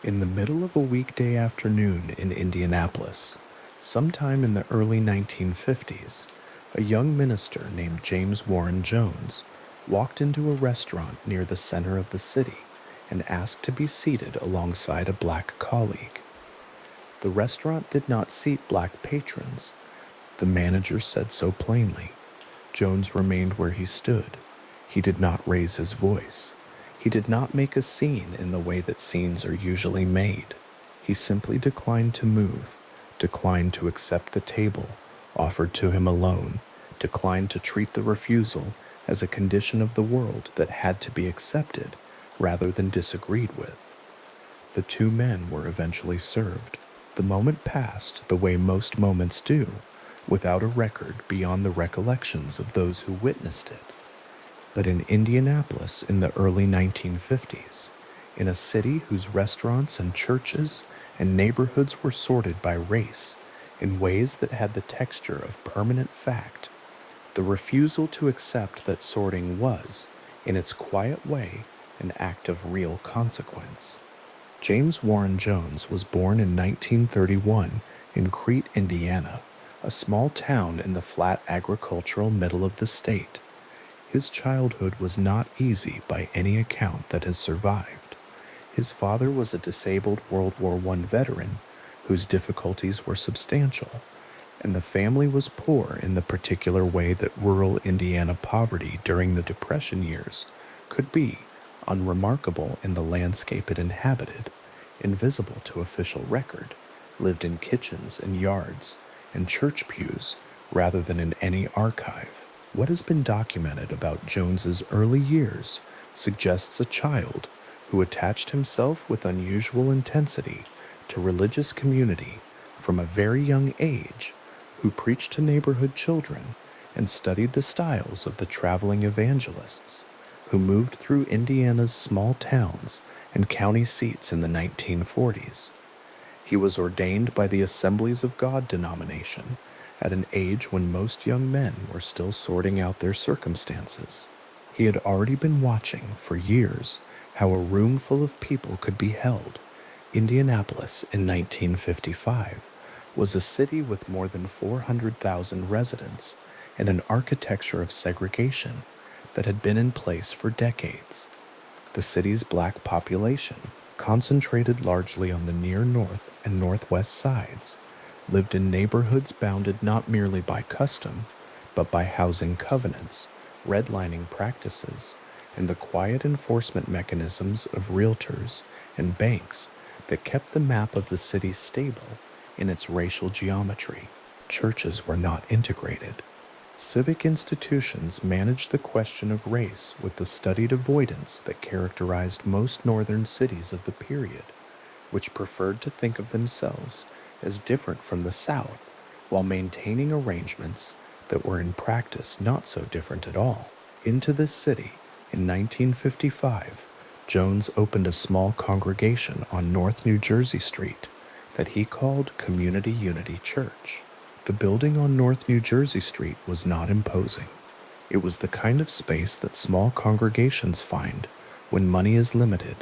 In the middle of a weekday afternoon in Indianapolis, sometime in the early 1950s, a young minister named James Warren Jones walked into a restaurant near the center of the city and asked to be seated alongside a black colleague. The restaurant did not seat black patrons. The manager said so plainly. Jones remained where he stood. He did not raise his voice. He did not make a scene in the way that scenes are usually made. He simply declined to move, declined to accept the table offered to him alone, declined to treat the refusal as a condition of the world that had to be accepted rather than disagreed with. The two men were eventually served. The moment passed the way most moments do, without a record beyond the recollections of those who witnessed it. But in Indianapolis in the early 1950s, in a city whose restaurants and churches and neighborhoods were sorted by race in ways that had the texture of permanent fact, the refusal to accept that sorting was, in its quiet way, an act of real consequence. James Warren Jones was born in 1931 in Crete, Indiana, a small town in the flat agricultural middle of the state. His childhood was not easy by any account that has survived. His father was a disabled World War I veteran whose difficulties were substantial, and the family was poor in the particular way that rural Indiana poverty during the Depression years could be, unremarkable in the landscape it inhabited, invisible to official record, lived in kitchens and yards and church pews rather than in any archive. What has been documented about Jones's early years suggests a child who attached himself with unusual intensity to religious community from a very young age, who preached to neighborhood children and studied the styles of the traveling evangelists, who moved through Indiana's small towns and county seats in the 1940s. He was ordained by the Assemblies of God denomination at an age when most young men were still sorting out their circumstances. He had already been watching for years how a room full of people could be held. Indianapolis in 1955 was a city with more than 400,000 residents and an architecture of segregation that had been in place for decades. The city's black population, concentrated largely on the near north and northwest sides, lived in neighborhoods bounded not merely by custom, but by housing covenants, redlining practices, and the quiet enforcement mechanisms of realtors and banks that kept the map of the city stable in its racial geometry. Churches were not integrated. Civic institutions managed the question of race with the studied avoidance that characterized most northern cities of the period, which preferred to think of themselves as different from the South while maintaining arrangements that were in practice not so different at all. Into this city, in 1955, Jones opened a small congregation on North New Jersey Street that he called Community Unity Church. The building on North New Jersey Street was not imposing. It was the kind of space that small congregations find when money is limited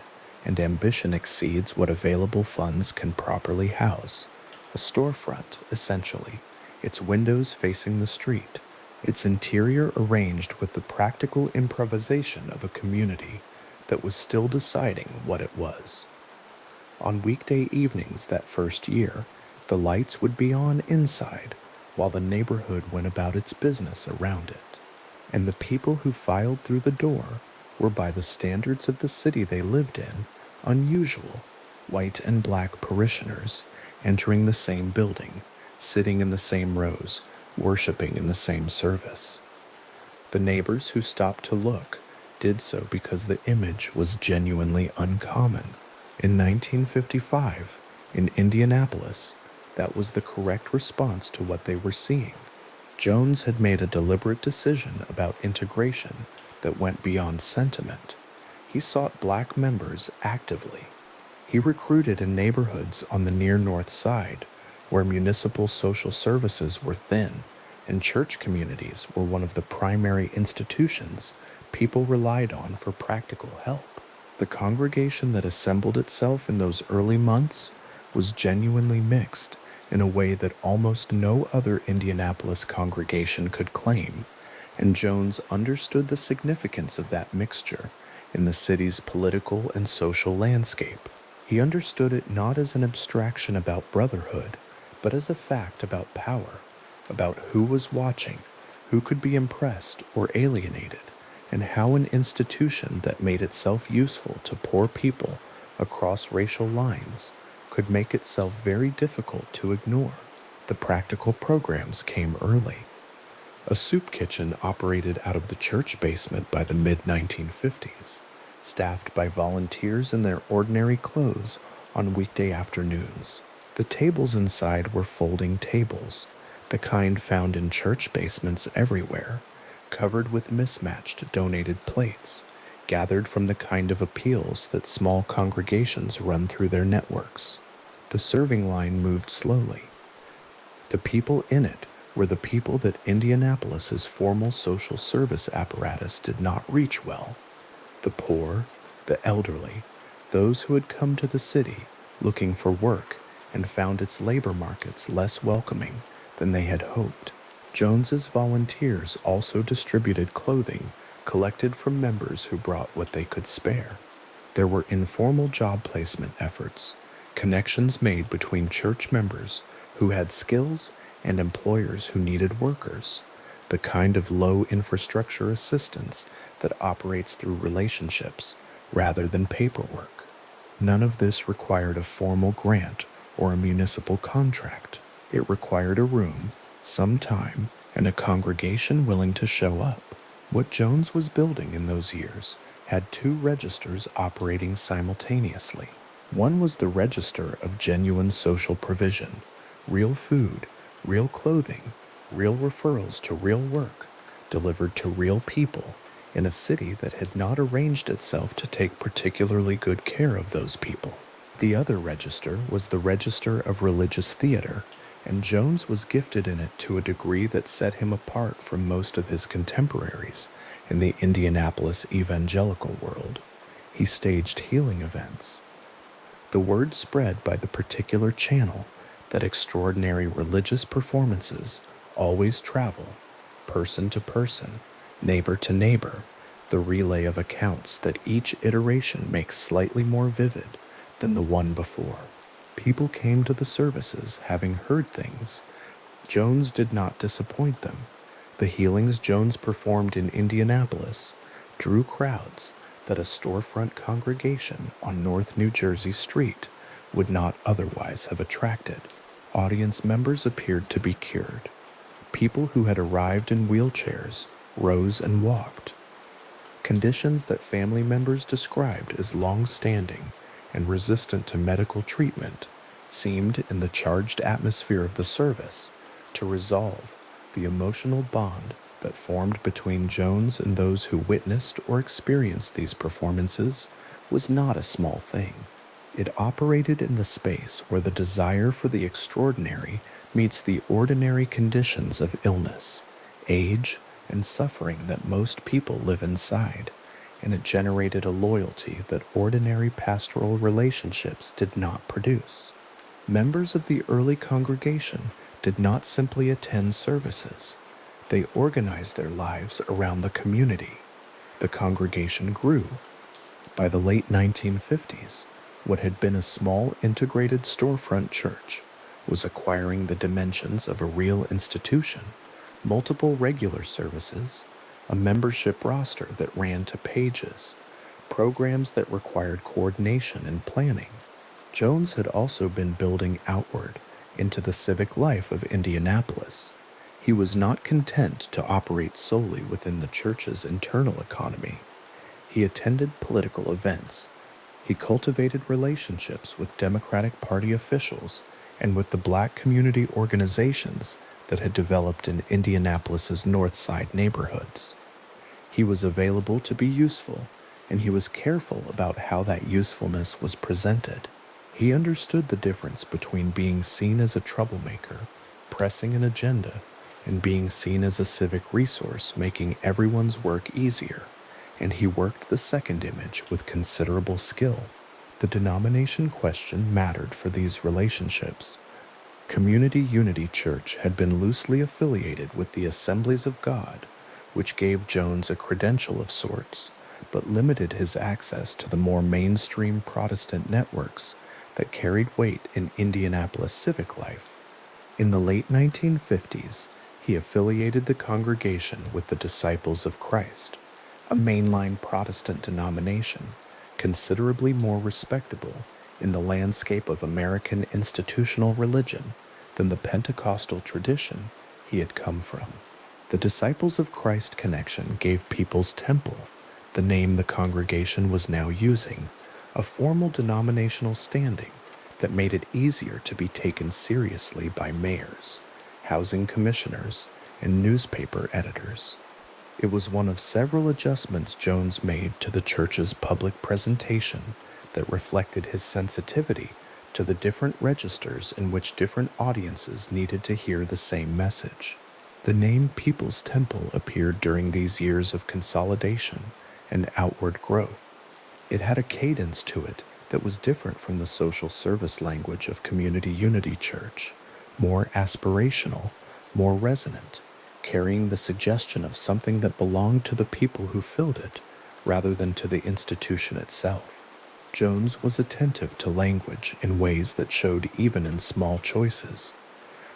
and ambition exceeds what available funds can properly house. A storefront, essentially, its windows facing the street, its interior arranged with the practical improvisation of a community that was still deciding what it was. On weekday evenings that first year, the lights would be on inside while the neighborhood went about its business around it, and the people who filed through the door were, by the standards of the city they lived in, unusual, white and black parishioners entering the same building, sitting in the same rows, worshiping in the same service. The neighbors who stopped to look did so because the image was genuinely uncommon. In 1955, in Indianapolis, that was the correct response to what they were seeing. Jones had made a deliberate decision about integration that went beyond sentiment. He sought black members actively. He recruited in neighborhoods on the near north side, where municipal social services were thin and church communities were one of the primary institutions people relied on for practical help. The congregation that assembled itself in those early months was genuinely mixed in a way that almost no other Indianapolis congregation could claim, and Jones understood the significance of that mixture in the city's political and social landscape. He understood it not as an abstraction about brotherhood, but as a fact about power, about who was watching, who could be impressed or alienated, and how an institution that made itself useful to poor people across racial lines could make itself very difficult to ignore. The practical programs came early. A soup kitchen operated out of the church basement by the mid-1950s, staffed by volunteers in their ordinary clothes on weekday afternoons. The tables inside were folding tables, the kind found in church basements everywhere, covered with mismatched donated plates, gathered from the kind of appeals that small congregations run through their networks. The serving line moved slowly. The people in it were the people that Indianapolis's formal social service apparatus did not reach well. The poor, the elderly, those who had come to the city looking for work and found its labor markets less welcoming than they had hoped. Jones's volunteers also distributed clothing collected from members who brought what they could spare. There were informal job placement efforts, connections made between church members who had skills and employers who needed workers, the kind of low infrastructure assistance that operates through relationships rather than paperwork. None of this required a formal grant or a municipal contract. It required a room, some time, and a congregation willing to show up. What Jones was building in those years had two registers operating simultaneously. One was the register of genuine social provision, real food, real clothing, real referrals to real work, delivered to real people in a city that had not arranged itself to take particularly good care of those people. The other register was the register of religious theater, and Jones was gifted in it to a degree that set him apart from most of his contemporaries in the Indianapolis evangelical world. He staged healing events. The word spread by the particular channel that extraordinary religious performances always travel, person to person, neighbor to neighbor, the relay of accounts that each iteration makes slightly more vivid than the one before. People came to the services having heard things. Jones did not disappoint them. The healings Jones performed in Indianapolis drew crowds that a storefront congregation on North New Jersey Street would not otherwise have attracted. Audience members appeared to be cured. People who had arrived in wheelchairs rose and walked. Conditions that family members described as long-standing and resistant to medical treatment seemed, in the charged atmosphere of the service, to resolve the emotional bond that formed between Jones and those who witnessed or experienced these performances was not a small thing. It operated in the space where the desire for the extraordinary meets the ordinary conditions of illness, age, and suffering that most people live inside, and it generated a loyalty that ordinary pastoral relationships did not produce. Members of the early congregation did not simply attend services. They organized their lives around the community. The congregation grew. By the late 1950s, what had been a small integrated storefront church was acquiring the dimensions of a real institution, multiple regular services, a membership roster that ran to pages, programs that required coordination and planning. Jones had also been building outward into the civic life of Indianapolis. He was not content to operate solely within the church's internal economy. He attended political events. He cultivated relationships with Democratic Party officials and with the black community organizations that had developed in Indianapolis's North Side neighborhoods. He was available to be useful, and he was careful about how that usefulness was presented. He understood the difference between being seen as a troublemaker, pressing an agenda, and being seen as a civic resource making everyone's work easier, and he worked the second image with considerable skill. The denomination question mattered for these relationships. Community Unity Church had been loosely affiliated with the Assemblies of God, which gave Jones a credential of sorts, but limited his access to the more mainstream Protestant networks that carried weight in Indianapolis civic life. In the late 1950s, he affiliated the congregation with the Disciples of Christ, a mainline Protestant denomination, considerably more respectable in the landscape of American institutional religion than the Pentecostal tradition he had come from. The Disciples of Christ connection gave People's Temple, the name the congregation was now using, a formal denominational standing that made it easier to be taken seriously by mayors, housing commissioners, and newspaper editors. It was one of several adjustments Jones made to the church's public presentation that reflected his sensitivity to the different registers in which different audiences needed to hear the same message. The name People's Temple appeared during these years of consolidation and outward growth. It had a cadence to it that was different from the social service language of Community Unity Church, more aspirational, more resonant, carrying the suggestion of something that belonged to the people who filled it rather than to the institution itself. Jones was attentive to language in ways that showed even in small choices.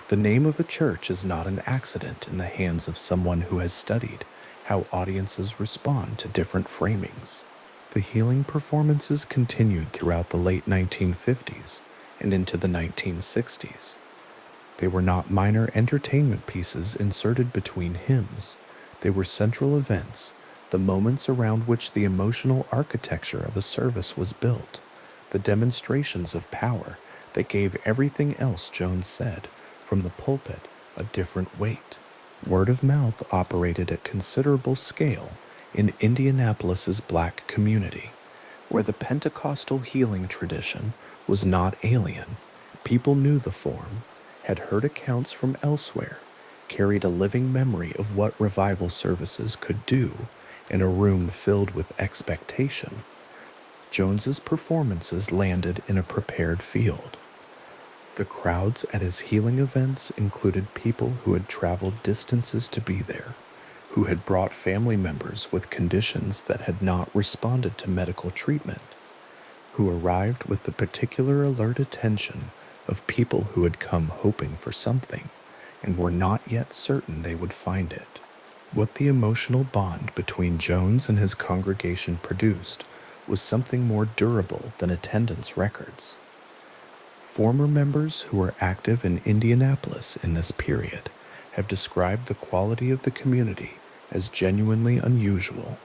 The name of a church is not an accident in the hands of someone who has studied how audiences respond to different framings. The healing performances continued throughout the late 1950s and into the 1960s. They were not minor entertainment pieces inserted between hymns. They were central events, the moments around which the emotional architecture of a service was built, the demonstrations of power that gave everything else Jones said from the pulpit a different weight. Word of mouth operated at considerable scale in Indianapolis's black community, where the Pentecostal healing tradition was not alien. People knew the form, had heard accounts from elsewhere, carried a living memory of what revival services could do in a room filled with expectation. Jones's performances landed in a prepared field. The crowds at his healing events included people who had traveled distances to be there, who had brought family members with conditions that had not responded to medical treatment, who arrived with the particular alert attention of people who had come hoping for something and were not yet certain they would find it. What the emotional bond between Jones and his congregation produced was something more durable than attendance records. Former members who were active in Indianapolis in this period have described the quality of the community as genuinely unusual,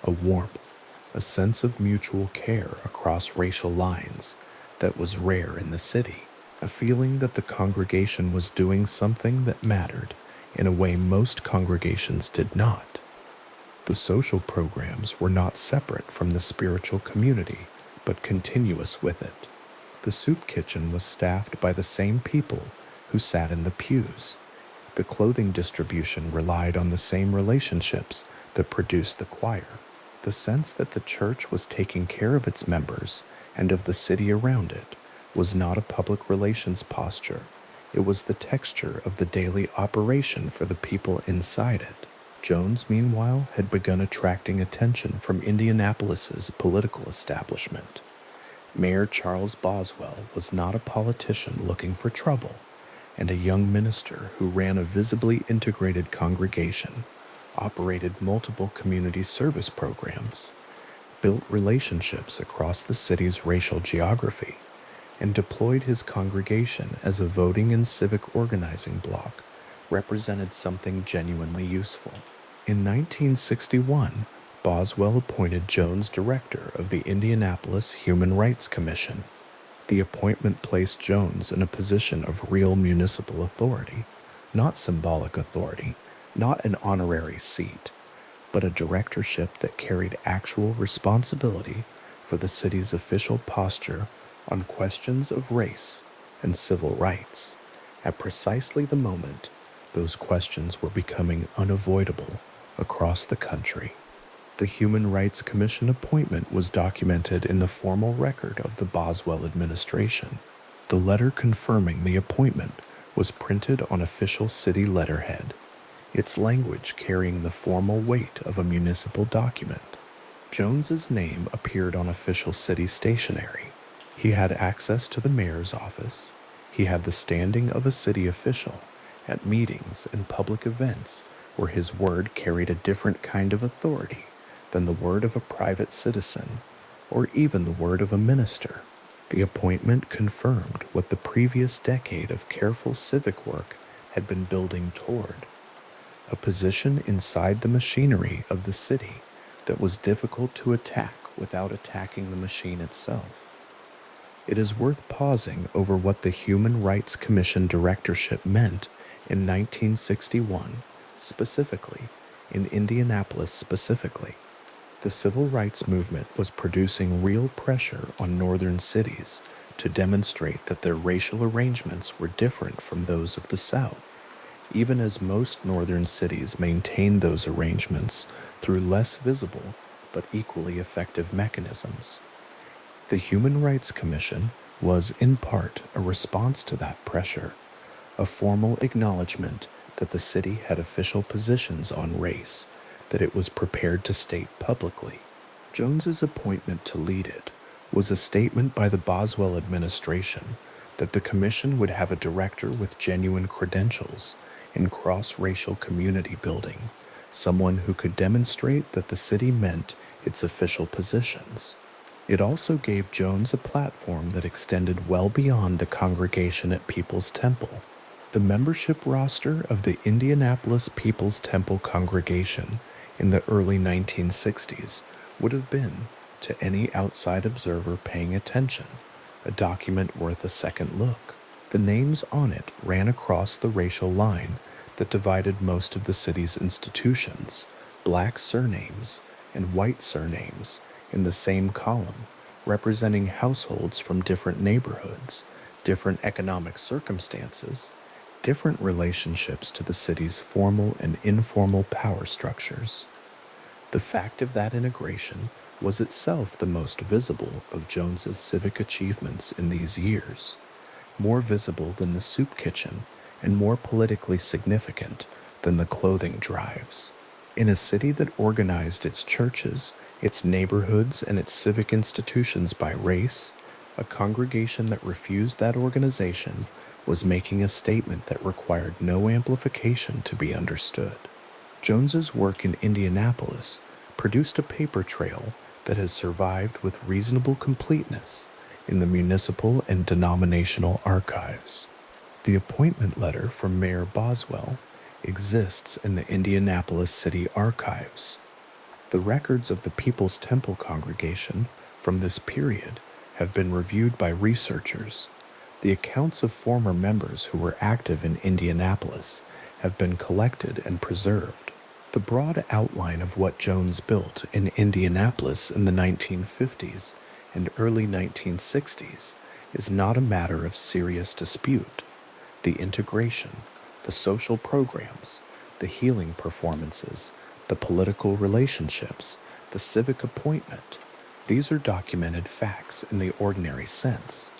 a warmth, a sense of mutual care across racial lines that was rare in the city, a feeling that the congregation was doing something that mattered in a way most congregations did not. The social programs were not separate from the spiritual community, but continuous with it. The soup kitchen was staffed by the same people who sat in the pews. The clothing distribution relied on the same relationships that produced the choir. The sense that the church was taking care of its members and of the city around it was not a public relations posture. It was the texture of the daily operation for the people inside it. Jones, meanwhile, had begun attracting attention from Indianapolis's political establishment. Mayor Charles Boswell was not a politician looking for trouble, and a young minister who ran a visibly integrated congregation, operated multiple community service programs, built relationships across the city's racial geography, and deployed his congregation as a voting and civic organizing bloc, represented something genuinely useful. In 1961, Boswell appointed Jones director of the Indianapolis Human Rights Commission. The appointment placed Jones in a position of real municipal authority, not symbolic authority, not an honorary seat, but a directorship that carried actual responsibility for the city's official posture on questions of race and civil rights, at precisely the moment those questions were becoming unavoidable across the country. The Human Rights Commission appointment was documented in the formal record of the Boswell administration. The letter confirming the appointment was printed on official city letterhead, its language carrying the formal weight of a municipal document. Jones's name appeared on official city stationery. He had access to the mayor's office. He had the standing of a city official at meetings and public events where his word carried a different kind of authority than the word of a private citizen or even the word of a minister. The appointment confirmed what the previous decade of careful civic work had been building toward: a position inside the machinery of the city that was difficult to attack without attacking the machine itself. It is worth pausing over what the Human Rights Commission directorship meant in 1961, specifically, in Indianapolis specifically. The civil rights movement was producing real pressure on northern cities to demonstrate that their racial arrangements were different from those of the South, even as most northern cities maintained those arrangements through less visible but equally effective mechanisms. The Human Rights Commission was, in part, a response to that pressure, a formal acknowledgement that the city had official positions on race that it was prepared to state publicly. Jones's appointment to lead it was a statement by the Boswell administration that the commission would have a director with genuine credentials in cross-racial community building, someone who could demonstrate that the city meant its official positions. It also gave Jones a platform that extended well beyond the congregation at People's Temple. The membership roster of the Indianapolis People's Temple congregation in the early 1960s would have been, to any outside observer paying attention, a document worth a second look. The names on it ran across the racial line that divided most of the city's institutions, black surnames and white surnames, in the same column, representing households from different neighborhoods, different economic circumstances, different relationships to the city's formal and informal power structures. The fact of that integration was itself the most visible of Jones's civic achievements in these years, more visible than the soup kitchen and more politically significant than the clothing drives. In a city that organized its churches, its neighborhoods, and its civic institutions by race, a congregation that refused that organization was making a statement that required no amplification to be understood. Jones's work in Indianapolis produced a paper trail that has survived with reasonable completeness in the municipal and denominational archives. The appointment letter from Mayor Boswell exists in the Indianapolis City Archives. The records of the People's Temple congregation from this period have been reviewed by researchers. The accounts of former members who were active in Indianapolis have been collected and preserved. The broad outline of what Jones built in Indianapolis in the 1950s and early 1960s is not a matter of serious dispute. The integration, the social programs, the healing performances, the political relationships, the civic appointment, these are documented facts in the ordinary sense.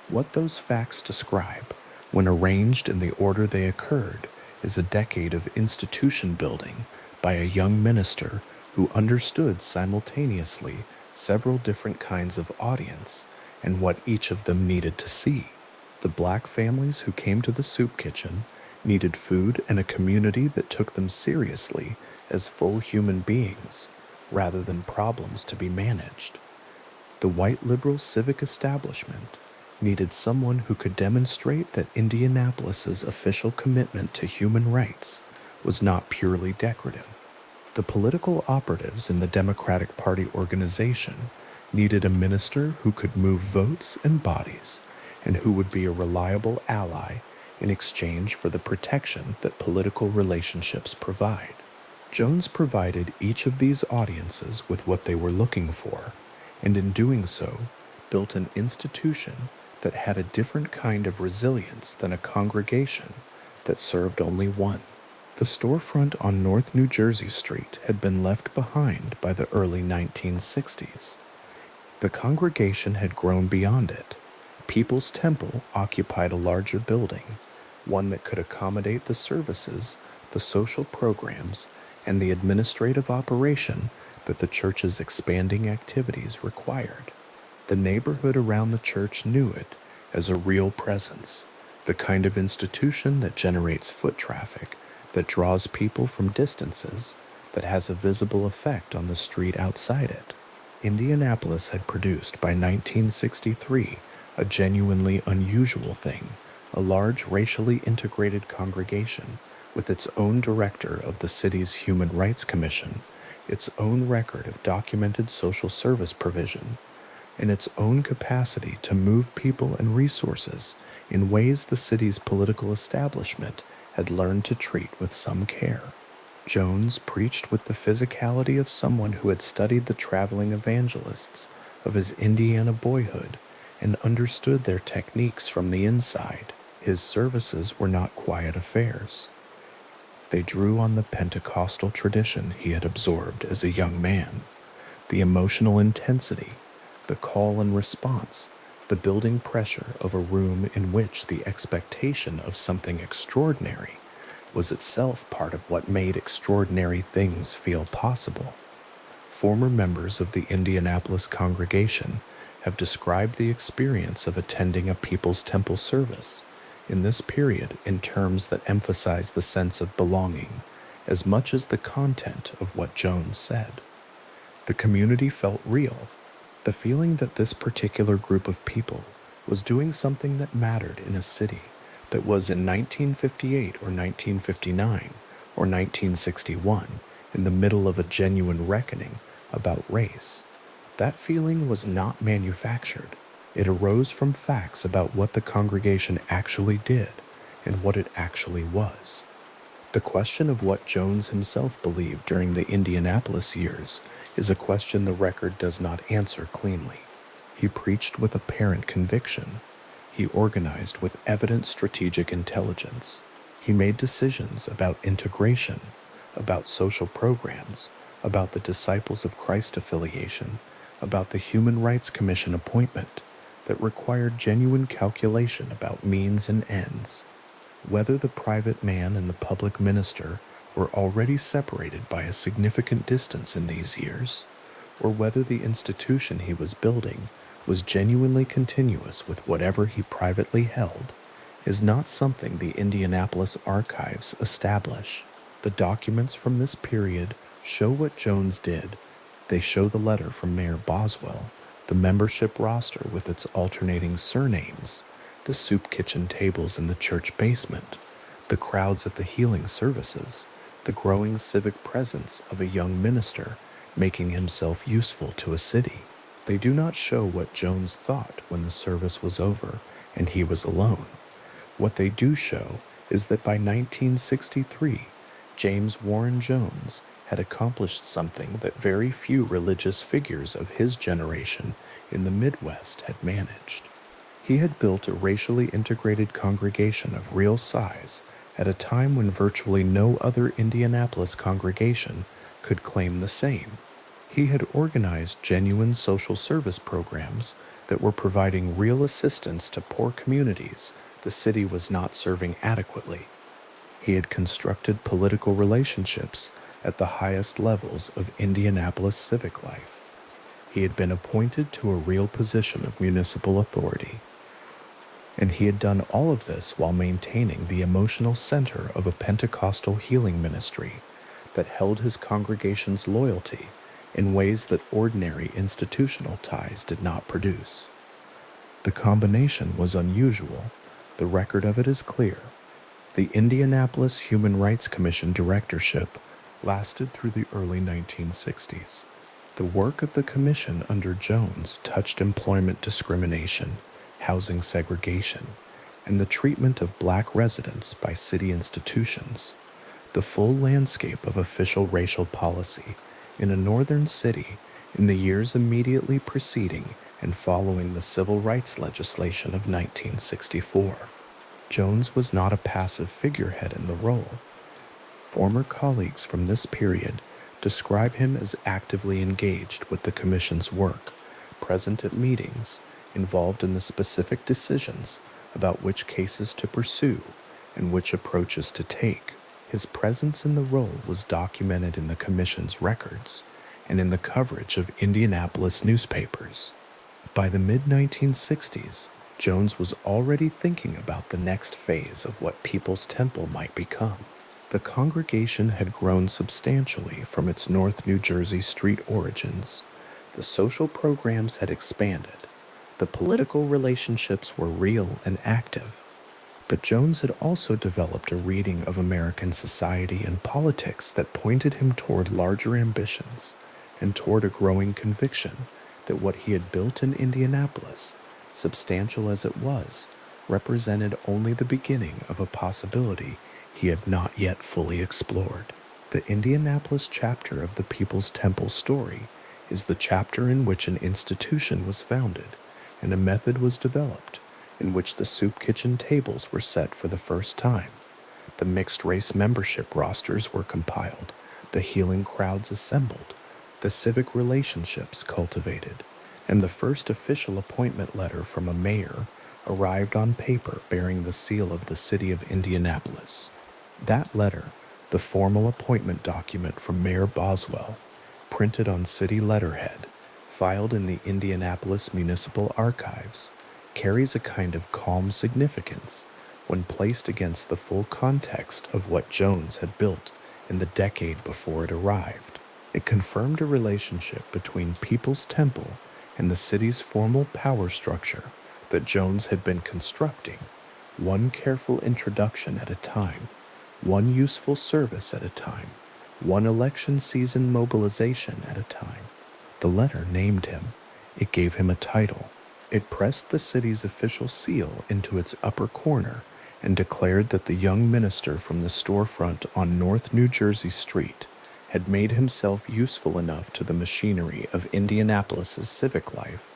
What those facts describe, when arranged in the order they occurred, is a decade of institution building by a young minister who understood simultaneously several different kinds of audience and what each of them needed to see. The black families who came to the soup kitchen needed food and a community that took them seriously as full human beings, rather than problems to be managed. The white liberal civic establishment needed someone who could demonstrate that Indianapolis's official commitment to human rights was not purely decorative. The political operatives in the Democratic Party organization needed a minister who could move votes and bodies, and who would be a reliable ally in exchange for the protection that political relationships provide. Jones provided each of these audiences with what they were looking for, and in doing so, built an institution that had a different kind of resilience than a congregation that served only one. The storefront on North New Jersey Street had been left behind by the early 1960s. The congregation had grown beyond it. People's Temple occupied a larger building, one that could accommodate the services, the social programs, and the administrative operation that the church's expanding activities required. The neighborhood around the church knew it as a real presence, the kind of institution that generates foot traffic, that draws people from distances, that has a visible effect on the street outside it. Indianapolis had produced by 1963 a genuinely unusual thing, a large racially integrated congregation with its own director of the city's Human Rights Commission, its own record of documented social service provision, and its own capacity to move people and resources in ways the city's political establishment had learned to treat with some care. Jones preached with the physicality of someone who had studied the traveling evangelists of his Indiana boyhood and understood their techniques from the inside. His services were not quiet affairs. They drew on the Pentecostal tradition he had absorbed as a young man, the emotional intensity, the call and response, the building pressure of a room in which the expectation of something extraordinary was itself part of what made extraordinary things feel possible. Former members of the Indianapolis congregation have described the experience of attending a People's Temple service in this period in terms that emphasize the sense of belonging as much as the content of what Jones said. The community felt real, the feeling that this particular group of people was doing something that mattered in a city that was in 1958 or 1959 or 1961 in the middle of a genuine reckoning about race. That feeling was not manufactured. It arose from facts about what the congregation actually did and what it actually was. The question of what Jones himself believed during the Indianapolis years is a question the record does not answer cleanly. He preached with apparent conviction. He organized with evident strategic intelligence. He made decisions about integration, about social programs, about the Disciples of Christ affiliation, about the Human Rights Commission appointment that required genuine calculation about means and ends. Whether the private man and the public minister were already separated by a significant distance in these years, or whether the institution he was building was genuinely continuous with whatever he privately held, is not something the Indianapolis archives establish. The documents from this period show what Jones did. They show the letter from Mayor Boswell, the membership roster with its alternating surnames, the soup kitchen tables in the church basement, the crowds at the healing services, the growing civic presence of a young minister making himself useful to a city. They do not show what Jones thought when the service was over and he was alone. What they do show is that by 1963, James Warren Jones had accomplished something that very few religious figures of his generation in the Midwest had managed. He had built a racially integrated congregation of real size at a time when virtually no other Indianapolis congregation could claim the same. He had organized genuine social service programs that were providing real assistance to poor communities the city was not serving adequately. He had constructed political relationships at the highest levels of Indianapolis civic life. He had been appointed to a real position of municipal authority. And he had done all of this while maintaining the emotional center of a Pentecostal healing ministry that held his congregation's loyalty in ways that ordinary institutional ties did not produce. The combination was unusual. The record of it is clear. The Indianapolis Human Rights Commission directorship lasted through the early 1960s. The work of the commission under Jones touched employment discrimination, housing segregation, and the treatment of black residents by city institutions. The full landscape of official racial policy in a northern city in the years immediately preceding and following the civil rights legislation of 1964. Jones was not a passive figurehead in the role. Former colleagues from this period describe him as actively engaged with the Commission's work, present at meetings, involved in the specific decisions about which cases to pursue and which approaches to take. His presence in the role was documented in the Commission's records and in the coverage of Indianapolis newspapers. By the mid-1960s, Jones was already thinking about the next phase of what People's Temple might become. The congregation had grown substantially from its North New Jersey street origins. The social programs had expanded. The political relationships were real and active. But Jones had also developed a reading of American society and politics that pointed him toward larger ambitions and toward a growing conviction that what he had built in Indianapolis, substantial as it was, represented only the beginning of a possibility he had not yet fully explored. The Indianapolis chapter of the People's Temple story is the chapter in which an institution was founded and a method was developed in which the soup kitchen tables were set for the first time. The mixed-race membership rosters were compiled, the healing crowds assembled, the civic relationships cultivated, and the first official appointment letter from a mayor arrived on paper bearing the seal of the city of Indianapolis. That letter, the formal appointment document from Mayor Boswell, printed on city letterhead, filed in the Indianapolis Municipal Archives, carries a kind of calm significance when placed against the full context of what Jones had built in the decade before it arrived. It confirmed a relationship between People's Temple and the city's formal power structure that Jones had been constructing, one careful introduction at a time, one useful service at a time, one election season mobilization at a time. The letter named him. It gave him a title. It pressed the city's official seal into its upper corner and declared that the young minister from the storefront on North New Jersey Street had made himself useful enough to the machinery of Indianapolis's civic life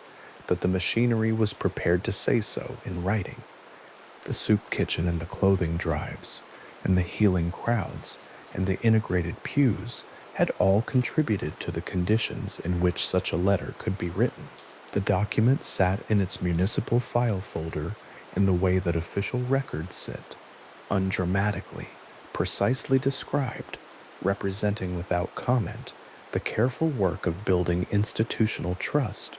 that the machinery was prepared to say so in writing. The soup kitchen and the clothing drives, and the healing crowds, and the integrated pews had all contributed to the conditions in which such a letter could be written. The document sat in its municipal file folder in the way that official records sit, undramatically, precisely described, representing without comment the careful work of building institutional trust,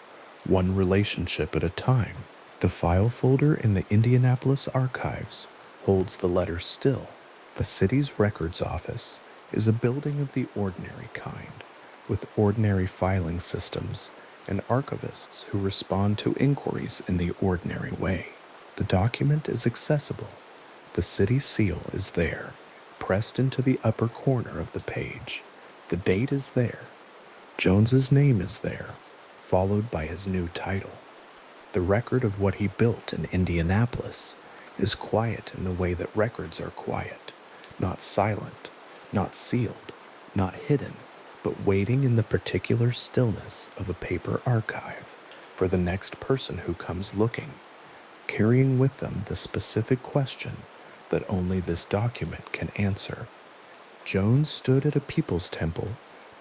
one relationship at a time. The file folder in the Indianapolis Archives holds the letter still. The city's records office is a building of the ordinary kind, with ordinary filing systems and archivists who respond to inquiries in the ordinary way. The document is accessible. The city seal is there, pressed into the upper corner of the page. The date is there. Jones's name is there, followed by his new title. The record of what he built in Indianapolis is quiet in the way that records are quiet, not silent, not sealed, not hidden, but waiting in the particular stillness of a paper archive for the next person who comes looking, carrying with them the specific question that only this document can answer. Jones stood at a People's Temple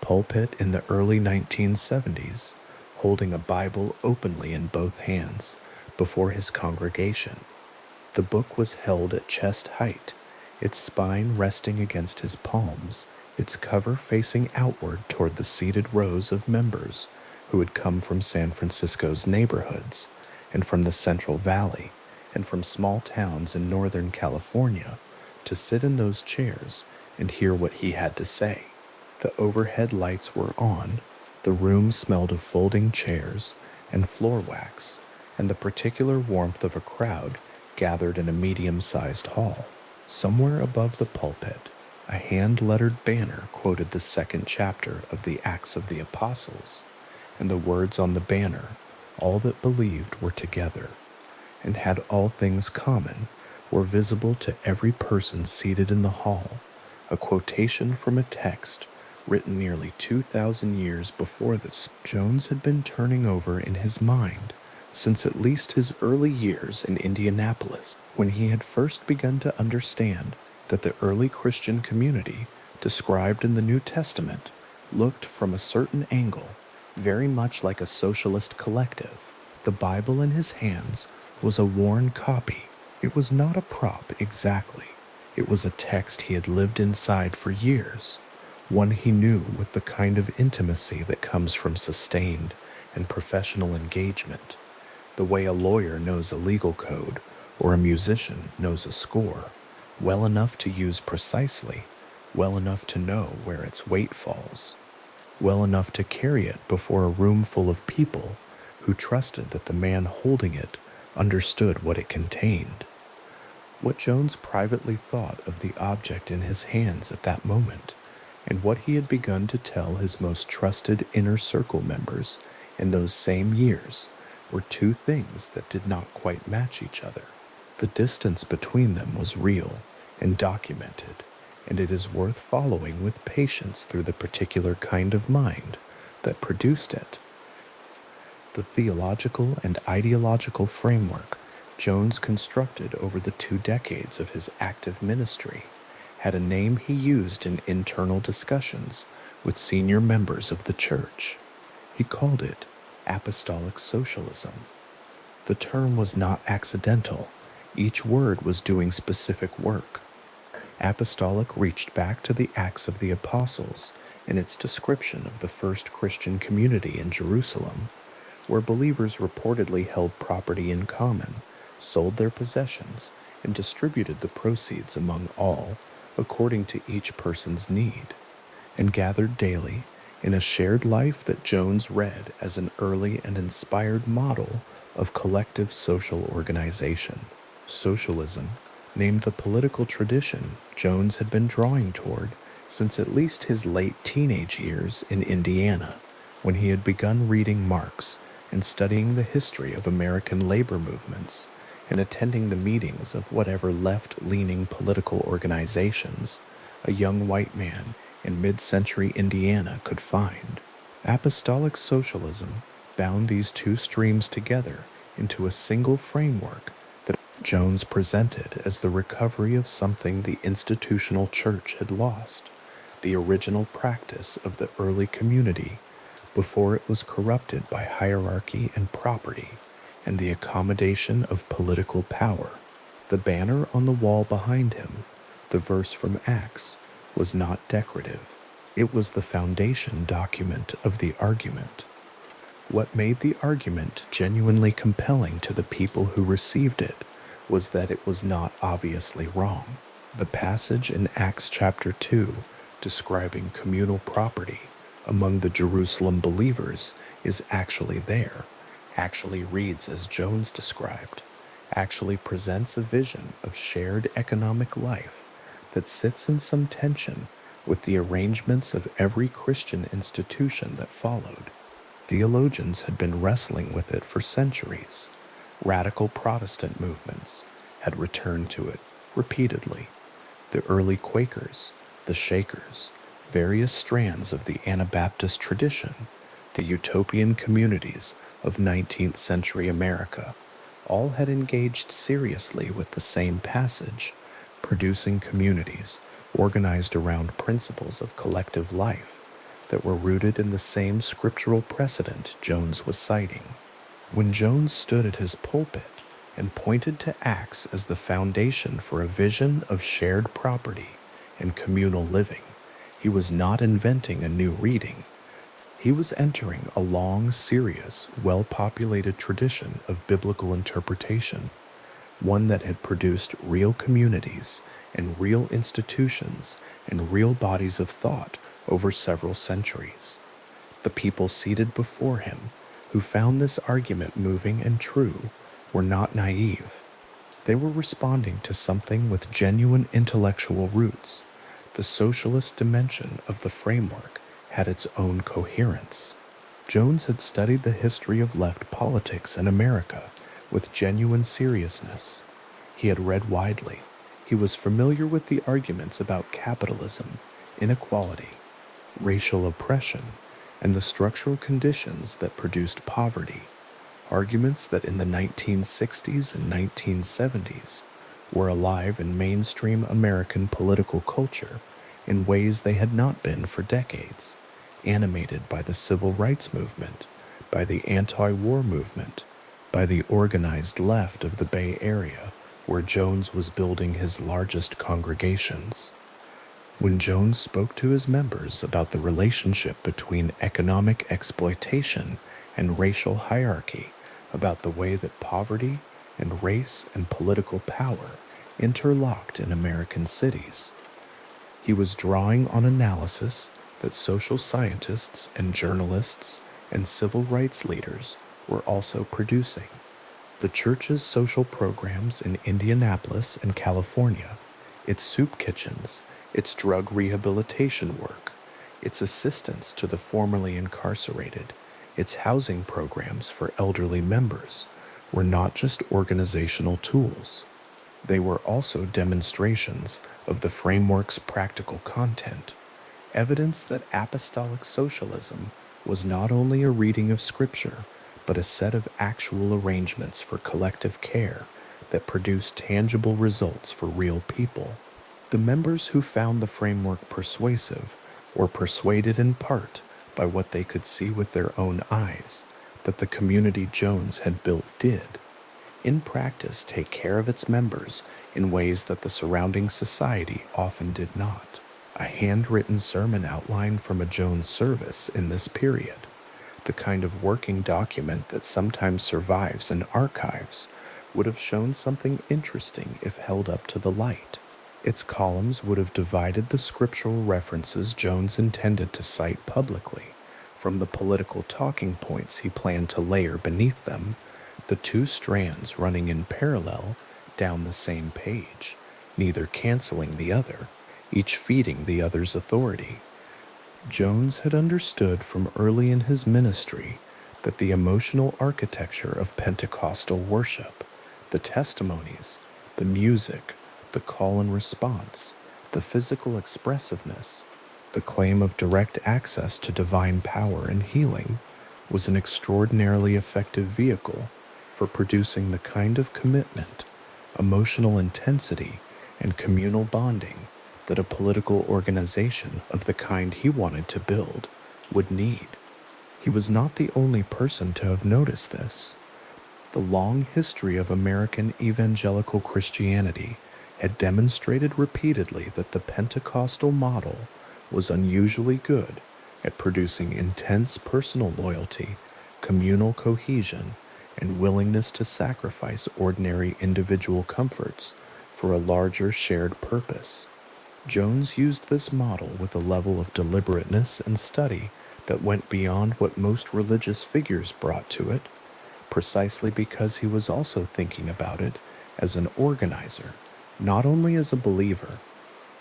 pulpit in the early 1970s, holding a Bible openly in both hands before his congregation. The book was held at chest height, its spine resting against his palms, its cover facing outward toward the seated rows of members who had come from San Francisco's neighborhoods and from the Central Valley and from small towns in Northern California to sit in those chairs and hear what he had to say. The overhead lights were on, the room smelled of folding chairs and floor wax, and the particular warmth of a crowd gathered in a medium-sized hall. Somewhere above the pulpit, a hand-lettered banner quoted the second chapter of the Acts of the Apostles, and the words on the banner, all that believed were together, and had all things common, were visible to every person seated in the hall, a quotation from a text written nearly 2,000 years before this. Jones had been turning over in his mind since at least his early years in Indianapolis, when he had first begun to understand that the early Christian community described in the New Testament, looked from a certain angle very much like a socialist collective. The Bible in his hands was a worn copy. It was not a prop exactly. It was a text he had lived inside for years, one he knew with the kind of intimacy that comes from sustained and professional engagement, the way a lawyer knows a legal code or a musician knows a score, well enough to use precisely, well enough to know where its weight falls, well enough to carry it before a room full of people who trusted that the man holding it understood what it contained. What Jones privately thought of the object in his hands at that moment, and what he had begun to tell his most trusted inner circle members in those same years, were two things that did not quite match each other. The distance between them was real and documented, and it is worth following with patience through the particular kind of mind that produced it. The theological and ideological framework Jones constructed over the 2 decades of his active ministry had a name he used in internal discussions with senior members of the church. He called it apostolic socialism. The term was not accidental. Each word was doing specific work. Apostolic reached back to the Acts of the Apostles in its description of the first Christian community in Jerusalem, where believers reportedly held property in common, sold their possessions, and distributed the proceeds among all according to each person's need, and gathered daily in a shared life that Jones read as an early and inspired model of collective social organization. Socialism, named the political tradition Jones had been drawing toward since at least his late teenage years in Indiana, when he had begun reading Marx and studying the history of American labor movements and attending the meetings of whatever left-leaning political organizations a young white man in mid-century Indiana could find. Apostolic socialism bound these two streams together into a single framework that Jones presented as the recovery of something the institutional church had lost, the original practice of the early community before it was corrupted by hierarchy and property and the accommodation of political power. The banner on the wall behind him, the verse from Acts, was not decorative. It was the foundation document of the argument. What made the argument genuinely compelling to the people who received it was that it was not obviously wrong. The passage in Acts chapter 2 describing communal property among the Jerusalem believers is actually there, actually reads as Jones described, actually presents a vision of shared economic life that sits in some tension with the arrangements of every Christian institution that followed. Theologians had been wrestling with it for centuries. Radical Protestant movements had returned to it repeatedly. The early Quakers, the Shakers, various strands of the Anabaptist tradition, the utopian communities of 19th century America, all had engaged seriously with the same passage, producing communities organized around principles of collective life that were rooted in the same scriptural precedent Jones was citing. When Jones stood at his pulpit and pointed to Acts as the foundation for a vision of shared property and communal living, he was not inventing a new reading. He was entering a long, serious, well-populated tradition of biblical interpretation, one that had produced real communities and real institutions and real bodies of thought over several centuries. The people seated before him, who found this argument moving and true, were not naive. They were responding to something with genuine intellectual roots. The socialist dimension of the framework had its own coherence. Jones had studied the history of left politics in America with genuine seriousness. He had read widely. He was familiar with the arguments about capitalism, inequality, racial oppression, and the structural conditions that produced poverty, arguments that in the 1960s and 1970s were alive in mainstream American political culture in ways they had not been for decades, animated by the civil rights movement, by the anti-war movement, by the organized left of the Bay Area, where Jones was building his largest congregations. When Jones spoke to his members about the relationship between economic exploitation and racial hierarchy, about the way that poverty and race and political power interlocked in American cities, he was drawing on analysis that social scientists and journalists and civil rights leaders were also producing. The church's social programs in Indianapolis and California, its soup kitchens, its drug rehabilitation work, its assistance to the formerly incarcerated, its housing programs for elderly members, were not just organizational tools. They were also demonstrations of the framework's practical content, evidence that apostolic socialism was not only a reading of Scripture, but a set of actual arrangements for collective care that produced tangible results for real people. The members who found the framework persuasive were persuaded in part by what they could see with their own eyes that the community Jones had built did, in practice, take care of its members in ways that the surrounding society often did not. A handwritten sermon outline from a Jones service in this period, the kind of working document that sometimes survives in archives, would have shown something interesting if held up to the light. Its columns would have divided the scriptural references Jones intended to cite publicly from the political talking points he planned to layer beneath them, the two strands running in parallel down the same page, neither canceling the other, each feeding the other's authority. Jones had understood from early in his ministry that the emotional architecture of Pentecostal worship, the testimonies, the music, the call and response, the physical expressiveness, the claim of direct access to divine power and healing, was an extraordinarily effective vehicle for producing the kind of commitment, emotional intensity, and communal bonding that a political organization of the kind he wanted to build would need. He was not the only person to have noticed this. The long history of American evangelical Christianity had demonstrated repeatedly that the Pentecostal model was unusually good at producing intense personal loyalty, communal cohesion, and willingness to sacrifice ordinary individual comforts for a larger shared purpose. Jones used this model with a level of deliberateness and study that went beyond what most religious figures brought to it, precisely because he was also thinking about it as an organizer, not only as a believer.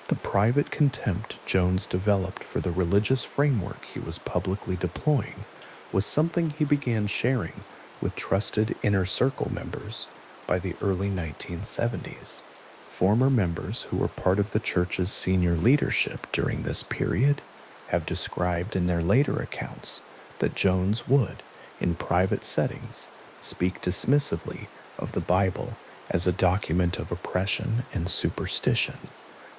The private contempt Jones developed for the religious framework he was publicly deploying was something he began sharing with trusted inner circle members by the early 1970s. Former members who were part of the church's senior leadership during this period have described in their later accounts that Jones would, in private settings, speak dismissively of the Bible as a document of oppression and superstition,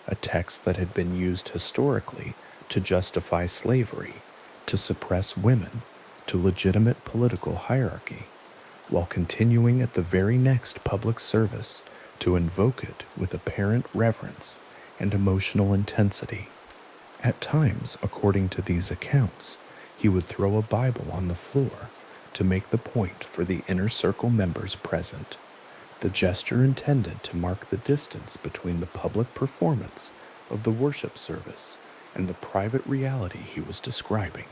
a text that had been used historically to justify slavery, to suppress women, to legitimate political hierarchy, while continuing at the very next public service to invoke it with apparent reverence and emotional intensity. At times, according to these accounts, he would throw a Bible on the floor to make the point for the inner circle members present, the gesture intended to mark the distance between the public performance of the worship service and the private reality he was describing.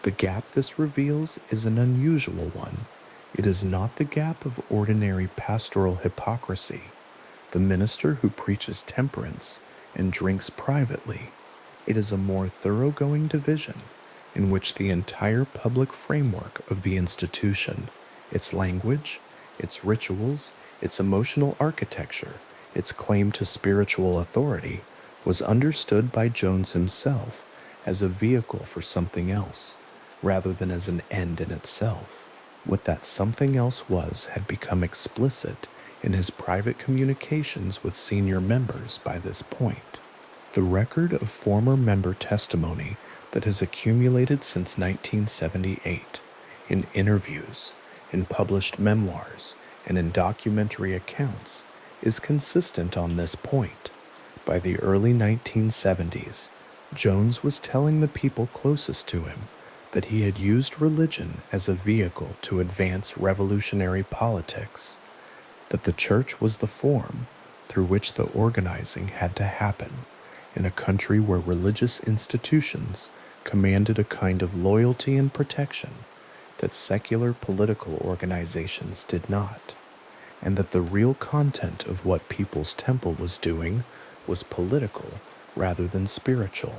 The gap this reveals is an unusual one. It is not the gap of ordinary pastoral hypocrisy, the minister who preaches temperance and drinks privately. It is a more thoroughgoing division in which the entire public framework of the institution, its language, its rituals, its emotional architecture, its claim to spiritual authority, was understood by Jones himself as a vehicle for something else, rather than as an end in itself. What that something else was had become explicit in his private communications with senior members by this point. The record of former member testimony that has accumulated since 1978 in interviews, in published memoirs, and in documentary accounts is consistent on this point. By the early 1970s, Jones was telling the people closest to him that he had used religion as a vehicle to advance revolutionary politics, that the church was the form through which the organizing had to happen in a country where religious institutions commanded a kind of loyalty and protection that secular political organizations did not, and that the real content of what People's Temple was doing was political rather than spiritual.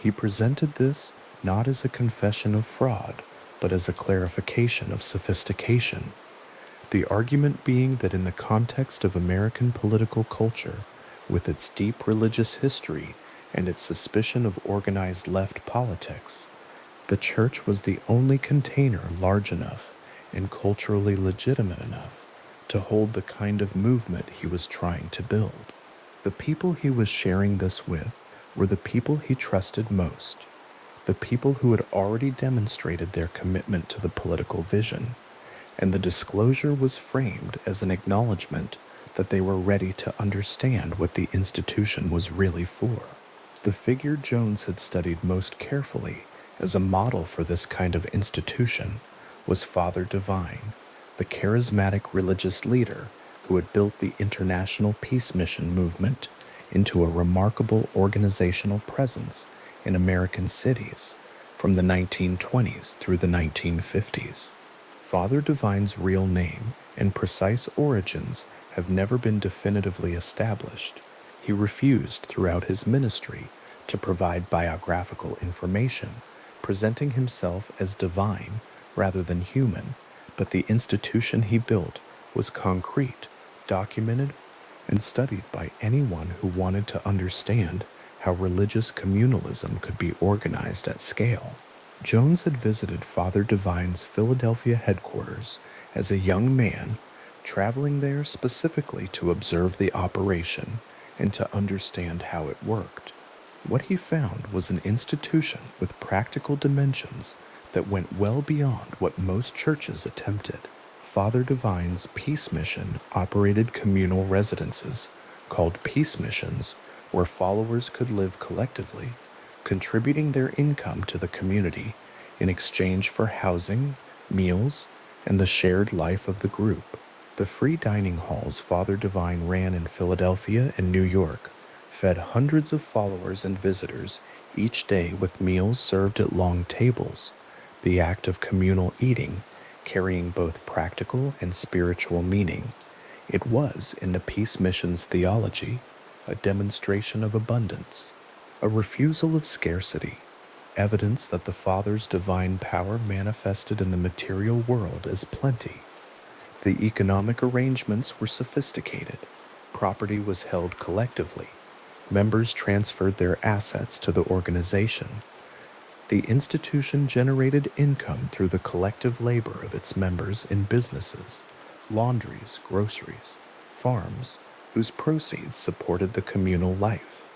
He presented this not as a confession of fraud, but as a clarification of sophistication. The argument being that in the context of American political culture, with its deep religious history and its suspicion of organized left politics, the church was the only container large enough and culturally legitimate enough to hold the kind of movement he was trying to build. The people he was sharing this with were the people he trusted most, the people who had already demonstrated their commitment to the political vision, and the disclosure was framed as an acknowledgement that they were ready to understand what the institution was really for. The figure Jones had studied most carefully as a model for this kind of institution was Father Divine, the charismatic religious leader who had built the International Peace Mission movement into a remarkable organizational presence in American cities from the 1920s through the 1950s. Father Divine's real name and precise origins have never been definitively established. He refused throughout his ministry to provide biographical information, presenting himself as divine rather than human, but the institution he built was concrete, documented, and studied by anyone who wanted to understand how religious communalism could be organized at scale. Jones had visited Father Divine's Philadelphia headquarters as a young man, traveling there specifically to observe the operation and to understand how it worked. What he found was an institution with practical dimensions that went well beyond what most churches attempted. Father Divine's Peace Mission operated communal residences, called Peace Missions, where followers could live collectively, contributing their income to the community in exchange for housing, meals, and the shared life of the group. The free dining halls Father Divine ran in Philadelphia and New York fed hundreds of followers and visitors each day with meals served at long tables, the act of communal eating carrying both practical and spiritual meaning. It was, in the Peace Mission's theology, a demonstration of abundance, a refusal of scarcity, evidence that the Father's divine power manifested in the material world as plenty. The economic arrangements were sophisticated. Property was held collectively. Members transferred their assets to the organization. The institution generated income through the collective labor of its members in businesses, laundries, groceries, farms, whose proceeds supported the communal life.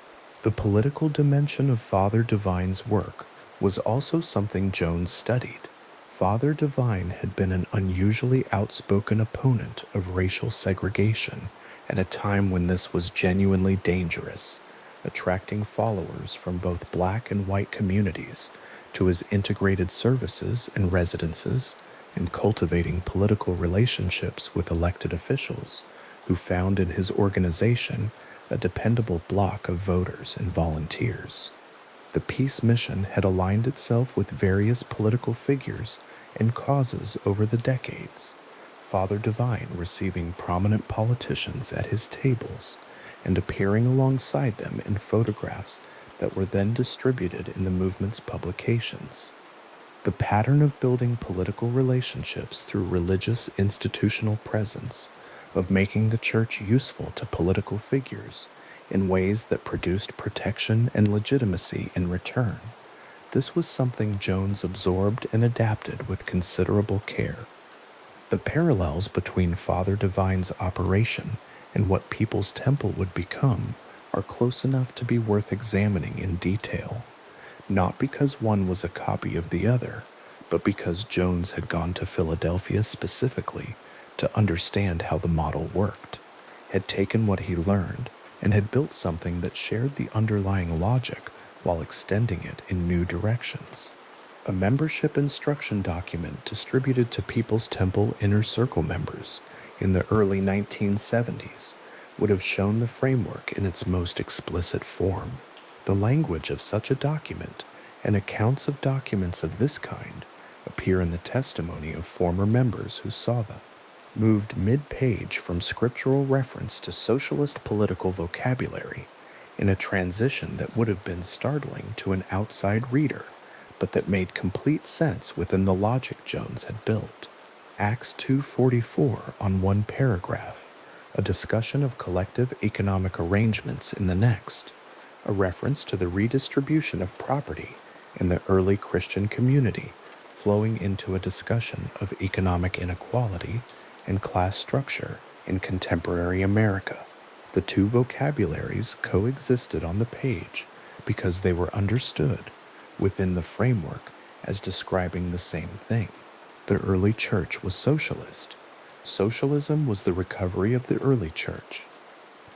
The political dimension of Father Divine's work was also something Jones studied. Father Divine had been an unusually outspoken opponent of racial segregation at a time when this was genuinely dangerous, attracting followers from both black and white communities to his integrated services and residences, and cultivating political relationships with elected officials who found in his organization a dependable block of voters and volunteers. The Peace Mission had aligned itself with various political figures and causes over the decades, Father Divine receiving prominent politicians at his tables and appearing alongside them in photographs that were then distributed in the movement's publications. The pattern of building political relationships through religious institutional presence, of making the church useful to political figures in ways that produced protection and legitimacy in return, this was something Jones absorbed and adapted with considerable care. The parallels between Father Divine's operation and what People's Temple would become are close enough to be worth examining in detail, not because one was a copy of the other, but because Jones had gone to Philadelphia specifically to understand how the model worked, had taken what he learned, and had built something that shared the underlying logic while extending it in new directions. A membership instruction document distributed to People's Temple Inner Circle members in the early 1970s would have shown the framework in its most explicit form. The language of such a document and accounts of documents of this kind appear in the testimony of former members who saw them. Moved mid-page from scriptural reference to socialist political vocabulary in a transition that would have been startling to an outside reader, but that made complete sense within the logic Jones had built. Acts 2:44 on one paragraph, a discussion of collective economic arrangements in the next, a reference to the redistribution of property in the early Christian community flowing into a discussion of economic inequality and class structure in contemporary America. The two vocabularies coexisted on the page because they were understood within the framework as describing the same thing. The early church was socialist. Socialism was the recovery of the early church.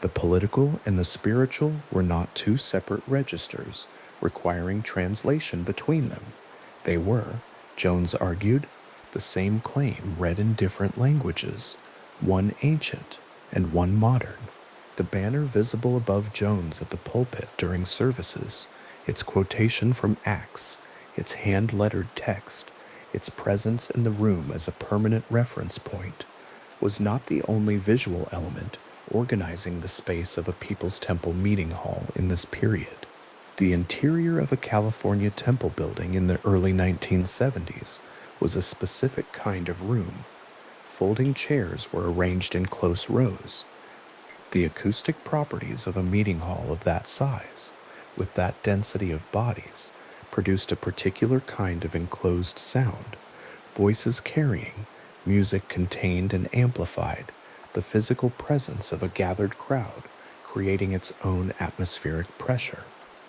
The political and the spiritual were not two separate registers requiring translation between them. They were, Jones argued, the same claim read in different languages, one ancient and one modern. The banner visible above Jones at the pulpit during services, its quotation from Acts, its hand-lettered text, its presence in the room as a permanent reference point, was not the only visual element organizing the space of a People's Temple meeting hall in this period. The interior of a California temple building in the early 1970s was a specific kind of room. Folding chairs were arranged in close rows. The acoustic properties of a meeting hall of that size, with that density of bodies, produced a particular kind of enclosed sound, voices carrying, music contained and amplified, the physical presence of a gathered crowd, creating its own atmospheric pressure.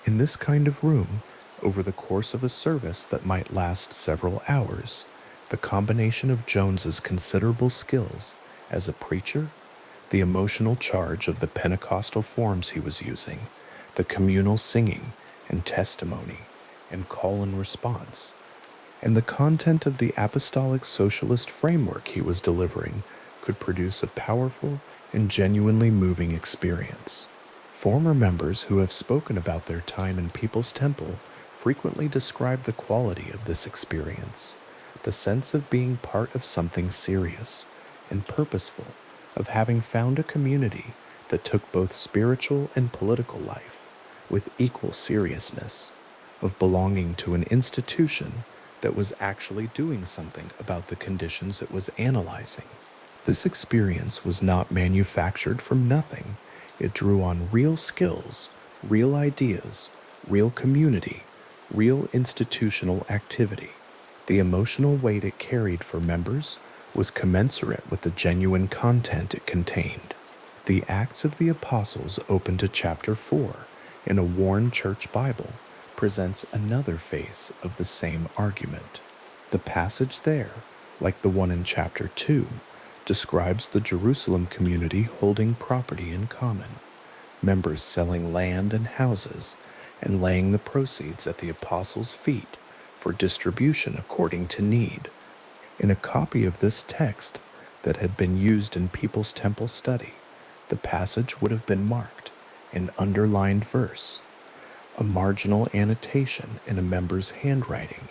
In this kind of room, over the course of a service that might last several hours, the combination of Jones's considerable skills as a preacher, the emotional charge of the Pentecostal forms he was using, the communal singing and testimony and call and response, and the content of the apostolic socialist framework he was delivering could produce a powerful and genuinely moving experience. Former members who have spoken about their time in People's Temple frequently describe the quality of this experience, the sense of being part of something serious and purposeful, of having found a community that took both spiritual and political life with equal seriousness, of belonging to an institution that was actually doing something about the conditions it was analyzing. This experience was not manufactured from nothing. It drew on real skills, real ideas, real community, real institutional activity. The emotional weight it carried for members was commensurate with the genuine content it contained. The Acts of the Apostles, open to chapter 4 in a worn church Bible, presents another face of the same argument. The passage there, like the one in chapter 2, describes the Jerusalem community holding property in common, members selling land and houses and laying the proceeds at the apostles' feet for distribution according to need. In a copy of this text that had been used in People's Temple study, the passage would have been marked in underlined verse, a marginal annotation in a member's handwriting,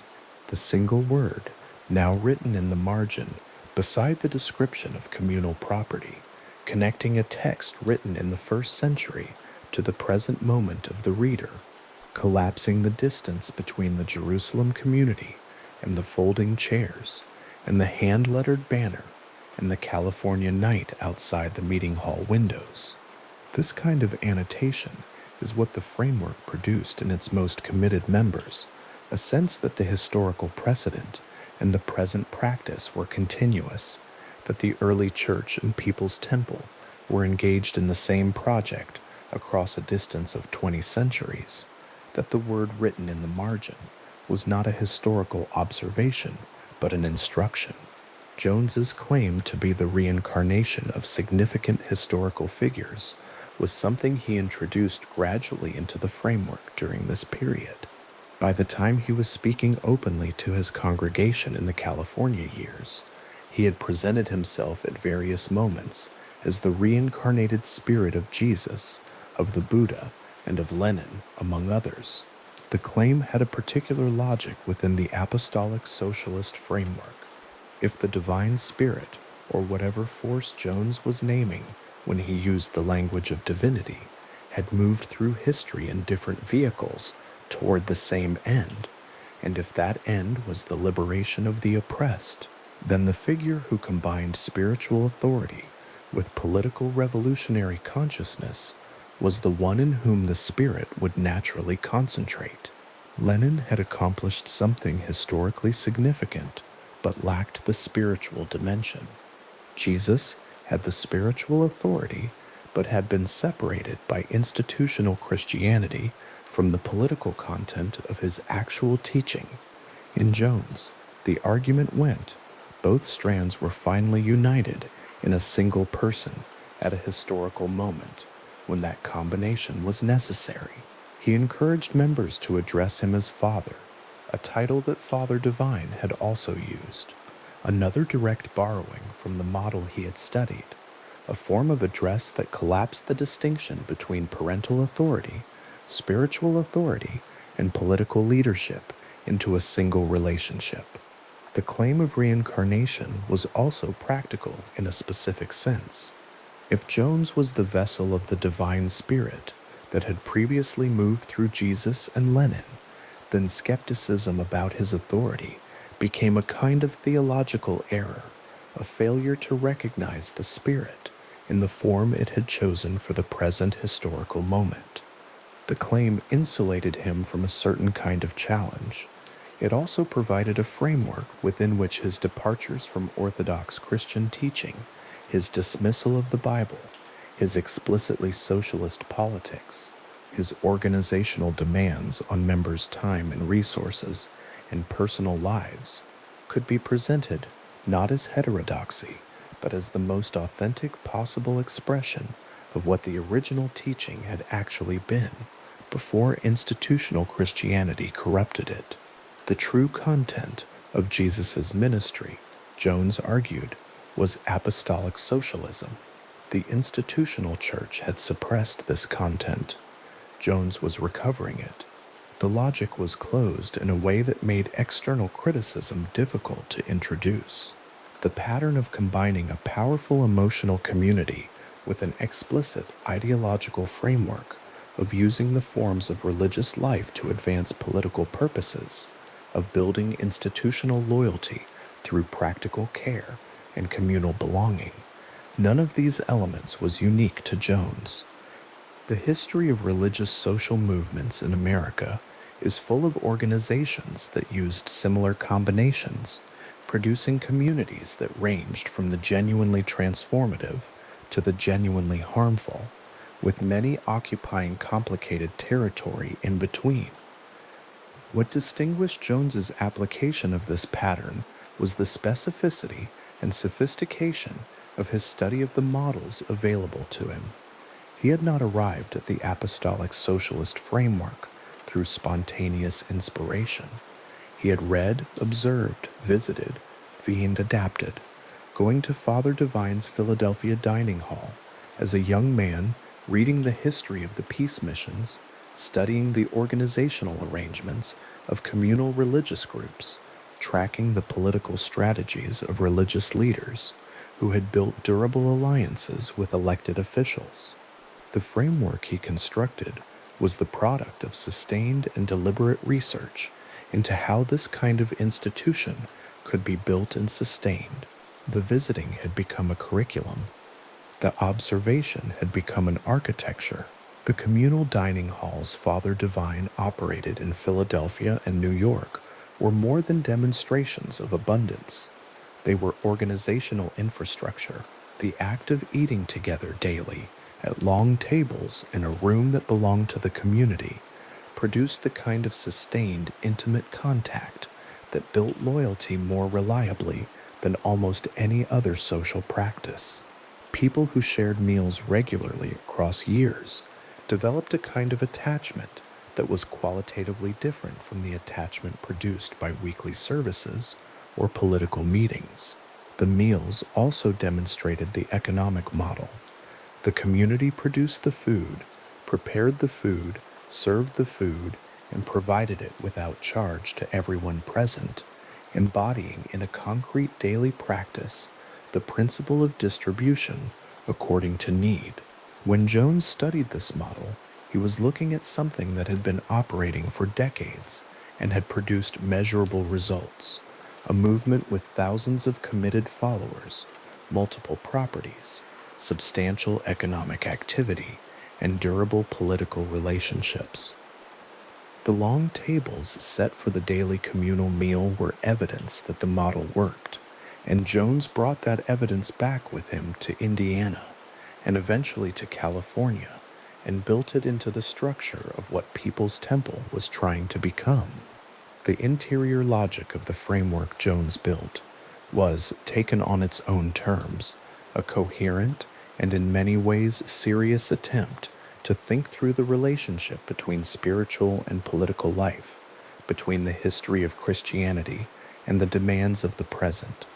the single word now written in the margin beside the description of communal property, connecting a text written in the 1st century to the present moment of the reader, collapsing the distance between the Jerusalem community and the folding chairs and the hand-lettered banner and the California night outside the meeting hall windows. This kind of annotation is what the framework produced in its most committed members, a sense that the historical precedent and the present practice were continuous, that the early church and People's Temple were engaged in the same project across a distance of 20 centuries, that the word written in the margin was not a historical observation, but an instruction. Jones's claim to be the reincarnation of significant historical figures was something he introduced gradually into the framework during this period. By the time he was speaking openly to his congregation in the California years, he had presented himself at various moments as the reincarnated spirit of Jesus, of the Buddha, and of Lenin, among others. The claim had a particular logic within the apostolic socialist framework. If the divine spirit, or whatever force Jones was naming when he used the language of divinity, had moved through history in different vehicles toward the same end, and if that end was the liberation of the oppressed, then the figure who combined spiritual authority with political revolutionary consciousness was the one in whom the spirit would naturally concentrate. Lenin had accomplished something historically significant, but lacked the spiritual dimension. Jesus had the spiritual authority, but had been separated by institutional Christianity from the political content of his actual teaching. In Jones, the argument went, both strands were finally united in a single person at a historical moment when that combination was necessary. He encouraged members to address him as Father, a title that Father Divine had also used, another direct borrowing from the model he had studied, a form of address that collapsed the distinction between parental authority, spiritual authority, and political leadership into a single relationship. The claim of reincarnation was also practical in a specific sense. If Jones was the vessel of the divine spirit that had previously moved through Jesus and Lenin, then skepticism about his authority became a kind of theological error, a failure to recognize the spirit in the form it had chosen for the present historical moment. The claim insulated him from a certain kind of challenge. It also provided a framework within which his departures from Orthodox Christian teaching, his dismissal of the Bible, his explicitly socialist politics, his organizational demands on members' time and resources and personal lives, could be presented not as heterodoxy, but as the most authentic possible expression of what the original teaching had actually been before institutional Christianity corrupted it. The true content of Jesus' ministry, Jones argued, was apostolic socialism. The institutional church had suppressed this content. Jones was recovering it. The logic was closed in a way that made external criticism difficult to introduce. The pattern of combining a powerful emotional community with an explicit ideological framework, of using the forms of religious life to advance political purposes, of building institutional loyalty through practical care and communal belonging. None of these elements was unique to Jones. The history of religious social movements in America is full of organizations that used similar combinations, producing communities that ranged from the genuinely transformative to the genuinely harmful, with many occupying complicated territory in between. What distinguished Jones's application of this pattern was the specificity and sophistication of his study of the models available to him. He had not arrived at the apostolic socialist framework through spontaneous inspiration. He had read, observed, visited, and adapted, going to Father Divine's Philadelphia dining hall as a young man, reading the history of the peace missions, studying the organizational arrangements of communal religious groups, tracking the political strategies of religious leaders who had built durable alliances with elected officials. The framework he constructed was the product of sustained and deliberate research into how this kind of institution could be built and sustained. The visiting had become a curriculum. The observation had become an architecture. The communal dining halls Father Divine operated in Philadelphia and New York were more than demonstrations of abundance. They were organizational infrastructure, the act of eating together daily at long tables in a room that belonged to the community, produced the kind of sustained, intimate contact that built loyalty more reliably than almost any other social practice. People who shared meals regularly across years developed a kind of attachment that was qualitatively different from the attachment produced by weekly services or political meetings. The meals also demonstrated the economic model. The community produced the food, prepared the food, served the food, and provided it without charge to everyone present, embodying in a concrete daily practice the principle of distribution according to need. When Jones studied this model, he was looking at something that had been operating for decades and had produced measurable results, a movement with thousands of committed followers, multiple properties, substantial economic activity, and durable political relationships. The long tables set for the daily communal meal were evidence that the model worked, and Jones brought that evidence back with him to Indiana and eventually to California and built it into the structure of what People's Temple was trying to become. The interior logic of the framework Jones built was, taken on its own terms, a coherent and in many ways serious attempt to think through the relationship between spiritual and political life, between the history of Christianity and the demands of the present,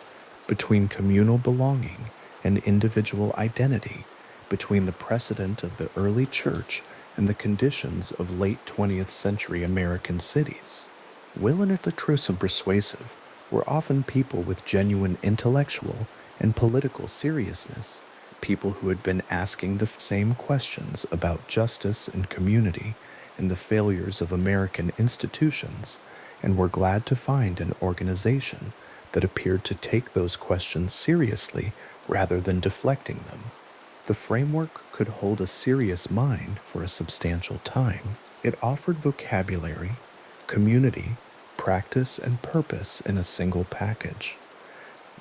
between communal belonging and individual identity, between the precedent of the early church and the conditions of late 20th century American cities. Will and Truce and Persuasive were often people with genuine intellectual and political seriousness, people who had been asking the same questions about justice and community and the failures of American institutions, and were glad to find an organization that appeared to take those questions seriously rather than deflecting them. The framework could hold a serious mind for a substantial time. It offered vocabulary, community, practice, and purpose in a single package.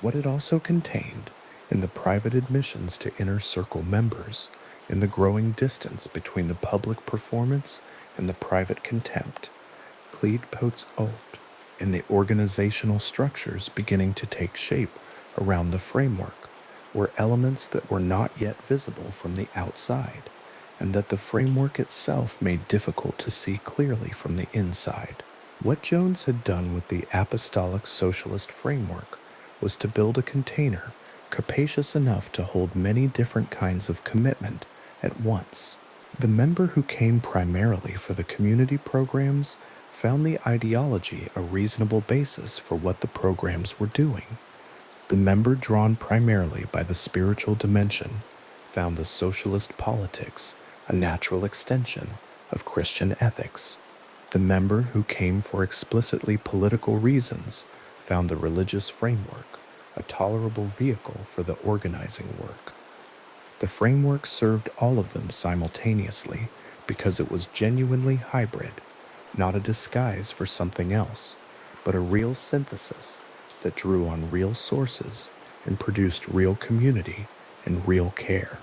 What it also contained, in the private admissions to inner circle members, in the growing distance between the public performance and the private contempt, Cleed Potes Old, in the organizational structures beginning to take shape around the framework, were elements that were not yet visible from the outside, and that the framework itself made difficult to see clearly from the inside. What Jones had done with the apostolic socialist framework was to build a container capacious enough to hold many different kinds of commitment at once. The member who came primarily for the community programs found the ideology a reasonable basis for what the programs were doing. The member drawn primarily by the spiritual dimension found the socialist politics a natural extension of Christian ethics. The member who came for explicitly political reasons found the religious framework a tolerable vehicle for the organizing work. The framework served all of them simultaneously because it was genuinely hybrid, not a disguise for something else, but a real synthesis that drew on real sources and produced real community and real care.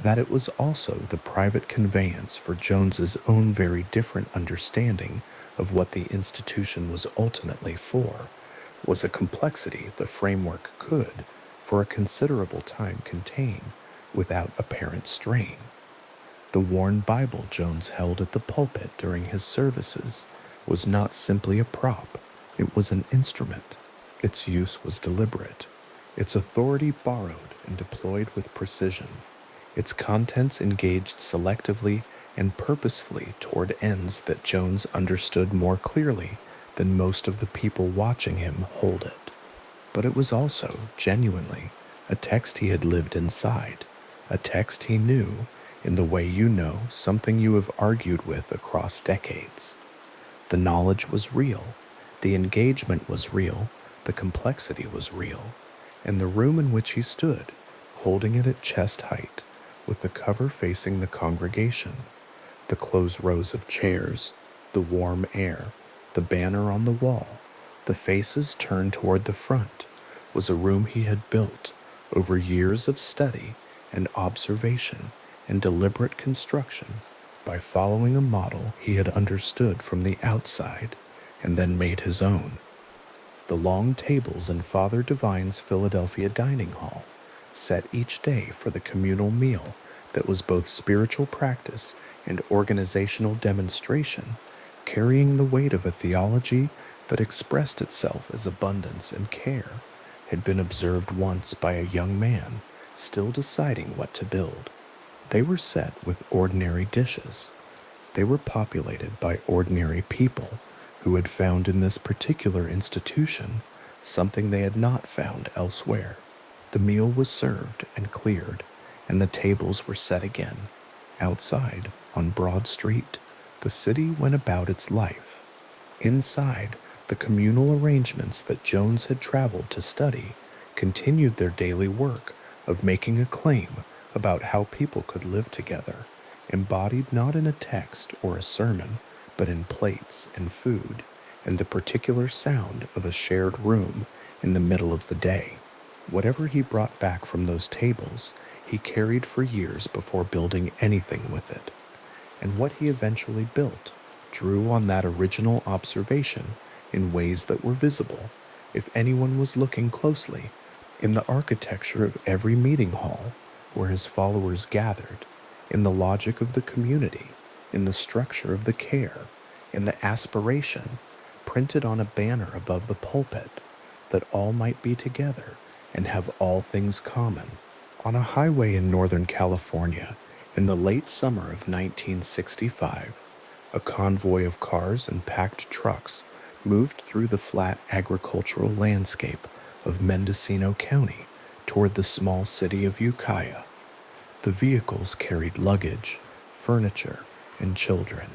That it was also the private conveyance for Jones's own very different understanding of what the institution was ultimately for was a complexity the framework could, for a considerable time, contain without apparent strain. The worn Bible Jones held at the pulpit during his services was not simply a prop, it was an instrument. Its use was deliberate, its authority borrowed and deployed with precision, its contents engaged selectively and purposefully toward ends that Jones understood more clearly than most of the people watching him hold it. But it was also, genuinely, a text he had lived inside, a text he knew in the way you know something you have argued with across decades. The knowledge was real, the engagement was real, the complexity was real, and the room in which he stood, holding it at chest height, with the cover facing the congregation, the closed rows of chairs, the warm air, the banner on the wall, the faces turned toward the front, was a room he had built over years of study and observation and deliberate construction by following a model he had understood from the outside and then made his own. The long tables in Father Divine's Philadelphia dining hall, set each day for the communal meal that was both spiritual practice and organizational demonstration, carrying the weight of a theology that expressed itself as abundance and care, had been observed once by a young man still deciding what to build. They were set with ordinary dishes. They were populated by ordinary people who had found in this particular institution something they had not found elsewhere. The meal was served and cleared, and the tables were set again. Outside, on Broad Street, the city went about its life. Inside, the communal arrangements that Jones had traveled to study continued their daily work of making a claim about how people could live together, embodied not in a text or a sermon, but in plates and food, and the particular sound of a shared room in the middle of the day. Whatever he brought back from those tables, he carried for years before building anything with it. And what he eventually built drew on that original observation in ways that were visible, if anyone was looking closely, in the architecture of every meeting hall where his followers gathered, in the logic of the community, in the structure of the care, in the aspiration, printed on a banner above the pulpit, that all might be together and have all things common. On a highway in Northern California, in the late summer of 1965, a convoy of cars and packed trucks moved through the flat agricultural landscape of Mendocino County toward the small city of Ukiah. The vehicles carried luggage, furniture, and children.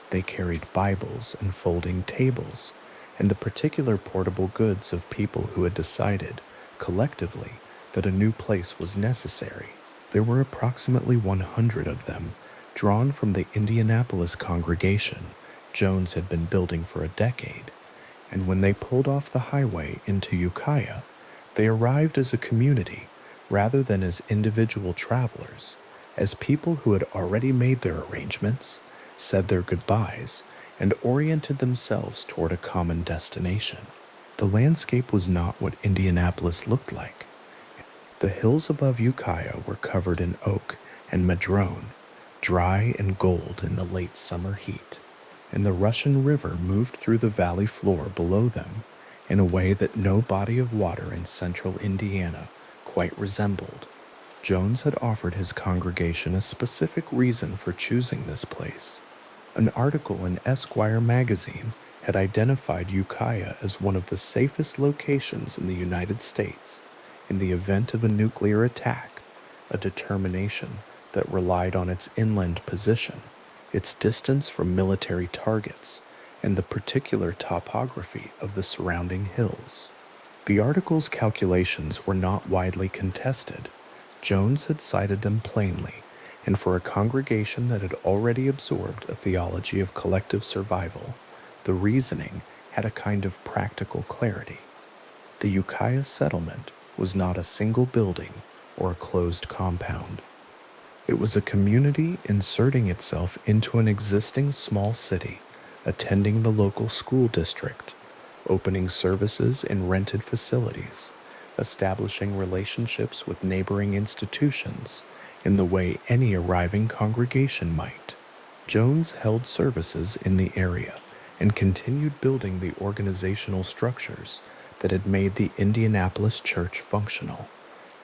They carried Bibles and folding tables, and the particular portable goods of people who had decided, collectively, that a new place was necessary. There were approximately 100 of them, drawn from the Indianapolis congregation Jones had been building for a decade, and when they pulled off the highway into Ukiah, they arrived as a community rather than as individual travelers, as people who had already made their arrangements, said their goodbyes, and oriented themselves toward a common destination. The landscape was not what Indianapolis looked like. The hills above Ukiah were covered in oak and madrone, dry and gold in the late summer heat, and the Russian River moved through the valley floor below them in a way that no body of water in central Indiana quite resembled. Jones had offered his congregation a specific reason for choosing this place. An article in Esquire magazine had identified Ukiah as one of the safest locations in the United States in the event of a nuclear attack, a determination that relied on its inland position, its distance from military targets, and the particular topography of the surrounding hills. The article's calculations were not widely contested. Jones had cited them plainly, and for a congregation that had already absorbed a theology of collective survival, the reasoning had a kind of practical clarity. The Ukiah settlement was not a single building or a closed compound. It was a community inserting itself into an existing small city, attending the local school district, opening services in rented facilities, establishing relationships with neighboring institutions in the way any arriving congregation might. Jones held services in the area and continued building the organizational structures that had made the Indianapolis church functional: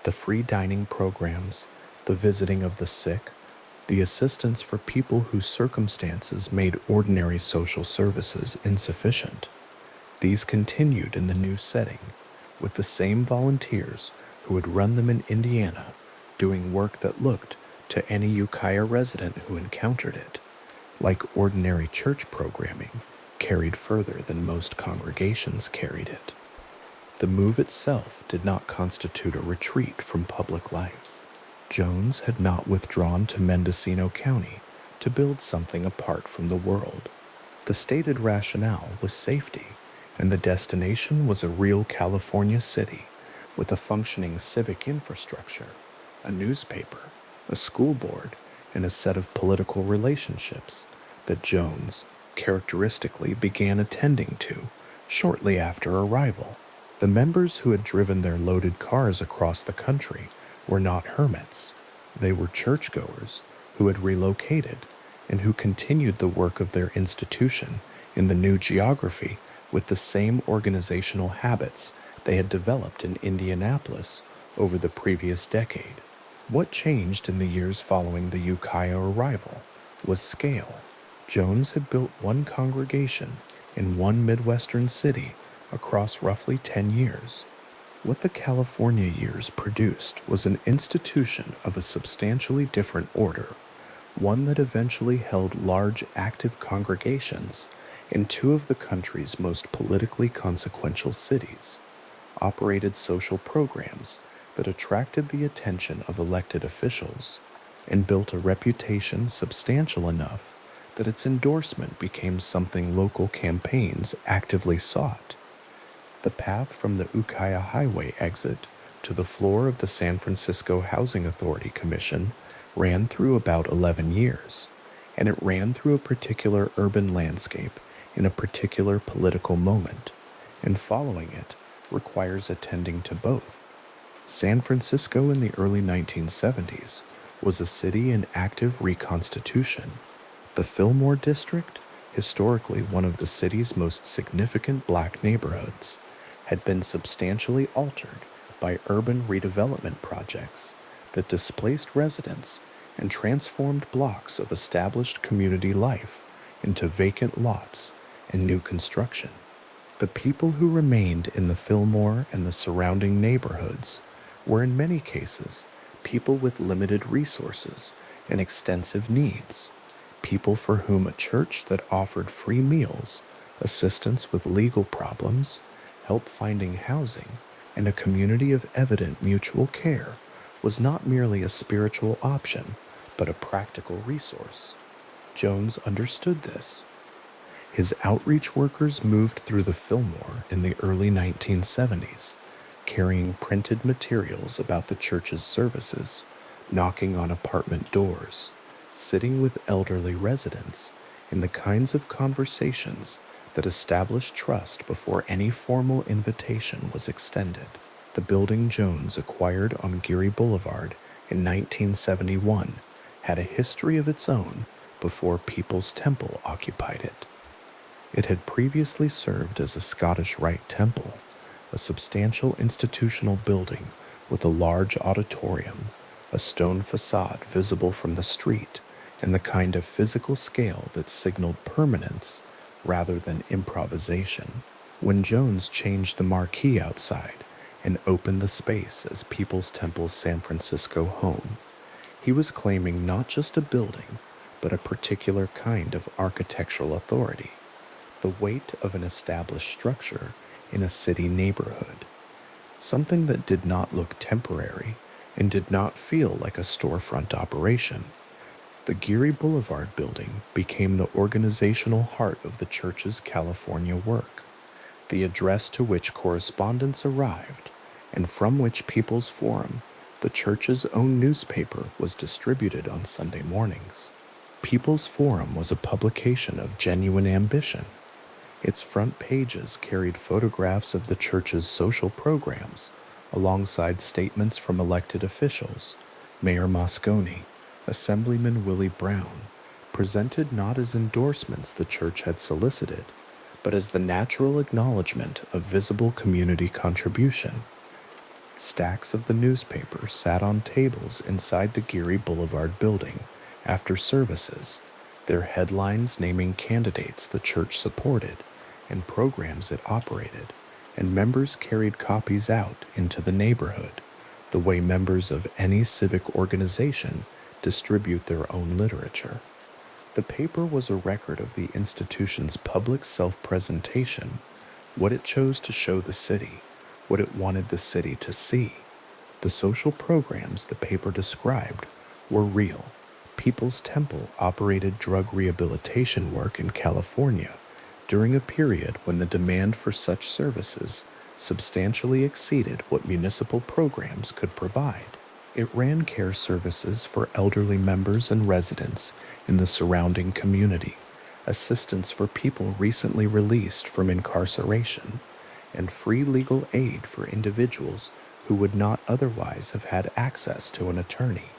the free dining programs, the visiting of the sick, the assistance for people whose circumstances made ordinary social services insufficient. These continued in the new setting, with the same volunteers who had run them in Indiana, doing work that looked, to any Ukiah resident who encountered it, like ordinary church programming, carried further than most congregations carried it. The move itself did not constitute a retreat from public life. Jones had not withdrawn to Mendocino County to build something apart from the world. The stated rationale was safety, and the destination was a real California city with a functioning civic infrastructure, a newspaper, a school board, and a set of political relationships that Jones characteristically began attending to shortly after arrival. The members who had driven their loaded cars across the country were not hermits. They were churchgoers who had relocated and who continued the work of their institution in the new geography with the same organizational habits they had developed in Indianapolis over the previous decade. What changed in the years following the Ukiah arrival was scale. Jones had built one congregation in one Midwestern city across roughly 10 years. What the California years produced was an institution of a substantially different order, one that eventually held large active congregations in two of the country's most politically consequential cities, operated social programs that attracted the attention of elected officials, and built a reputation substantial enough that its endorsement became something local campaigns actively sought. The path from the Ukiah Highway exit to the floor of the San Francisco Housing Authority Commission ran through about 11 years, and it ran through a particular urban landscape in a particular political moment, and following it requires attending to both. San Francisco in the early 1970s was a city in active reconstitution. The Fillmore District, historically one of the city's most significant black neighborhoods, had been substantially altered by urban redevelopment projects that displaced residents and transformed blocks of established community life into vacant lots and new construction. The people who remained in the Fillmore and the surrounding neighborhoods were in many cases people with limited resources and extensive needs, people for whom a church that offered free meals, assistance with legal problems, help finding housing, and a community of evident mutual care was not merely a spiritual option, but a practical resource. Jones understood this. His outreach workers moved through the Fillmore in the early 1970s, carrying printed materials about the church's services, knocking on apartment doors, sitting with elderly residents in the kinds of conversations that established trust before any formal invitation was extended. The building Jones acquired on Geary Boulevard in 1971 had a history of its own before People's Temple occupied it. It had previously served as a Scottish Rite temple, a substantial institutional building with a large auditorium, a stone facade visible from the street, and the kind of physical scale that signaled permanence rather than improvisation. When Jones changed the marquee outside and opened the space as People's Temple's San Francisco home, he was claiming not just a building, but a particular kind of architectural authority, the weight of an established structure in a city neighborhood, something that did not look temporary and did not feel like a storefront operation. The Geary Boulevard building became the organizational heart of the church's California work, the address to which correspondence arrived, and from which People's Forum, the church's own newspaper, was distributed on Sunday mornings. People's Forum was a publication of genuine ambition. Its front pages carried photographs of the church's social programs, alongside statements from elected officials, Mayor Moscone, Assemblyman Willie Brown, presented not as endorsements the church had solicited, but as the natural acknowledgement of visible community contribution. Stacks of the newspaper sat on tables inside the Geary Boulevard building after services, their headlines naming candidates the church supported and programs it operated, and members carried copies out into the neighborhood, the way members of any civic organization distribute their own literature. The paper was a record of the institution's public self-presentation, what it chose to show the city, what it wanted the city to see. The social programs the paper described were real. People's Temple operated drug rehabilitation work in California during a period when the demand for such services substantially exceeded what municipal programs could provide. It ran care services for elderly members and residents in the surrounding community, assistance for people recently released from incarceration, and free legal aid for individuals who would not otherwise have had access to an attorney.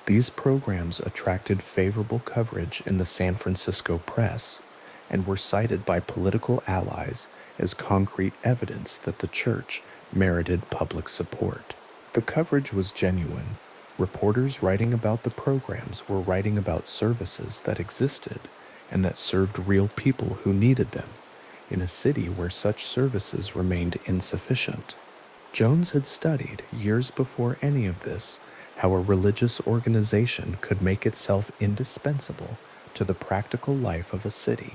These programs attracted favorable coverage in the San Francisco press and were cited by political allies as concrete evidence that the church merited public support. The coverage was genuine. Reporters writing about the programs were writing about services that existed and that served real people who needed them in a city where such services remained insufficient. Jones had studied, years before any of this, how a religious organization could make itself indispensable to the practical life of a city.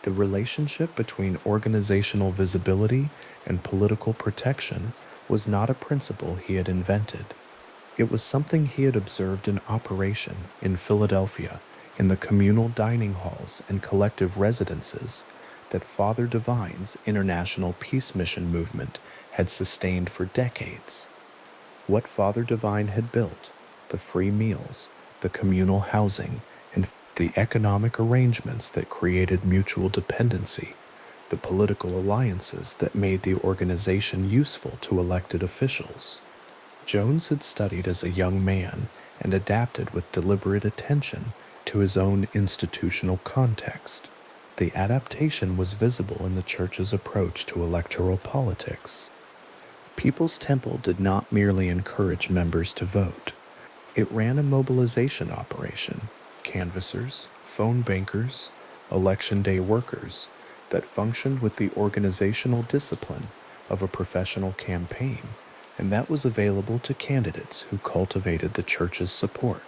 The relationship between organizational visibility and political protection was not a principle he had invented. It was something he had observed in operation in Philadelphia in the communal dining halls and collective residences that Father Divine's International Peace Mission movement had sustained for decades. What Father Divine had built, the free meals, the communal housing, and the economic arrangements that created mutual dependency, the political alliances that made the organization useful to elected officials. Jones had studied as a young man and adapted with deliberate attention to his own institutional context. The adaptation was visible in the church's approach to electoral politics. People's Temple did not merely encourage members to vote. It ran a mobilization operation, canvassers, phone bankers, election day workers, that functioned with the organizational discipline of a professional campaign, and that was available to candidates who cultivated the church's support.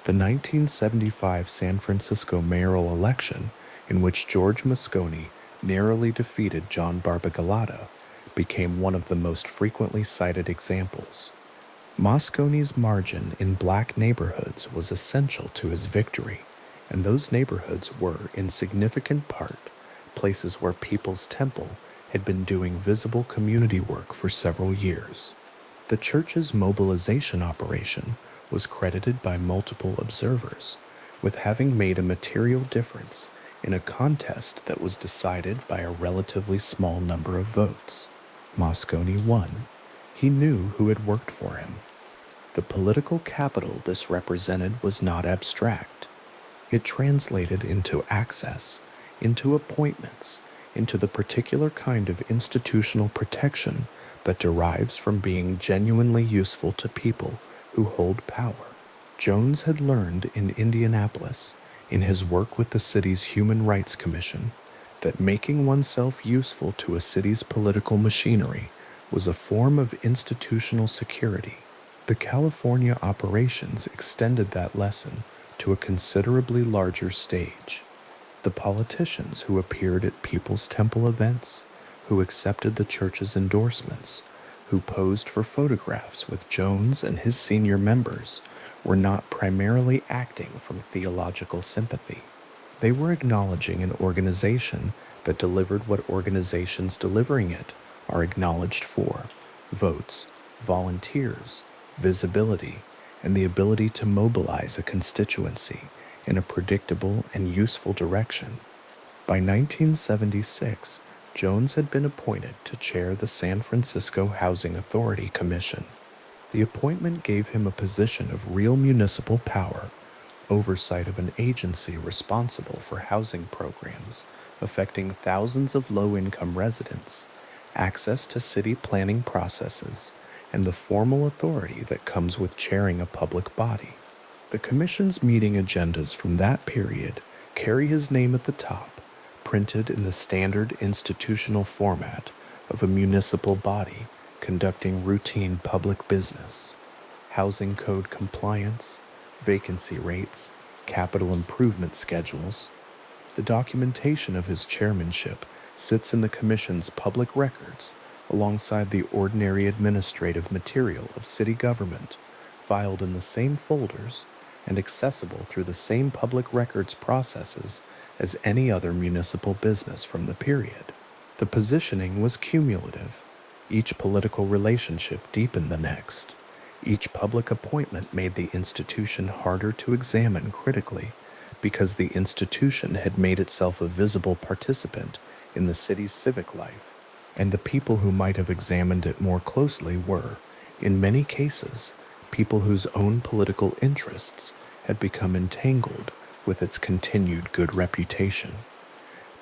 The 1975 San Francisco mayoral election, in which George Moscone narrowly defeated John Barbagallo, became one of the most frequently cited examples. Moscone's margin in black neighborhoods was essential to his victory, and those neighborhoods were, in significant part, places where People's Temple had been doing visible community work for several years. The church's mobilization operation was credited by multiple observers with having made a material difference in a contest that was decided by a relatively small number of votes. Moscone won. He knew who had worked for him. The political capital this represented was not abstract. It translated into access, into appointments, into the particular kind of institutional protection that derives from being genuinely useful to people who hold power. Jones had learned in Indianapolis, in his work with the city's Human Rights Commission, that making oneself useful to a city's political machinery was a form of institutional security. The California operations extended that lesson to a considerably larger stage. The politicians who appeared at People's Temple events, who accepted the church's endorsements, who posed for photographs with Jones and his senior members, were not primarily acting from theological sympathy. They were acknowledging an organization that delivered what organizations delivering it are acknowledged for: votes, volunteers, visibility, and the ability to mobilize a constituency in a predictable and useful direction. By 1976, Jones had been appointed to chair the San Francisco Housing Authority Commission. The appointment gave him a position of real municipal power, oversight of an agency responsible for housing programs affecting thousands of low-income residents, access to city planning processes, and the formal authority that comes with chairing a public body. The Commission's meeting agendas from that period carry his name at the top, printed in the standard institutional format of a municipal body conducting routine public business: housing code compliance, vacancy rates, capital improvement schedules. The documentation of his chairmanship sits in the Commission's public records alongside the ordinary administrative material of city government, filed in the same folders and accessible through the same public records processes as any other municipal business from the period. The positioning was cumulative. Each political relationship deepened the next. Each public appointment made the institution harder to examine critically because the institution had made itself a visible participant in the city's civic life, and the people who might have examined it more closely were, in many cases, people whose own political interests had become entangled with its continued good reputation.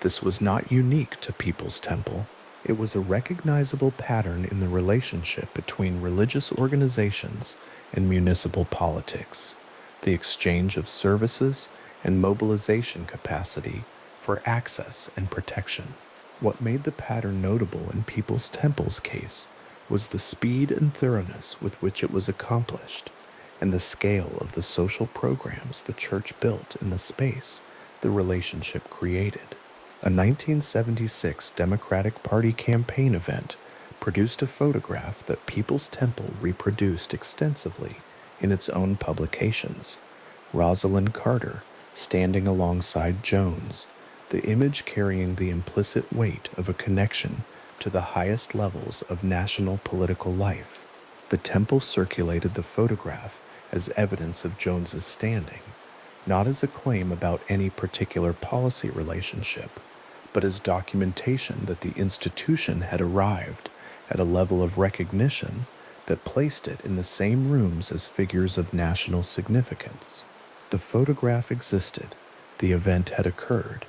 This was not unique to People's Temple. It was a recognizable pattern in the relationship between religious organizations and municipal politics, the exchange of services and mobilization capacity for access and protection. What made the pattern notable in People's Temple's case was the speed and thoroughness with which it was accomplished, and the scale of the social programs the church built in the space the relationship created. A 1976 Democratic Party campaign event produced a photograph that People's Temple reproduced extensively in its own publications. Rosalind Carter standing alongside Jones, the image carrying the implicit weight of a connection to the highest levels of national political life. The temple circulated the photograph as evidence of Jones's standing, not as a claim about any particular policy relationship, but as documentation that the institution had arrived at a level of recognition that placed it in the same rooms as figures of national significance. The photograph existed, the event had occurred.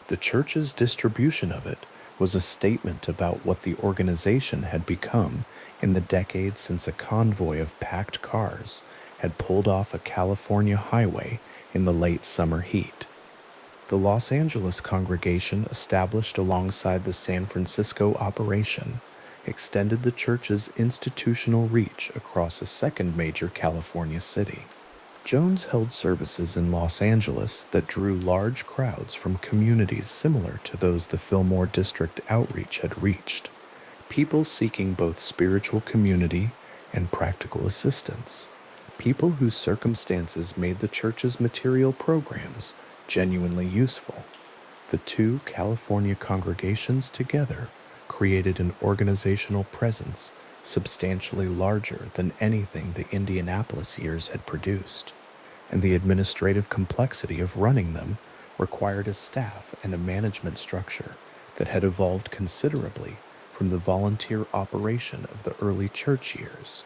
The church's distribution of it was a statement about what the organization had become in the decades since a convoy of packed cars had pulled off a California highway in the late summer heat. The Los Angeles congregation established alongside the San Francisco operation extended the church's institutional reach across a second major California city. Jones held services in Los Angeles that drew large crowds from communities similar to those the Fillmore District outreach had reached, people seeking both spiritual community and practical assistance, people whose circumstances made the church's material programs genuinely useful. The two California congregations together created an organizational presence substantially larger than anything the Indianapolis years had produced, and the administrative complexity of running them required a staff and a management structure that had evolved considerably from the volunteer operation of the early church years.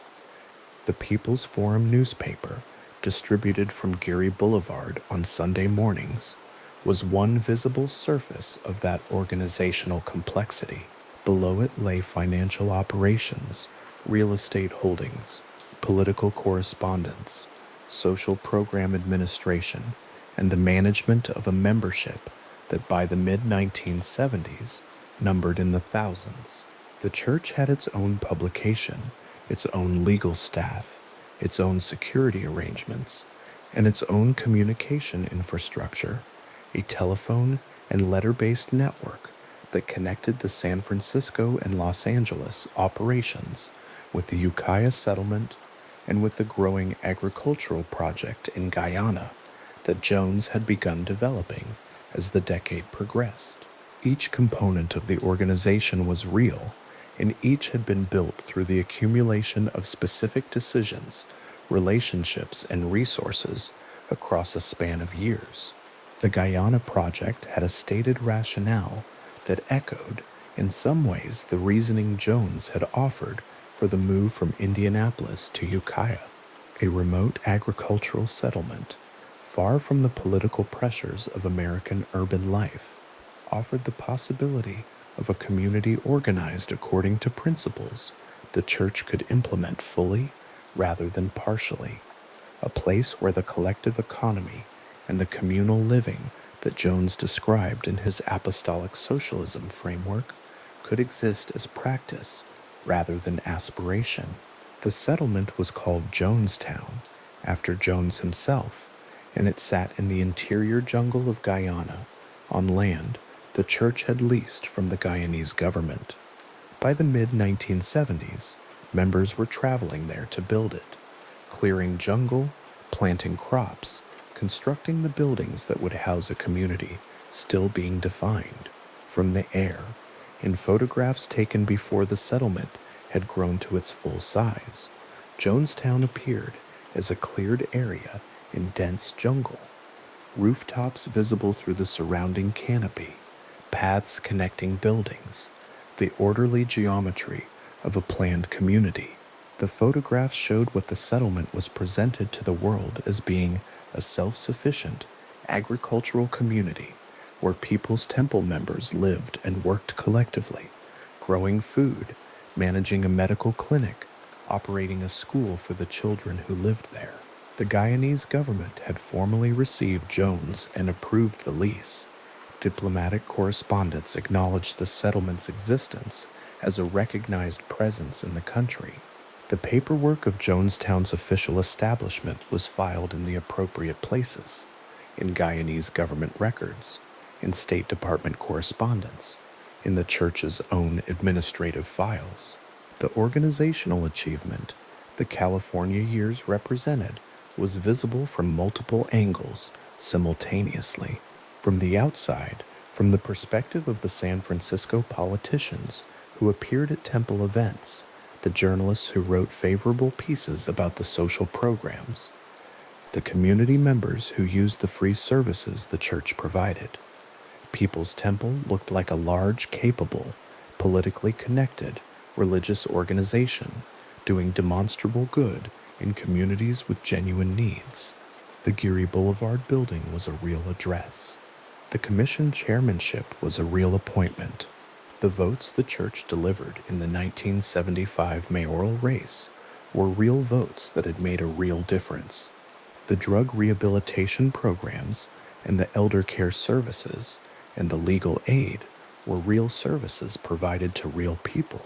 The People's Forum newspaper, distributed from Geary Boulevard on Sunday mornings, was one visible surface of that organizational complexity. Below it lay financial operations, real estate holdings, political correspondence, social program administration, and the management of a membership that by the mid-1970s numbered in the thousands. The church had its own publication, its own legal staff, its own security arrangements, and its own communication infrastructure, a telephone and letter-based network that connected the San Francisco and Los Angeles operations with the Ukiah settlement and with the growing agricultural project in Guyana that Jones had begun developing as the decade progressed. Each component of the organization was real, and each had been built through the accumulation of specific decisions, relationships, and resources across a span of years. The Guyana project had a stated rationale that echoed, in some ways, the reasoning Jones had offered for the move from Indianapolis to Ukiah. A remote agricultural settlement, far from the political pressures of American urban life, offered the possibility of a community organized according to principles the church could implement fully rather than partially, a place where the collective economy and the communal living that Jones described in his apostolic socialism framework could exist as practice rather than aspiration. The settlement was called Jonestown, after Jones himself, and it sat in the interior jungle of Guyana, on land the church had leased from the Guyanese government. By the mid-1970s, members were traveling there to build it, clearing jungle, planting crops, constructing the buildings that would house a community still being defined. From the air, in photographs taken before the settlement had grown to its full size, Jonestown appeared as a cleared area in dense jungle, rooftops visible through the surrounding canopy, paths connecting buildings, the orderly geometry of a planned community. The photographs showed what the settlement was presented to the world as being a self-sufficient agricultural community where People's Temple members lived and worked collectively, growing food, managing a medical clinic, operating a school for the children who lived there. The Guyanese government had formally received Jones and approved the lease. Diplomatic correspondence acknowledged the settlement's existence as a recognized presence in the country. The paperwork of Jonestown's official establishment was filed in the appropriate places, in Guyanese government records, in State Department correspondence, in the church's own administrative files. The organizational achievement the California years represented was visible from multiple angles simultaneously. From the outside, from the perspective of the San Francisco politicians who appeared at temple events, the journalists who wrote favorable pieces about the social programs, the community members who used the free services the church provided. People's Temple looked like a large, capable, politically connected religious organization doing demonstrable good in communities with genuine needs. The Geary Boulevard building was a real address. The commission chairmanship was a real appointment. The votes the church delivered in the 1975 mayoral race were real votes that had made a real difference. The drug rehabilitation programs and the elder care services and the legal aid were real services provided to real people.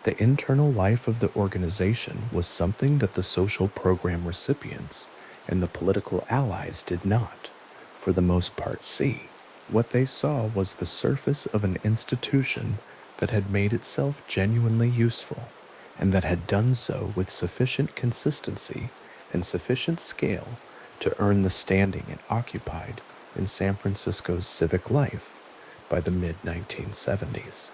The internal life of the organization was something that the social program recipients and the political allies did not, for the most part, see. What they saw was the surface of an institution that had made itself genuinely useful, and that had done so with sufficient consistency and sufficient scale to earn the standing it occupied in San Francisco's civic life by the mid-1970s.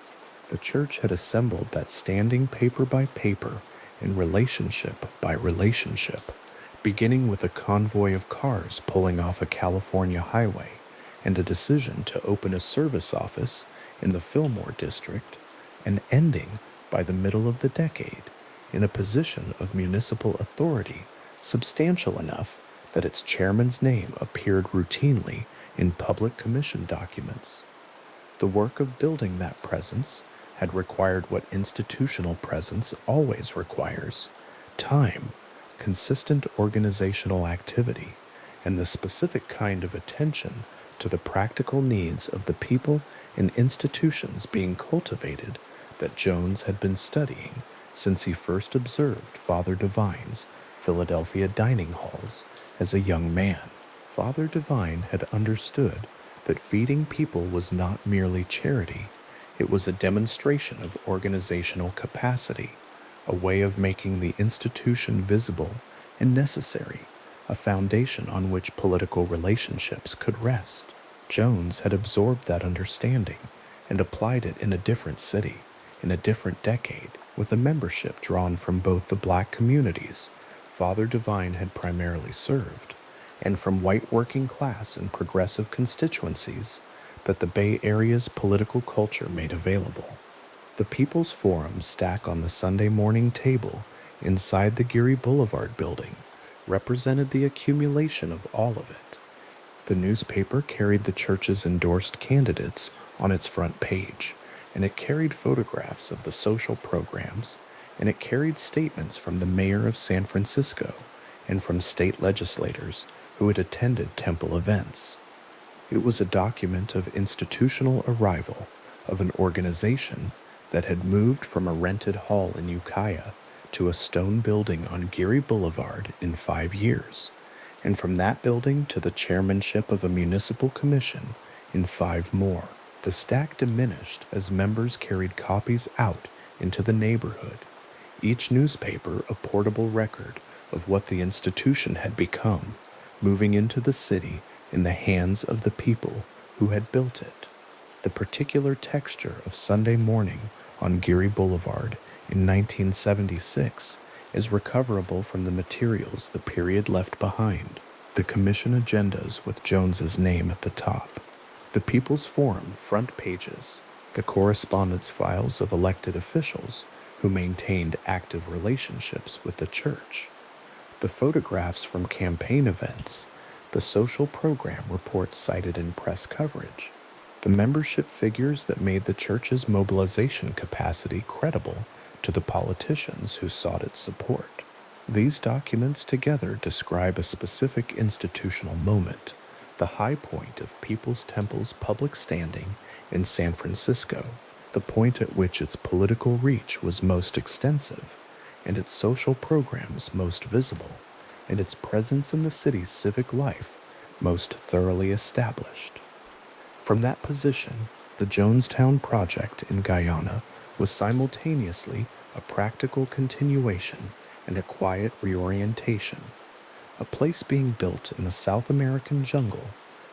The church had assembled that standing paper by paper and relationship by relationship, beginning with a convoy of cars pulling off a California highway and a decision to open a service office in the Fillmore district, and ending, by the middle of the decade, in a position of municipal authority substantial enough that its chairman's name appeared routinely in public commission documents. The work of building that presence had required what institutional presence always requires: time, consistent organizational activity, and the specific kind of attention to the practical needs of the people and institutions being cultivated that Jones had been studying since he first observed Father Divine's Philadelphia dining halls as a young man. Father Divine had understood that feeding people was not merely charity, it was a demonstration of organizational capacity, a way of making the institution visible and necessary, a foundation on which political relationships could rest. Jones had absorbed that understanding and applied it in a different city, in a different decade, with a membership drawn from both the black communities Father Divine had primarily served, and from white working class and progressive constituencies that the Bay Area's political culture made available. The People's Forum stack on the Sunday morning table inside the Geary Boulevard building represented the accumulation of all of it. The newspaper carried the church's endorsed candidates on its front page, and it carried photographs of the social programs, and it carried statements from the mayor of San Francisco and from state legislators who had attended temple events. It was a document of institutional arrival of an organization that had moved from a rented hall in Ukiah to a stone building on Geary Boulevard in 5 years, and from that building to the chairmanship of a municipal commission in 5 more. The stack diminished as members carried copies out into the neighborhood, each newspaper a portable record of what the institution had become, moving into the city in the hands of the people who had built it. The particular texture of Sunday morning on Geary Boulevard in 1976 is recoverable from the materials the period left behind. The commission agendas with Jones's name at the top, the People's Forum front pages, the correspondence files of elected officials who maintained active relationships with the church, the photographs from campaign events, the social program reports cited in press coverage, the membership figures that made the church's mobilization capacity credible to the politicians who sought its support. These documents together describe a specific institutional moment, the high point of People's Temple's public standing in San Francisco, the point at which its political reach was most extensive, and its social programs most visible, and its presence in the city's civic life most thoroughly established. From that position, the Jonestown Project in Guyana was simultaneously a practical continuation and a quiet reorientation, a place being built in the South American jungle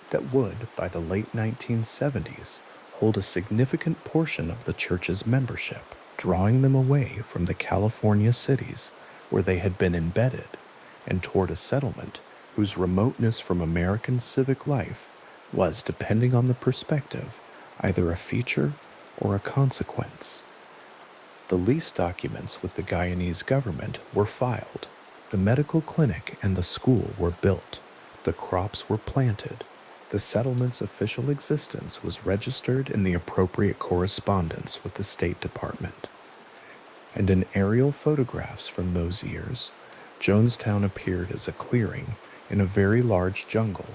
that would, by the late 1970s, hold a significant portion of the church's membership, drawing them away from the California cities where they had been embedded and toward a settlement whose remoteness from American civic life was, depending on the perspective, either a feature or a consequence. The lease documents with the Guyanese government were filed. The medical clinic and the school were built. The crops were planted. The settlement's official existence was registered in the appropriate correspondence with the State Department. And in aerial photographs from those years, Jonestown appeared as a clearing in a very large jungle,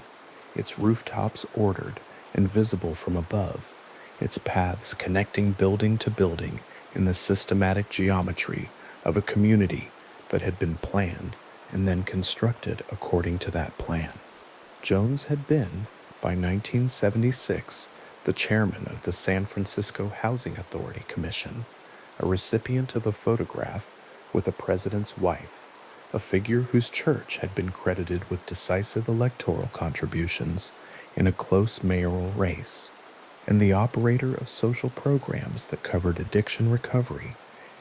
its rooftops ordered and visible from above, its paths connecting building to building in the systematic geometry of a community that had been planned and then constructed according to that plan. Jones had been, by 1976, the chairman of the San Francisco Housing Authority Commission, a recipient of a photograph with a president's wife, a figure whose church had been credited with decisive electoral contributions in a close mayoral race, and the operator of social programs that covered addiction recovery,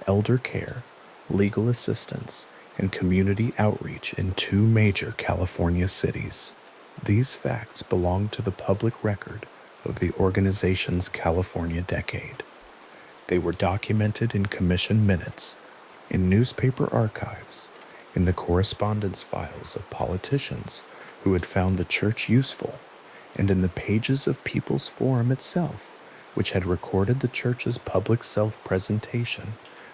elder care, legal assistance, and community outreach in 2 major California cities. These facts belong to the public record of the organization's California decade. They were documented in commission minutes, in newspaper archives, in the correspondence files of politicians who had found the church useful, and in the pages of People's Forum itself, which had recorded the church's public self-presentation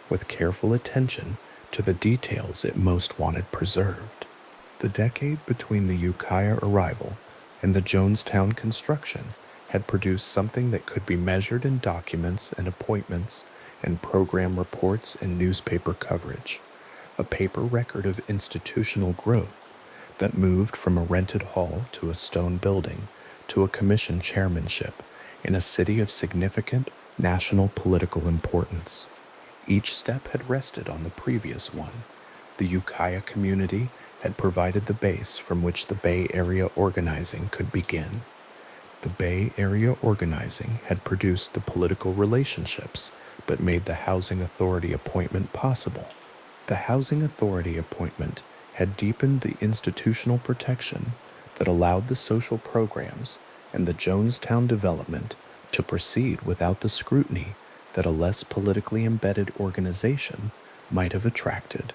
with careful attention to the details it most wanted preserved. The decade between the Ukiah arrival and the Jonestown construction had produced something that could be measured in documents and appointments and program reports and newspaper coverage, a paper record of institutional growth that moved from a rented hall to a stone building to a commission chairmanship in a city of significant national political importance. Each step had rested on the previous one. The Ukiah community had provided the base from which the Bay Area organizing could begin. The Bay Area organizing had produced the political relationships but made the Housing Authority appointment possible. The Housing Authority appointment had deepened the institutional protection that allowed the social programs and the Jonestown development to proceed without the scrutiny that a less politically embedded organization might have attracted.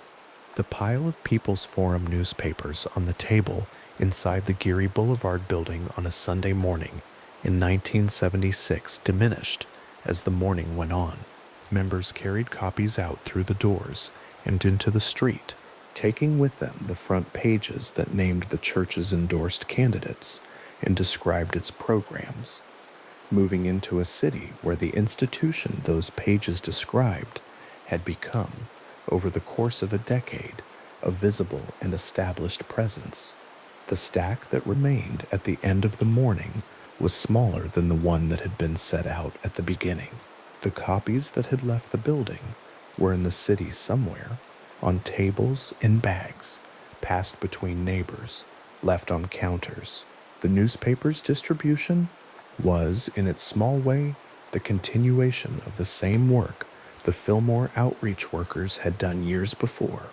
The pile of People's Forum newspapers on the table inside the Geary Boulevard building on a Sunday morning in 1976 diminished as the morning went on. Members carried copies out through the doors and into the street, taking with them the front pages that named the church's endorsed candidates and described its programs, moving into a city where the institution those pages described had become, over the course of a decade, a visible and established presence. The stack that remained at the end of the morning was smaller than the one that had been set out at the beginning. The copies that had left the building were in the city somewhere, on tables in bags, passed between neighbors, left on counters. The newspaper's distribution was, in its small way, the continuation of the same work the Fillmore outreach workers had done years before,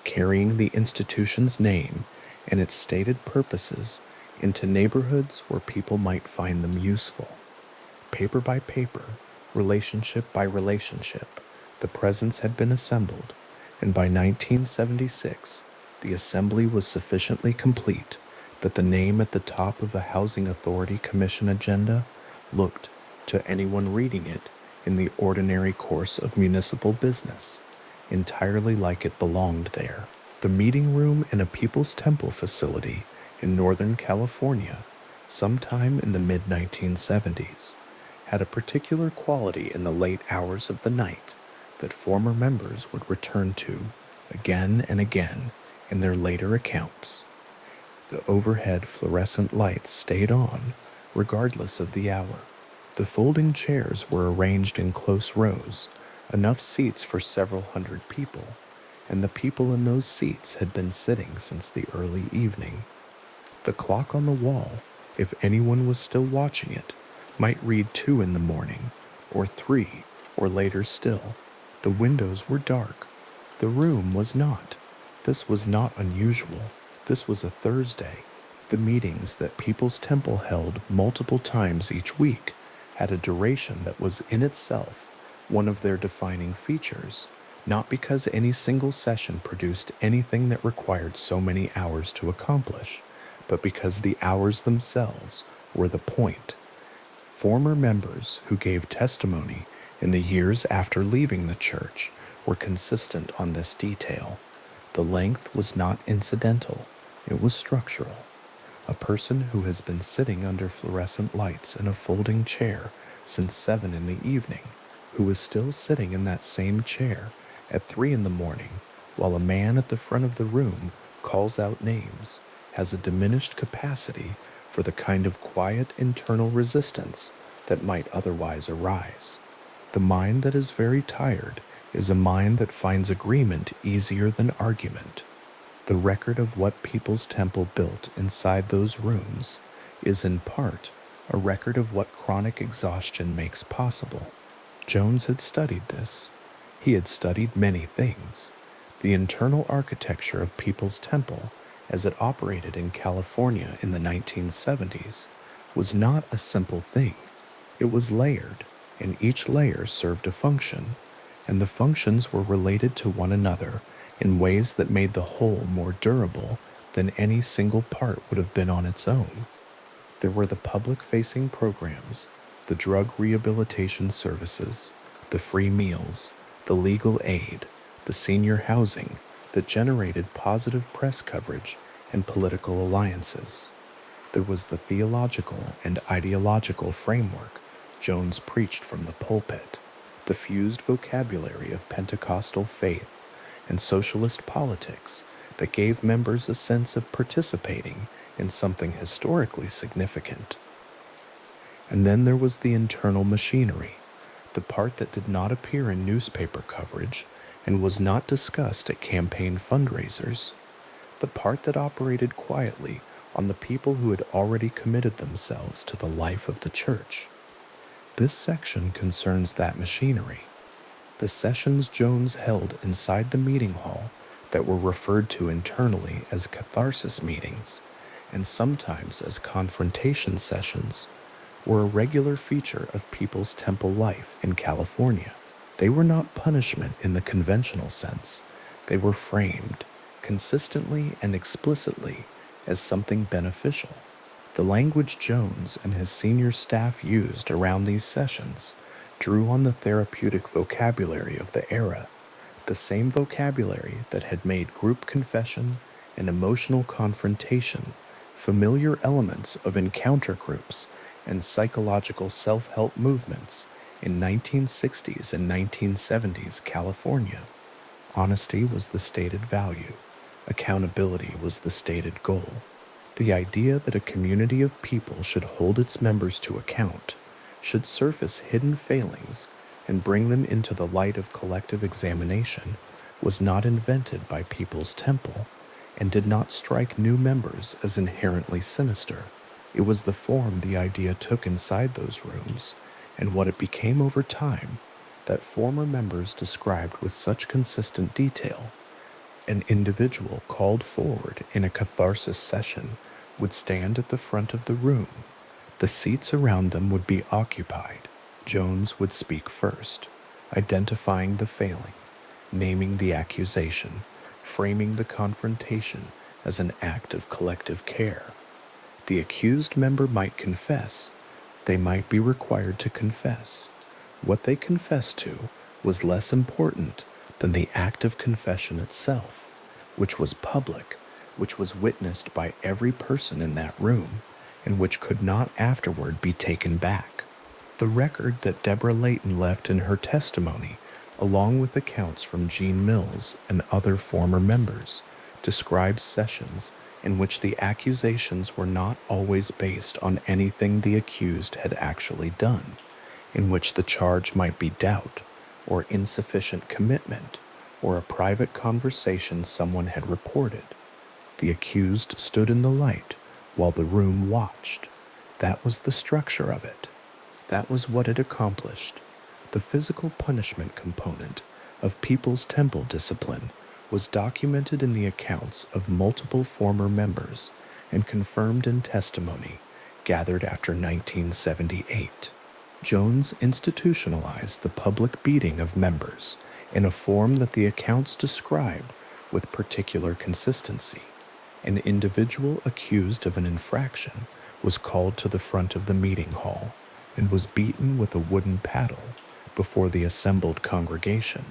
carrying the institution's name and its stated purposes into neighborhoods where people might find them useful. Paper by paper, relationship by relationship, the presence had been assembled, and by 1976, the assembly was sufficiently complete that the name at the top of a Housing Authority Commission agenda looked, to anyone reading it in the ordinary course of municipal business, entirely like it belonged there. The meeting room in a People's Temple facility in Northern California, sometime in the mid-1970s, had a particular quality in the late hours of the night that former members would return to again and again in their later accounts. The overhead fluorescent lights stayed on, regardless of the hour. The folding chairs were arranged in close rows, enough seats for several hundred people, and the people in those seats had been sitting since the early evening. The clock on the wall, if anyone was still watching it, might read 2 in the morning, or 3, or later still. The windows were dark. The room was not. This was not unusual. This was a Thursday. The meetings that People's Temple held multiple times each week had a duration that was in itself one of their defining features, not because any single session produced anything that required so many hours to accomplish, but because the hours themselves were the point. Former members who gave testimony in the years after leaving the church were consistent on this detail. The length was not incidental, it was structural. A person who has been sitting under fluorescent lights in a folding chair since 7 in the evening, who is still sitting in that same chair at 3 in the morning while a man at the front of the room calls out names, has a diminished capacity for the kind of quiet internal resistance that might otherwise arise. The mind that is very tired is a mind that finds agreement easier than argument. The record of what People's Temple built inside those rooms is in part a record of what chronic exhaustion makes possible. Jones had studied this. He had studied many things. The internal architecture of People's Temple, as it operated in California in the 1970s, was not a simple thing. It was layered, and each layer served a function, and the functions were related to one another in ways that made the whole more durable than any single part would have been on its own. There were the public-facing programs, the drug rehabilitation services, the free meals, the legal aid, the senior housing that generated positive press coverage and political alliances. There was the theological and ideological framework Jones preached from the pulpit, the fused vocabulary of Pentecostal faith and socialist politics that gave members a sense of participating in something historically significant. And then there was the internal machinery, the part that did not appear in newspaper coverage and was not discussed at campaign fundraisers, the part that operated quietly on the people who had already committed themselves to the life of the church. This section concerns that machinery. The sessions Jones held inside the meeting hall that were referred to internally as catharsis meetings and sometimes as confrontation sessions were a regular feature of People's Temple life in California. They were not punishment in the conventional sense. They were framed, consistently and explicitly, as something beneficial. The language Jones and his senior staff used around these sessions drew on the therapeutic vocabulary of the era, the same vocabulary that had made group confession and emotional confrontation familiar elements of encounter groups and psychological self-help movements in 1960s and 1970s California. Honesty was the stated value. Accountability was the stated goal. The idea that a community of people should hold its members to account, should surface hidden failings and bring them into the light of collective examination, was not invented by People's Temple and did not strike new members as inherently sinister. It was the form the idea took inside those rooms and what it became over time that former members described with such consistent detail. An individual called forward in a catharsis session would stand at the front of the room. The seats around them would be occupied. Jones would speak first, identifying the failing, naming the accusation, framing the confrontation as an act of collective care. The accused member might confess. They might be required to confess. What they confessed to was less important than the act of confession itself, which was public, which was witnessed by every person in that room, and which could not afterward be taken back. The record that Deborah Layton left in her testimony, along with accounts from Jean Mills and other former members, describes sessions in which the accusations were not always based on anything the accused had actually done, in which the charge might be doubt, or insufficient commitment, or a private conversation someone had reported. The accused stood in the light while the room watched. That was the structure of it. That was what it accomplished. The physical punishment component of People's Temple discipline was documented in the accounts of multiple former members and confirmed in testimony gathered after 1978. Jones institutionalized the public beating of members in a form that the accounts describe with particular consistency. An individual accused of an infraction was called to the front of the meeting hall and was beaten with a wooden paddle before the assembled congregation.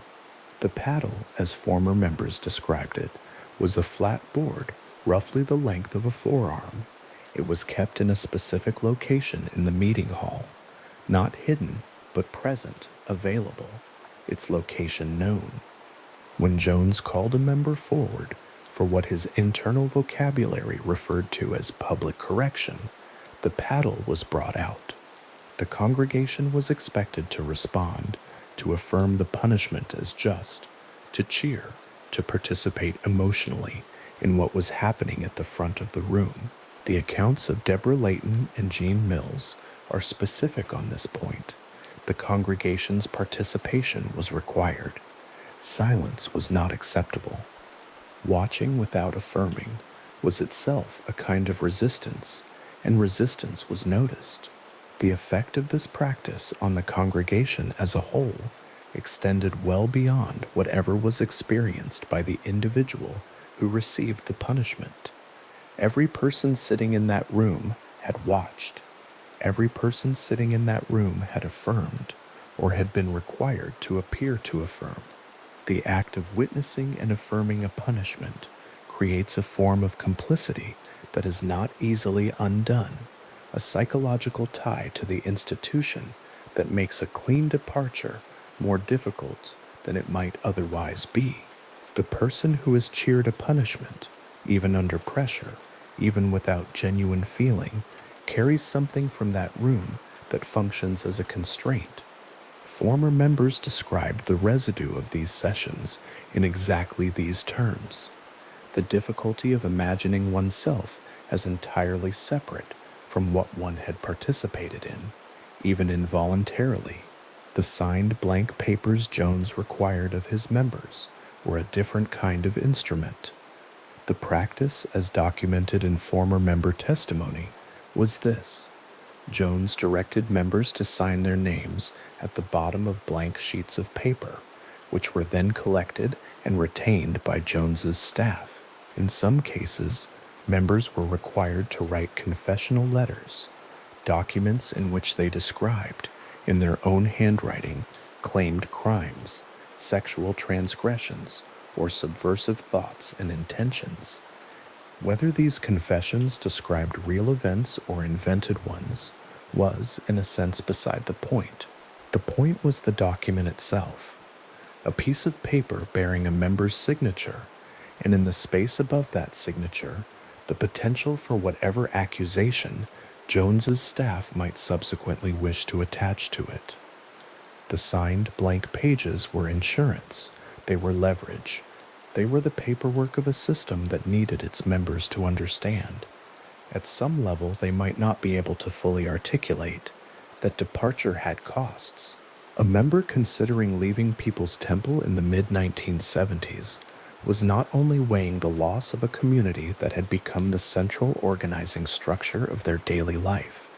The paddle, as former members described it, was a flat board roughly the length of a forearm. It was kept in a specific location in the meeting hall, not hidden, but present, available, its location known. When Jones called a member forward for what his internal vocabulary referred to as public correction, the paddle was brought out. The congregation was expected to respond, to affirm the punishment as just, to cheer, to participate emotionally in what was happening at the front of the room. The accounts of Deborah Layton and Jean Mills are specific on this point. The congregation's participation was required. Silence was not acceptable. Watching without affirming was itself a kind of resistance, and resistance was noticed. The effect of this practice on the congregation as a whole extended well beyond whatever was experienced by the individual who received the punishment. Every person sitting in that room had watched. Every person sitting in that room had affirmed, or had been required to appear to affirm. The act of witnessing and affirming a punishment creates a form of complicity that is not easily undone, a psychological tie to the institution that makes a clean departure more difficult than it might otherwise be. The person who has cheered a punishment, even under pressure, even without genuine feeling, carries something from that room that functions as a constraint. Former members described the residue of these sessions in exactly these terms: the difficulty of imagining oneself as entirely separate from what one had participated in, even involuntarily. The signed blank papers Jones required of his members were a different kind of instrument. The practice, as documented in former member testimony, was this: Jones directed members to sign their names at the bottom of blank sheets of paper, which were then collected and retained by Jones's staff. In some cases, members were required to write confessional letters, documents in which they described, in their own handwriting, claimed crimes, sexual transgressions, or subversive thoughts and intentions. Whether these confessions described real events or invented ones was, in a sense, beside the point. The point was the document itself, a piece of paper bearing a member's signature, and in the space above that signature, the potential for whatever accusation Jones's staff might subsequently wish to attach to it. The signed blank pages were insurance. They were leverage. They were the paperwork of a system that needed its members to understand. At some level, they might not be able to fully articulate that departure had costs. A member considering leaving People's Temple in the mid-1970s was not only weighing the loss of a community that had become the central organizing structure of their daily life,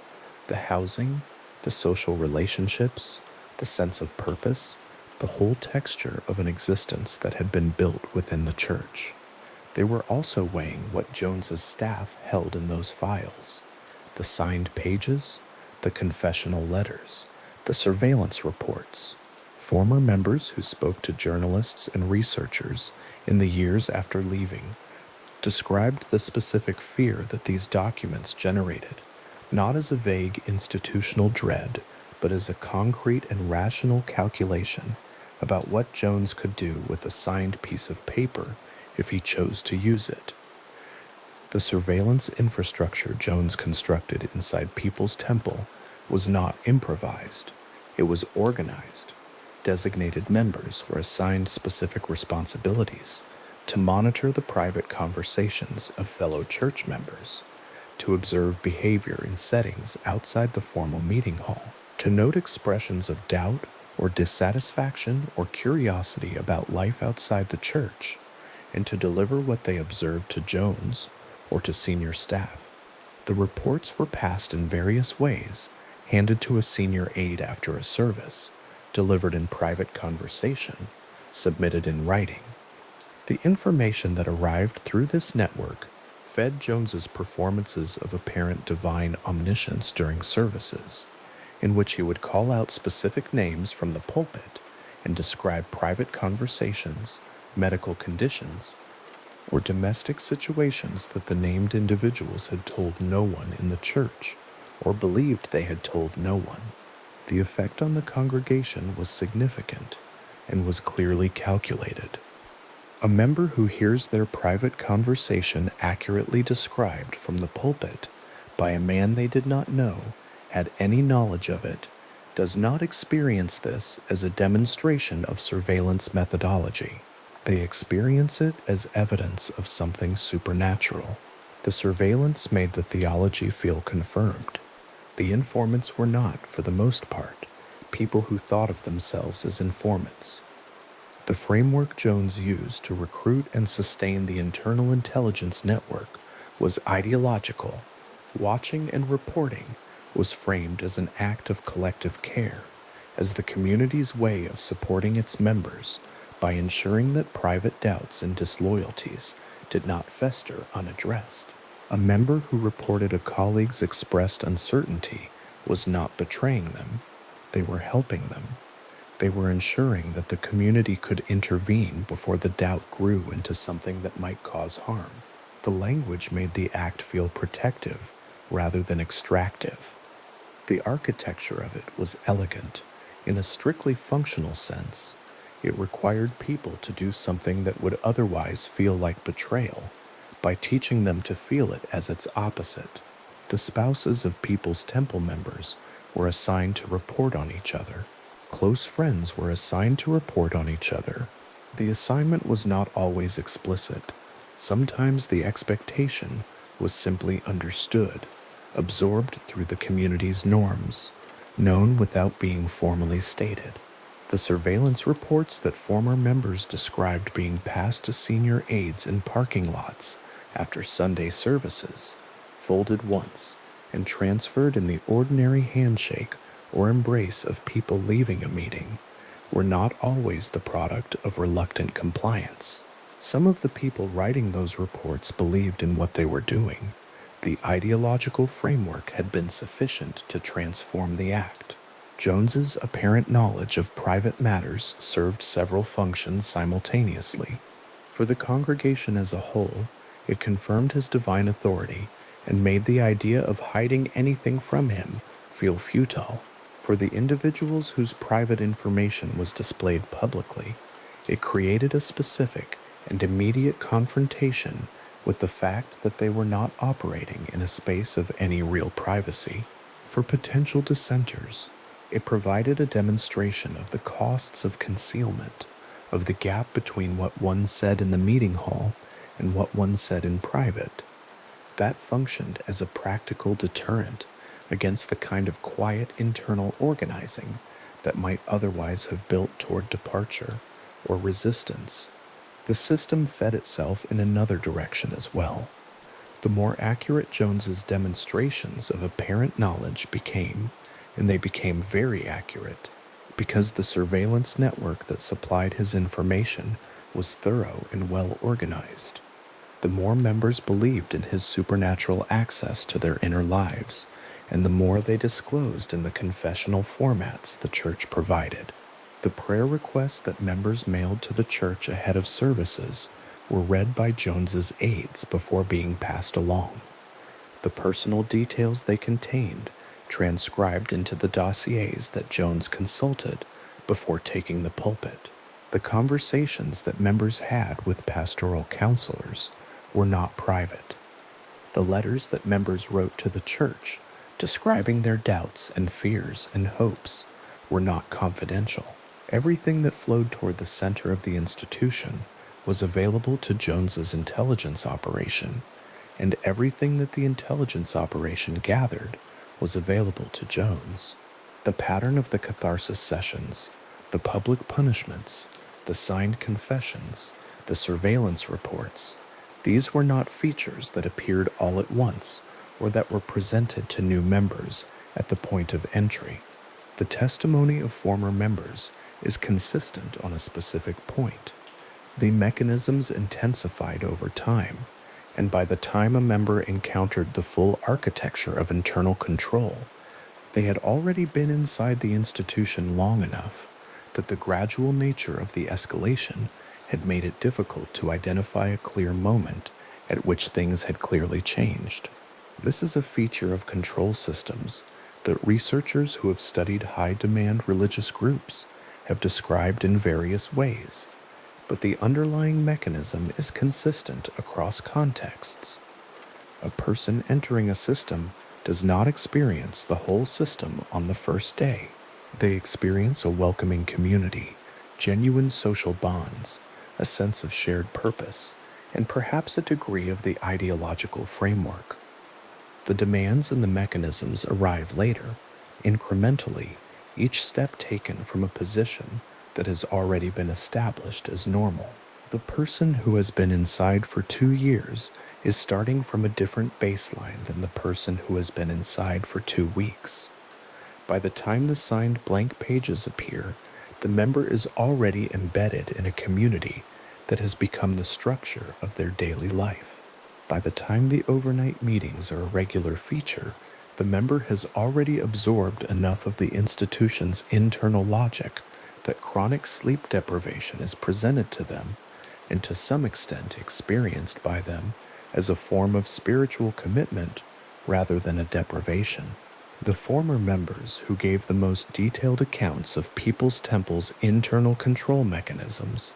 the housing, the social relationships, the sense of purpose, the whole texture of an existence that had been built within the church. They were also weighing what Jones's staff held in those files: the signed pages, the confessional letters, the surveillance reports. Former members who spoke to journalists and researchers in the years after leaving described the specific fear that these documents generated, not as a vague institutional dread, but as a concrete and rational calculation about what Jones could do with a signed piece of paper if he chose to use it. The surveillance infrastructure Jones constructed inside People's Temple was not improvised. It was organized. Designated members were assigned specific responsibilities to monitor the private conversations of fellow church members, to observe behavior in settings outside the formal meeting hall, to note expressions of doubt or dissatisfaction or curiosity about life outside the church, and to deliver what they observed to Jones or to senior staff. The reports were passed in various ways, handed to a senior aide after a service, delivered in private conversation, submitted in writing. The information that arrived through this network fed Jones's performances of apparent divine omniscience during services, in which he would call out specific names from the pulpit and describe private conversations, medical conditions, or domestic situations that the named individuals had told no one in the church, or believed they had told no one. The effect on the congregation was significant and was clearly calculated. A member who hears their private conversation accurately described from the pulpit by a man they did not know, had any knowledge of it, does not experience this as a demonstration of surveillance methodology. They experience it as evidence of something supernatural. The surveillance made the theology feel confirmed. The informants were not, for the most part, people who thought of themselves as informants. The framework Jones used to recruit and sustain the internal intelligence network was ideological. Watching and reporting was framed as an act of collective care, as the community's way of supporting its members by ensuring that private doubts and disloyalties did not fester unaddressed. A member who reported a colleague's expressed uncertainty was not betraying them. They were helping them. They were ensuring that the community could intervene before the doubt grew into something that might cause harm. The language made the act feel protective rather than extractive. The architecture of it was elegant. In a strictly functional sense, it required people to do something that would otherwise feel like betrayal by teaching them to feel it as its opposite. The spouses of People's Temple members were assigned to report on each other. Close friends were assigned to report on each other. The assignment was not always explicit. Sometimes the expectation was simply understood, absorbed through the community's norms, known without being formally stated. The surveillance reports that former members described being passed to senior aides in parking lots after Sunday services, folded once, and transferred in the ordinary handshake or embrace of people leaving a meeting, were not always the product of reluctant compliance. Some of the people writing those reports believed in what they were doing. The ideological framework had been sufficient to transform the act. Jones's apparent knowledge of private matters served several functions simultaneously. For the congregation as a whole, it confirmed his divine authority and made the idea of hiding anything from him feel futile. For the individuals whose private information was displayed publicly, it created a specific and immediate confrontation with the fact that they were not operating in a space of any real privacy. For potential dissenters, it provided a demonstration of the costs of concealment, of the gap between what one said in the meeting hall and what one said in private. That functioned as a practical deterrent against the kind of quiet internal organizing that might otherwise have built toward departure or resistance. The system fed itself in another direction as well. The more accurate Jones's demonstrations of apparent knowledge became, and they became very accurate, because the surveillance network that supplied his information was thorough and well organized. The more members believed in his supernatural access to their inner lives, and the more they disclosed in the confessional formats the church provided. The prayer requests that members mailed to the church ahead of services were read by Jones's aides before being passed along. The personal details they contained transcribed into the dossiers that Jones consulted before taking the pulpit. The conversations that members had with pastoral counselors were not private. The letters that members wrote to the church, describing their doubts and fears and hopes, were not confidential. Everything that flowed toward the center of the institution was available to Jones's intelligence operation, and everything that the intelligence operation gathered was available to Jones. The pattern of the catharsis sessions, the public punishments, the signed confessions, the surveillance reports, these were not features that appeared all at once or that were presented to new members at the point of entry. The testimony of former members is consistent on a specific point. The mechanisms intensified over time, and by the time a member encountered the full architecture of internal control, they had already been inside the institution long enough that the gradual nature of the escalation had made it difficult to identify a clear moment at which things had clearly changed. This is a feature of control systems that researchers who have studied high-demand religious groups have described in various ways, but the underlying mechanism is consistent across contexts. A person entering a system does not experience the whole system on the first day. They experience a welcoming community, genuine social bonds, a sense of shared purpose, and perhaps a degree of the ideological framework. The demands and the mechanisms arrive later, incrementally, each step taken from a position that has already been established as normal. The person who has been inside for 2 years is starting from a different baseline than the person who has been inside for 2 weeks. By the time the signed blank pages appear, the member is already embedded in a community that has become the structure of their daily life. By the time the overnight meetings are a regular feature, the member has already absorbed enough of the institution's internal logic that chronic sleep deprivation is presented to them, and to some extent experienced by them, as a form of spiritual commitment rather than a deprivation. The former members who gave the most detailed accounts of People's Temple's internal control mechanisms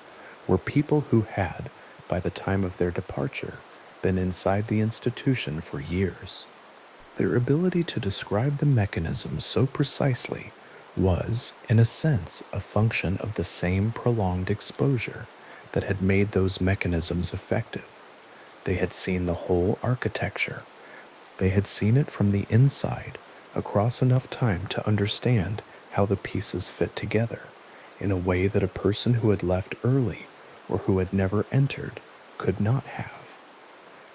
were people who had, by the time of their departure, been inside the institution for years. Their ability to describe the mechanism so precisely was, in a sense, a function of the same prolonged exposure that had made those mechanisms effective. They had seen the whole architecture. They had seen it from the inside, across enough time to understand how the pieces fit together, in a way that a person who had left early or who had never entered could not have.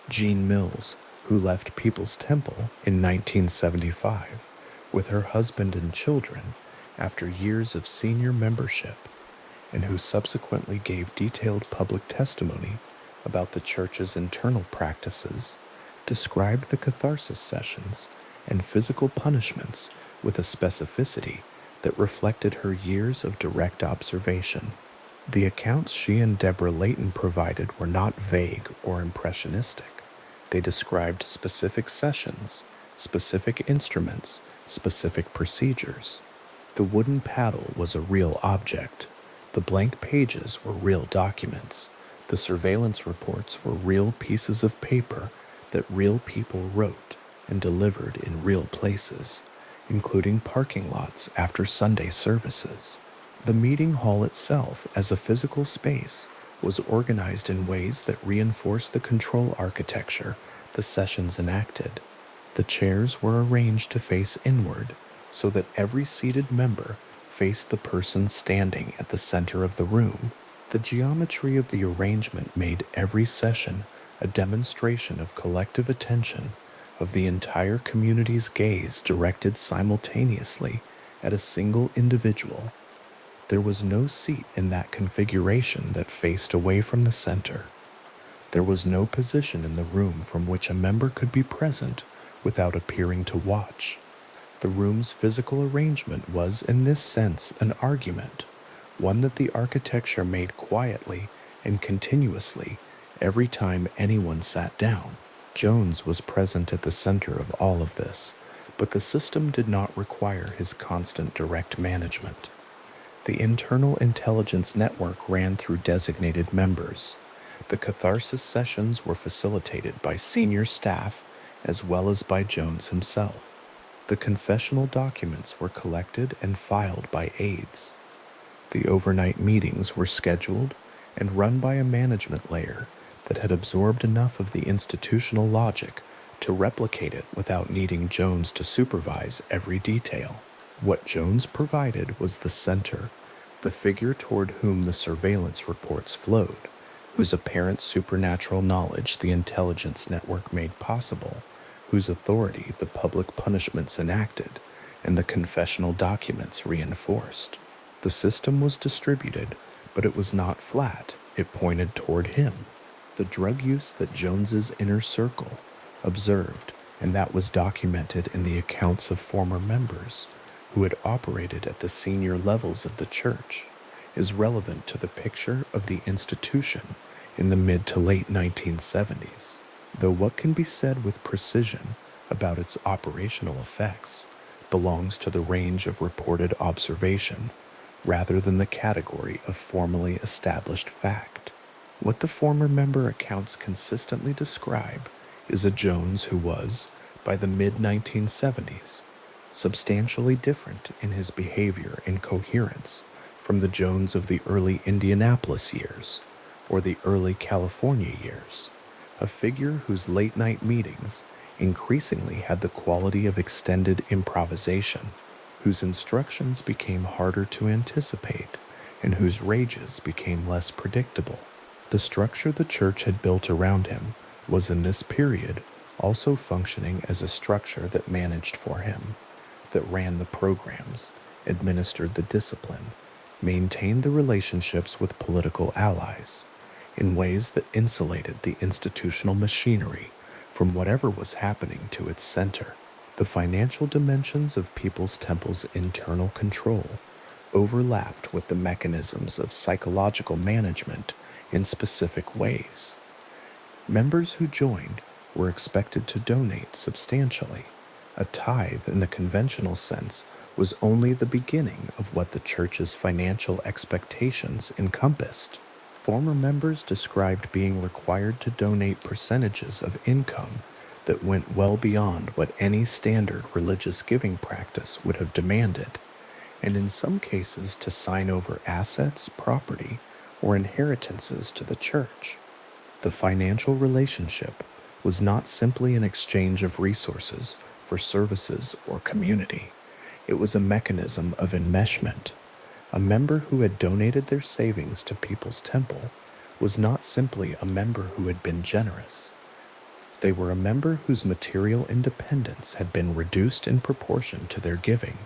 Jean Mills, who left People's Temple in 1975 with her husband and children after years of senior membership, and who subsequently gave detailed public testimony about the church's internal practices, described the catharsis sessions and physical punishments with a specificity that reflected her years of direct observation. The accounts she and Deborah Layton provided were not vague or impressionistic. They described specific sessions, specific instruments, specific procedures. The wooden paddle was a real object. The blank pages were real documents. The surveillance reports were real pieces of paper that real people wrote and delivered in real places, including parking lots after Sunday services. The meeting hall itself, as a physical space, was organized in ways that reinforced the control architecture the sessions enacted. The chairs were arranged to face inward so that every seated member faced the person standing at the center of the room. The geometry of the arrangement made every session a demonstration of collective attention, of the entire community's gaze directed simultaneously at a single individual. There was no seat in that configuration that faced away from the center. There was no position in the room from which a member could be present without appearing to watch. The room's physical arrangement was, in this sense, an argument, one that the architecture made quietly and continuously every time anyone sat down. Jones was present at the center of all of this, but the system did not require his constant direct management. The internal intelligence network ran through designated members. The catharsis sessions were facilitated by senior staff as well as by Jones himself. The confessional documents were collected and filed by aides. The overnight meetings were scheduled and run by a management layer that had absorbed enough of the institutional logic to replicate it without needing Jones to supervise every detail. What Jones provided was the center, the figure toward whom the surveillance reports flowed, whose apparent supernatural knowledge the intelligence network made possible, whose authority the public punishments enacted and the confessional documents reinforced. The system was distributed, but it was not flat. It pointed toward him. The drug use that Jones's inner circle observed, and that was documented in the accounts of former members who had operated at the senior levels of the church, is relevant to the picture of the institution in the mid to late 1970s. Though what can be said with precision about its operational effects belongs to the range of reported observation rather than the category of formally established fact. What the former member accounts consistently describe is a Jones who was, by the mid-1970s, substantially different in his behavior and coherence from the Jones of the early Indianapolis years or the early California years, a figure whose late-night meetings increasingly had the quality of extended improvisation, whose instructions became harder to anticipate, and whose rages became less predictable. The structure the church had built around him was in this period also functioning as a structure that managed for him, that ran the programs, administered the discipline, maintained the relationships with political allies, in ways that insulated the institutional machinery from whatever was happening to its center. The financial dimensions of People's Temple's internal control overlapped with the mechanisms of psychological management in specific ways. Members who joined were expected to donate substantially. A tithe in the conventional sense was only the beginning of what the church's financial expectations encompassed. Former members described being required to donate percentages of income that went well beyond what any standard religious giving practice would have demanded, and in some cases to sign over assets, property, or inheritances to the church. The financial relationship was not simply an exchange of resources for services or community. It was a mechanism of enmeshment. A member who had donated their savings to People's Temple was not simply a member who had been generous. They were a member whose material independence had been reduced in proportion to their giving,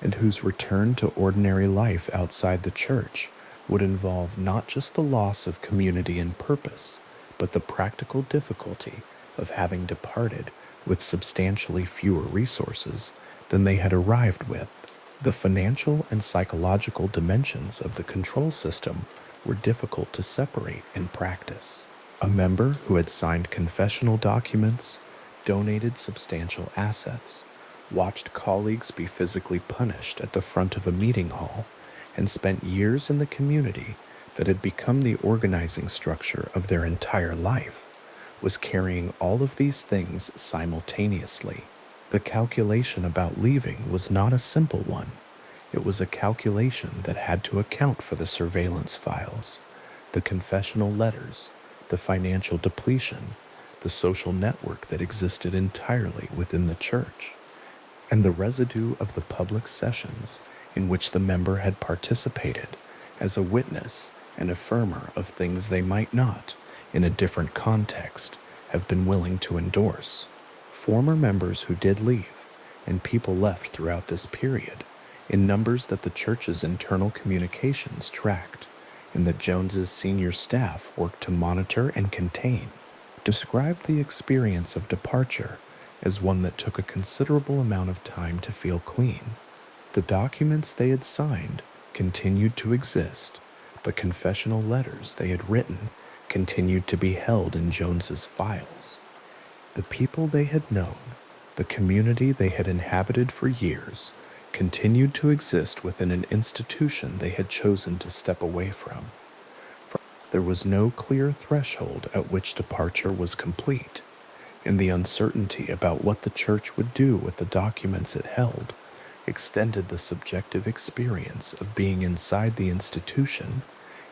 and whose return to ordinary life outside the church would involve not just the loss of community and purpose, but the practical difficulty of having departed with substantially fewer resources than they had arrived with. The financial and psychological dimensions of the control system were difficult to separate in practice. A member who had signed confessional documents, donated substantial assets, watched colleagues be physically punished at the front of a meeting hall, and spent years in the community that had become the organizing structure of their entire life, was carrying all of these things simultaneously. The calculation about leaving was not a simple one. It was a calculation that had to account for the surveillance files, the confessional letters, the financial depletion, the social network that existed entirely within the church, and the residue of the public sessions in which the member had participated as a witness an affirmer of things they might not, in a different context, have been willing to endorse. Former members who did leave, and people left throughout this period, in numbers that the church's internal communications tracked, and that Jones's senior staff worked to monitor and contain, described the experience of departure as one that took a considerable amount of time to feel clean. The documents they had signed continued to exist. The confessional letters they had written continued to be held in Jones's files. The people they had known, the community they had inhabited for years, continued to exist within an institution they had chosen to step away from. There was no clear threshold at which departure was complete, and the uncertainty about what the church would do with the documents it held extended the subjective experience of being inside the institution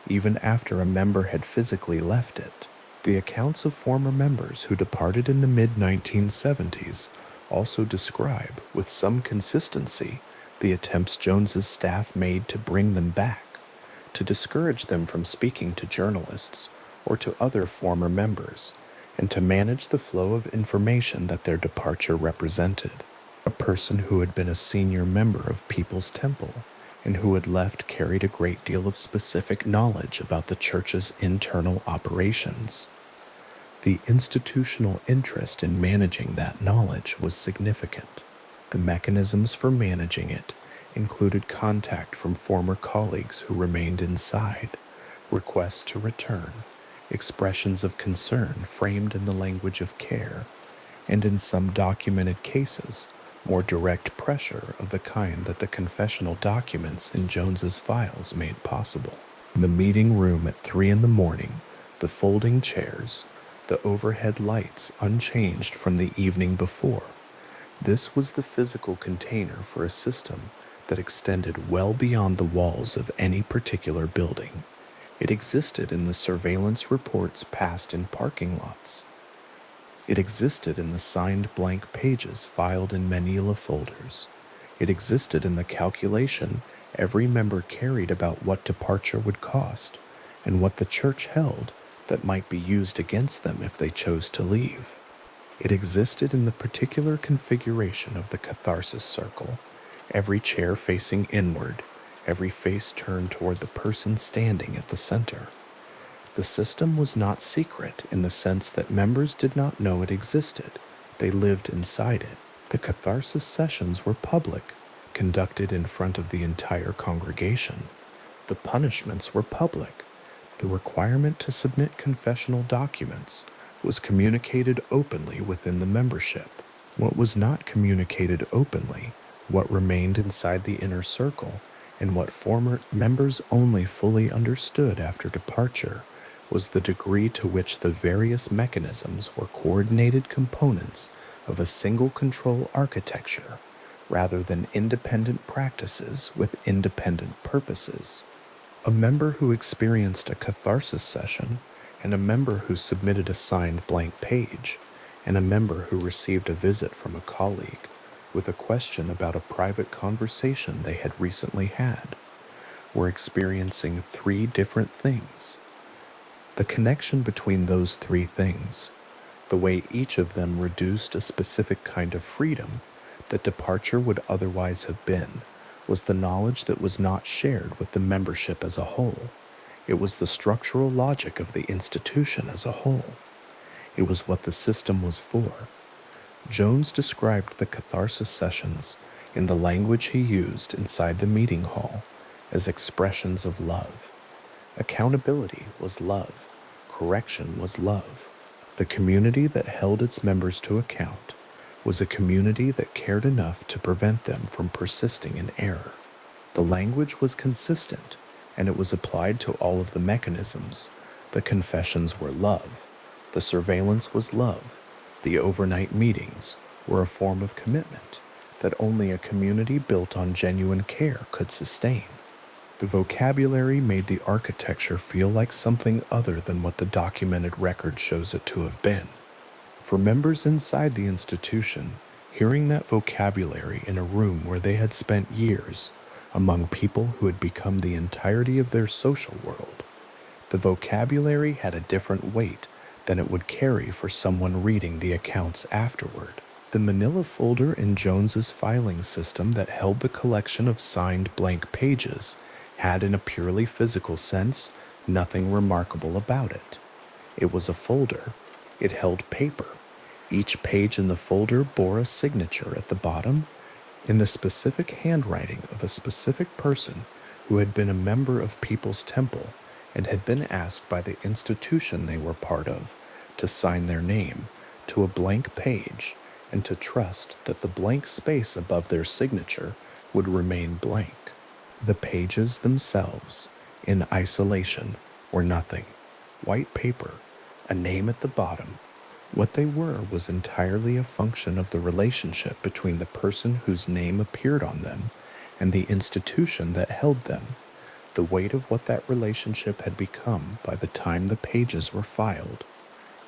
even after a member had physically left it. The accounts of former members who departed in the mid-1970s also describe, with some consistency, the attempts Jones's staff made to bring them back, to discourage them from speaking to journalists or to other former members, and to manage the flow of information that their departure represented. A person who had been a senior member of People's Temple and who had left carried a great deal of specific knowledge about the church's internal operations. The institutional interest in managing that knowledge was significant. The mechanisms for managing it included contact from former colleagues who remained inside, requests to return, expressions of concern framed in the language of care, and in some documented cases, more direct pressure of the kind that the confessional documents in Jones's files made possible. The meeting room at 3 a.m, the folding chairs, the overhead lights unchanged from the evening before. This was the physical container for a system that extended well beyond the walls of any particular building. It existed in the surveillance reports passed in parking lots. It existed in the signed blank pages filed in manila folders. It existed in the calculation every member carried about what departure would cost and what the church held that might be used against them if they chose to leave. It existed in the particular configuration of the catharsis circle, every chair facing inward, every face turned toward the person standing at the center. The system was not secret in the sense that members did not know it existed. They lived inside it. The catharsis sessions were public, conducted in front of the entire congregation. The punishments were public. The requirement to submit confessional documents was communicated openly within the membership. What was not communicated openly, what remained inside the inner circle, and what former members only fully understood after departure, was the degree to which the various mechanisms were coordinated components of a single control architecture, rather than independent practices with independent purposes. A member who experienced a catharsis session, and a member who submitted a signed blank page, and a member who received a visit from a colleague with a question about a private conversation they had recently had, were experiencing 3 different things. The connection between those 3 things, the way each of them reduced a specific kind of freedom that departure would otherwise have been, was the knowledge that was not shared with the membership as a whole. It was the structural logic of the institution as a whole. It was what the system was for. Jones described the catharsis sessions in the language he used inside the meeting hall as expressions of love. Accountability was love. Correction was love. The community that held its members to account was a community that cared enough to prevent them from persisting in error. The language was consistent, and it was applied to all of the mechanisms. The confessions were love. The surveillance was love. The overnight meetings were a form of commitment that only a community built on genuine care could sustain. The vocabulary made the architecture feel like something other than what the documented record shows it to have been. For members inside the institution, hearing that vocabulary in a room where they had spent years among people who had become the entirety of their social world, The vocabulary had a different weight than it would carry for someone reading the accounts afterward. The manila folder in Jones's filing system that held the collection of signed blank pages had, in a purely physical sense, nothing remarkable about it. It was a folder. It held paper. Each page in the folder bore a signature at the bottom in the specific handwriting of a specific person who had been a member of People's Temple and had been asked by the institution they were part of to sign their name to a blank page and to trust that the blank space above their signature would remain blank. The pages themselves, in isolation, were nothing. White paper, a name at the bottom. What they were was entirely a function of the relationship between the person whose name appeared on them and the institution that held them, the weight of what that relationship had become by the time the pages were filed,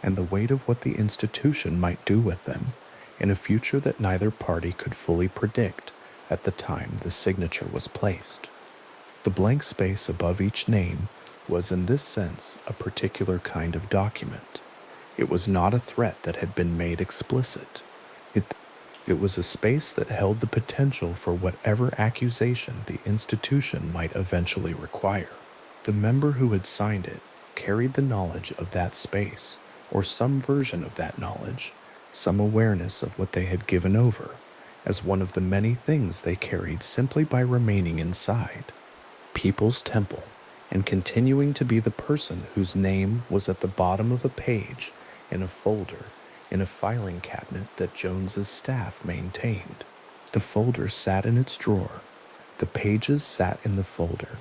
and the weight of what the institution might do with them in a future that neither party could fully predict at the time the signature was placed. The blank space above each name was in this sense a particular kind of document. It was not a threat that had been made explicit. It was a space that held the potential for whatever accusation the institution might eventually require. The member who had signed it carried the knowledge of that space, or some version of that knowledge, some awareness of what they had given over, as one of the many things they carried simply by remaining inside People's Temple, and continuing to be the person whose name was at the bottom of a page in a folder in a filing cabinet that Jones's staff maintained. The folder sat in its drawer. The pages sat in the folder.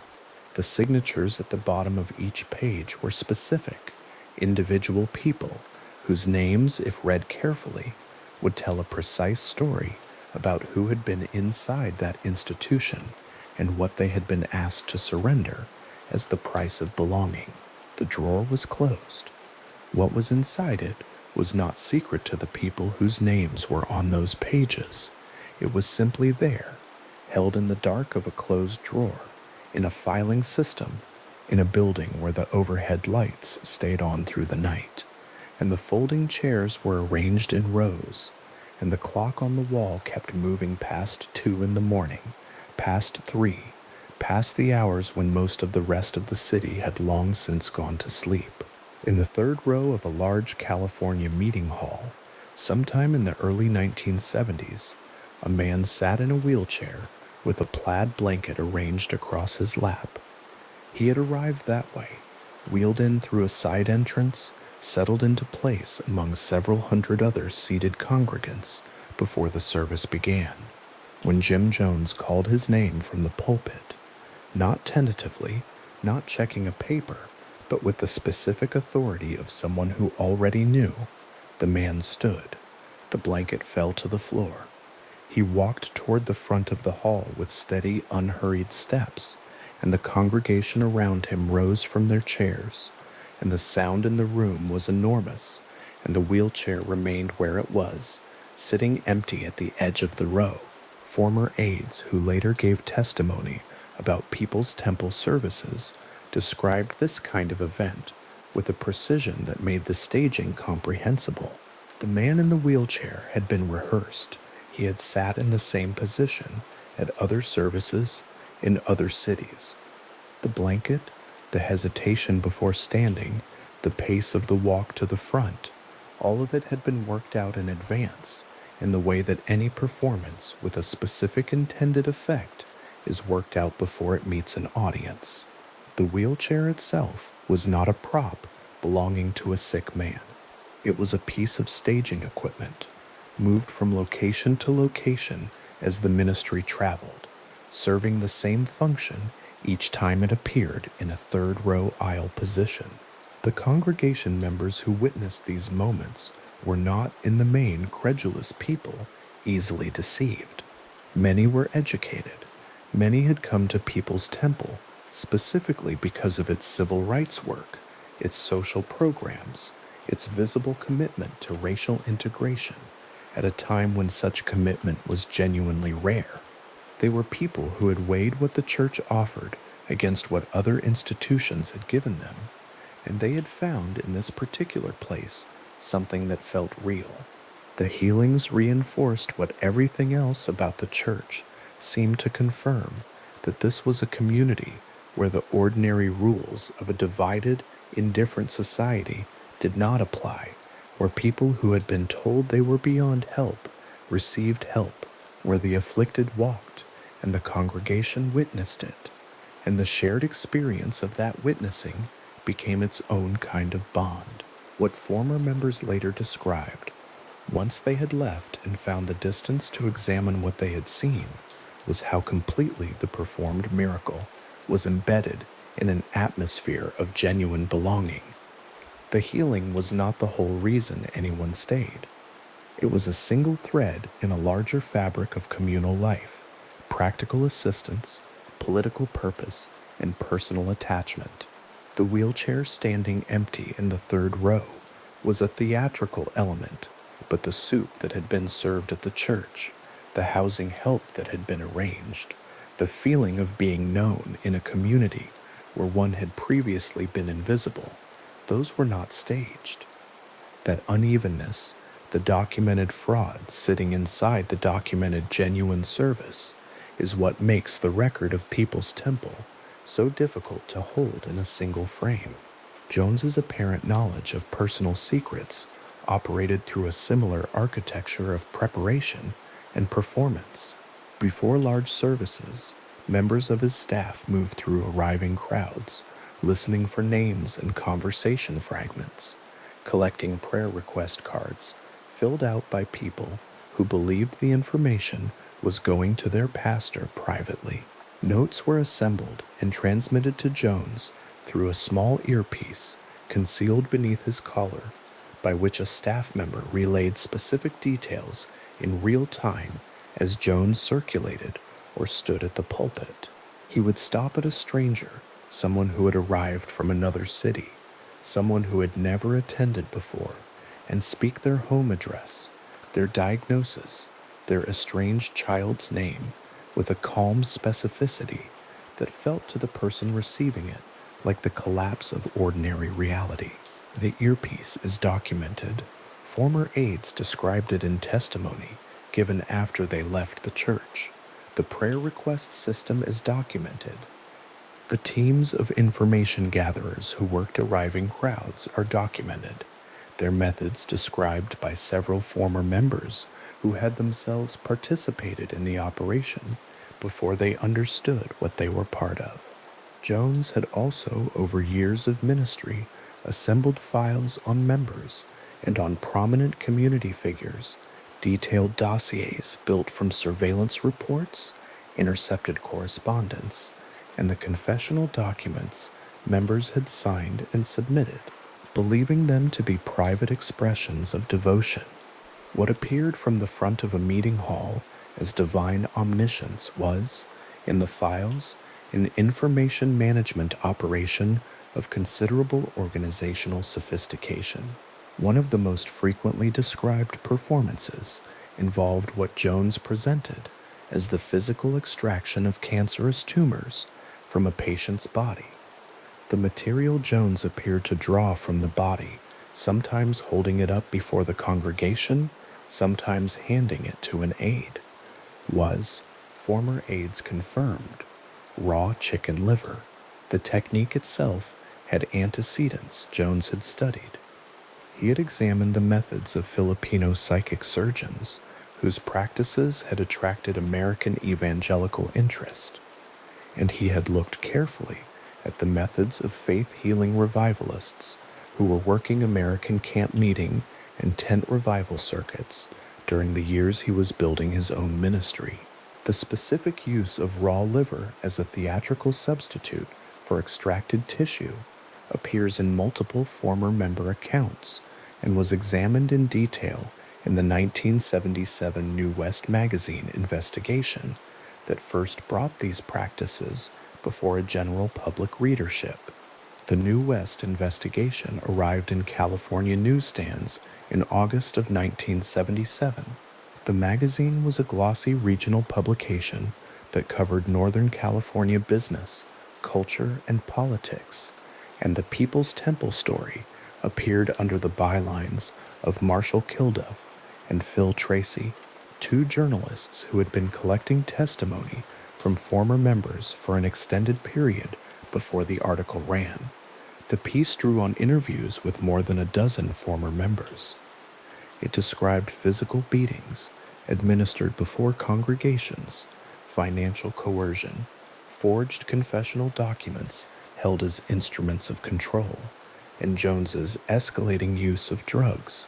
The signatures at the bottom of each page were specific, individual people whose names, if read carefully, would tell a precise story about who had been inside that institution and what they had been asked to surrender as the price of belonging. The drawer was closed. What was inside it was not secret to the people whose names were on those pages. It was simply there, held in the dark of a closed drawer, in a filing system, in a building where the overhead lights stayed on through the night, and the folding chairs were arranged in rows, and the clock on the wall kept moving past 2 in the morning, past 3, past the hours when most of the rest of the city had long since gone to sleep. In the third row of a large California meeting hall, sometime in the early 1970s, a man sat in a wheelchair with a plaid blanket arranged across his lap. He had arrived that way, wheeled in through a side entrance, settled into place among several hundred other seated congregants before the service began. When Jim Jones called his name from the pulpit, not tentatively, not checking a paper, but with the specific authority of someone who already knew, the man stood. The blanket fell to the floor. He walked toward the front of the hall with steady, unhurried steps, and the congregation around him rose from their chairs, and the sound in the room was enormous, and the wheelchair remained where it was, sitting empty at the edge of the row. Former aides who later gave testimony about People's Temple services described this kind of event with a precision that made the staging comprehensible. The man in the wheelchair had been rehearsed. He had sat in the same position at other services in other cities. The blanket, the hesitation before standing, the pace of the walk to the front, all of it had been worked out in advance in the way that any performance with a specific intended effect is worked out before it meets an audience. The wheelchair itself was not a prop belonging to a sick man. It was a piece of staging equipment, moved from location to location as the ministry traveled, serving the same function each time it appeared in a third-row aisle position. The congregation members who witnessed these moments were not, in the main, credulous people, easily deceived. Many were educated. Many had come to People's Temple specifically because of its civil rights work, its social programs, its visible commitment to racial integration, at a time when such commitment was genuinely rare. They were people who had weighed what the church offered against what other institutions had given them, and they had found in this particular place something that felt real. The healings reinforced what everything else about the church seemed to confirm, that this was a community where the ordinary rules of a divided, indifferent society did not apply, where people who had been told they were beyond help received help, where the afflicted walked and the congregation witnessed it, and the shared experience of that witnessing became its own kind of bond. What former members later described, once they had left and found the distance to examine what they had seen, was how completely the performed miracle was embedded in an atmosphere of genuine belonging. The healing was not the whole reason anyone stayed. It was a single thread in a larger fabric of communal life, practical assistance, political purpose, and personal attachment. The wheelchair standing empty in the third row was a theatrical element, but the soup that had been served at the church, the housing help that had been arranged, the feeling of being known in a community where one had previously been invisible, those were not staged. That unevenness, the documented fraud sitting inside the documented genuine service, is what makes the record of People's Temple so difficult to hold in a single frame. Jones's apparent knowledge of personal secrets operated through a similar architecture of preparation and performance. Before large services, members of his staff moved through arriving crowds, listening for names and conversation fragments, collecting prayer request cards filled out by people who believed the information was going to their pastor privately. Notes were assembled and transmitted to Jones through a small earpiece concealed beneath his collar, by which a staff member relayed specific details in real time as Jones circulated or stood at the pulpit. He would stop at a stranger, someone who had arrived from another city, someone who had never attended before, and speak their home address, their diagnosis, their estranged child's name, with a calm specificity that felt to the person receiving it like the collapse of ordinary reality. The earpiece is documented. Former aides described it in testimony given after they left the church. The prayer request system is documented. The teams of information gatherers who worked arriving crowds are documented, their methods described by several former members who had themselves participated in the operation before they understood what they were part of. Jones had also, over years of ministry, assembled files on members and on prominent community figures, detailed dossiers built from surveillance reports, intercepted correspondence, and the confessional documents members had signed and submitted, believing them to be private expressions of devotion. What appeared from the front of a meeting hall as divine omniscience was, in the files, an information management operation of considerable organizational sophistication. One of the most frequently described performances involved what Jones presented as the physical extraction of cancerous tumors from a patient's body. The material Jones appeared to draw from the body, sometimes holding it up before the congregation, sometimes handing it to an aide, was, former aides confirmed, raw chicken liver. The technique itself had antecedents Jones had studied. He had examined the methods of Filipino psychic surgeons whose practices had attracted American evangelical interest, and he had looked carefully at the methods of faith-healing revivalists who were working American camp meeting and tent revival circuits during the years he was building his own ministry. The specific use of raw liver as a theatrical substitute for extracted tissue appears in multiple former member accounts and was examined in detail in the 1977 New West magazine investigation that first brought these practices before a general public readership. The New West investigation arrived in California newsstands in August of 1977. The magazine was a glossy regional publication that covered Northern California business, culture, and politics, and the People's Temple story appeared under the bylines of Marshall Kilduff and Phil Tracy, two journalists who had been collecting testimony from former members for an extended period before the article ran. The piece drew on interviews with more than a dozen former members. It described physical beatings administered before congregations, financial coercion, forged confessional documents held as instruments of control, and Jones's escalating use of drugs.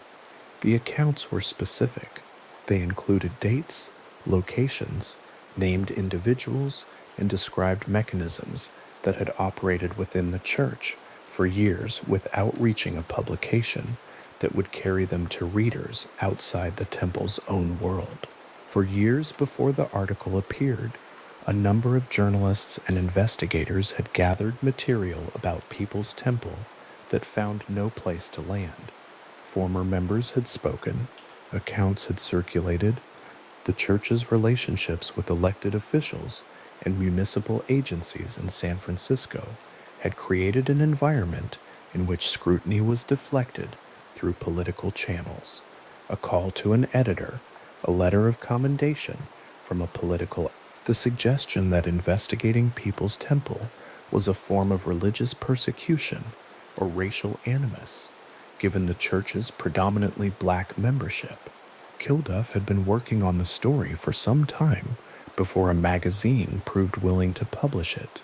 The accounts were specific. They included dates, locations, named individuals, and described mechanisms that had operated within the church for years without reaching a publication that would carry them to readers outside the temple's own world. For years before the article appeared, a number of journalists and investigators had gathered material about People's Temple that found no place to land. Former members had spoken, accounts had circulated, the church's relationships with elected officials and municipal agencies in San Francisco had created an environment in which scrutiny was deflected through political channels. A call to an editor, a letter of commendation from a political, the suggestion that investigating People's Temple was a form of religious persecution or racial animus, given the church's predominantly black membership. Kilduff had been working on the story for some time before a magazine proved willing to publish it.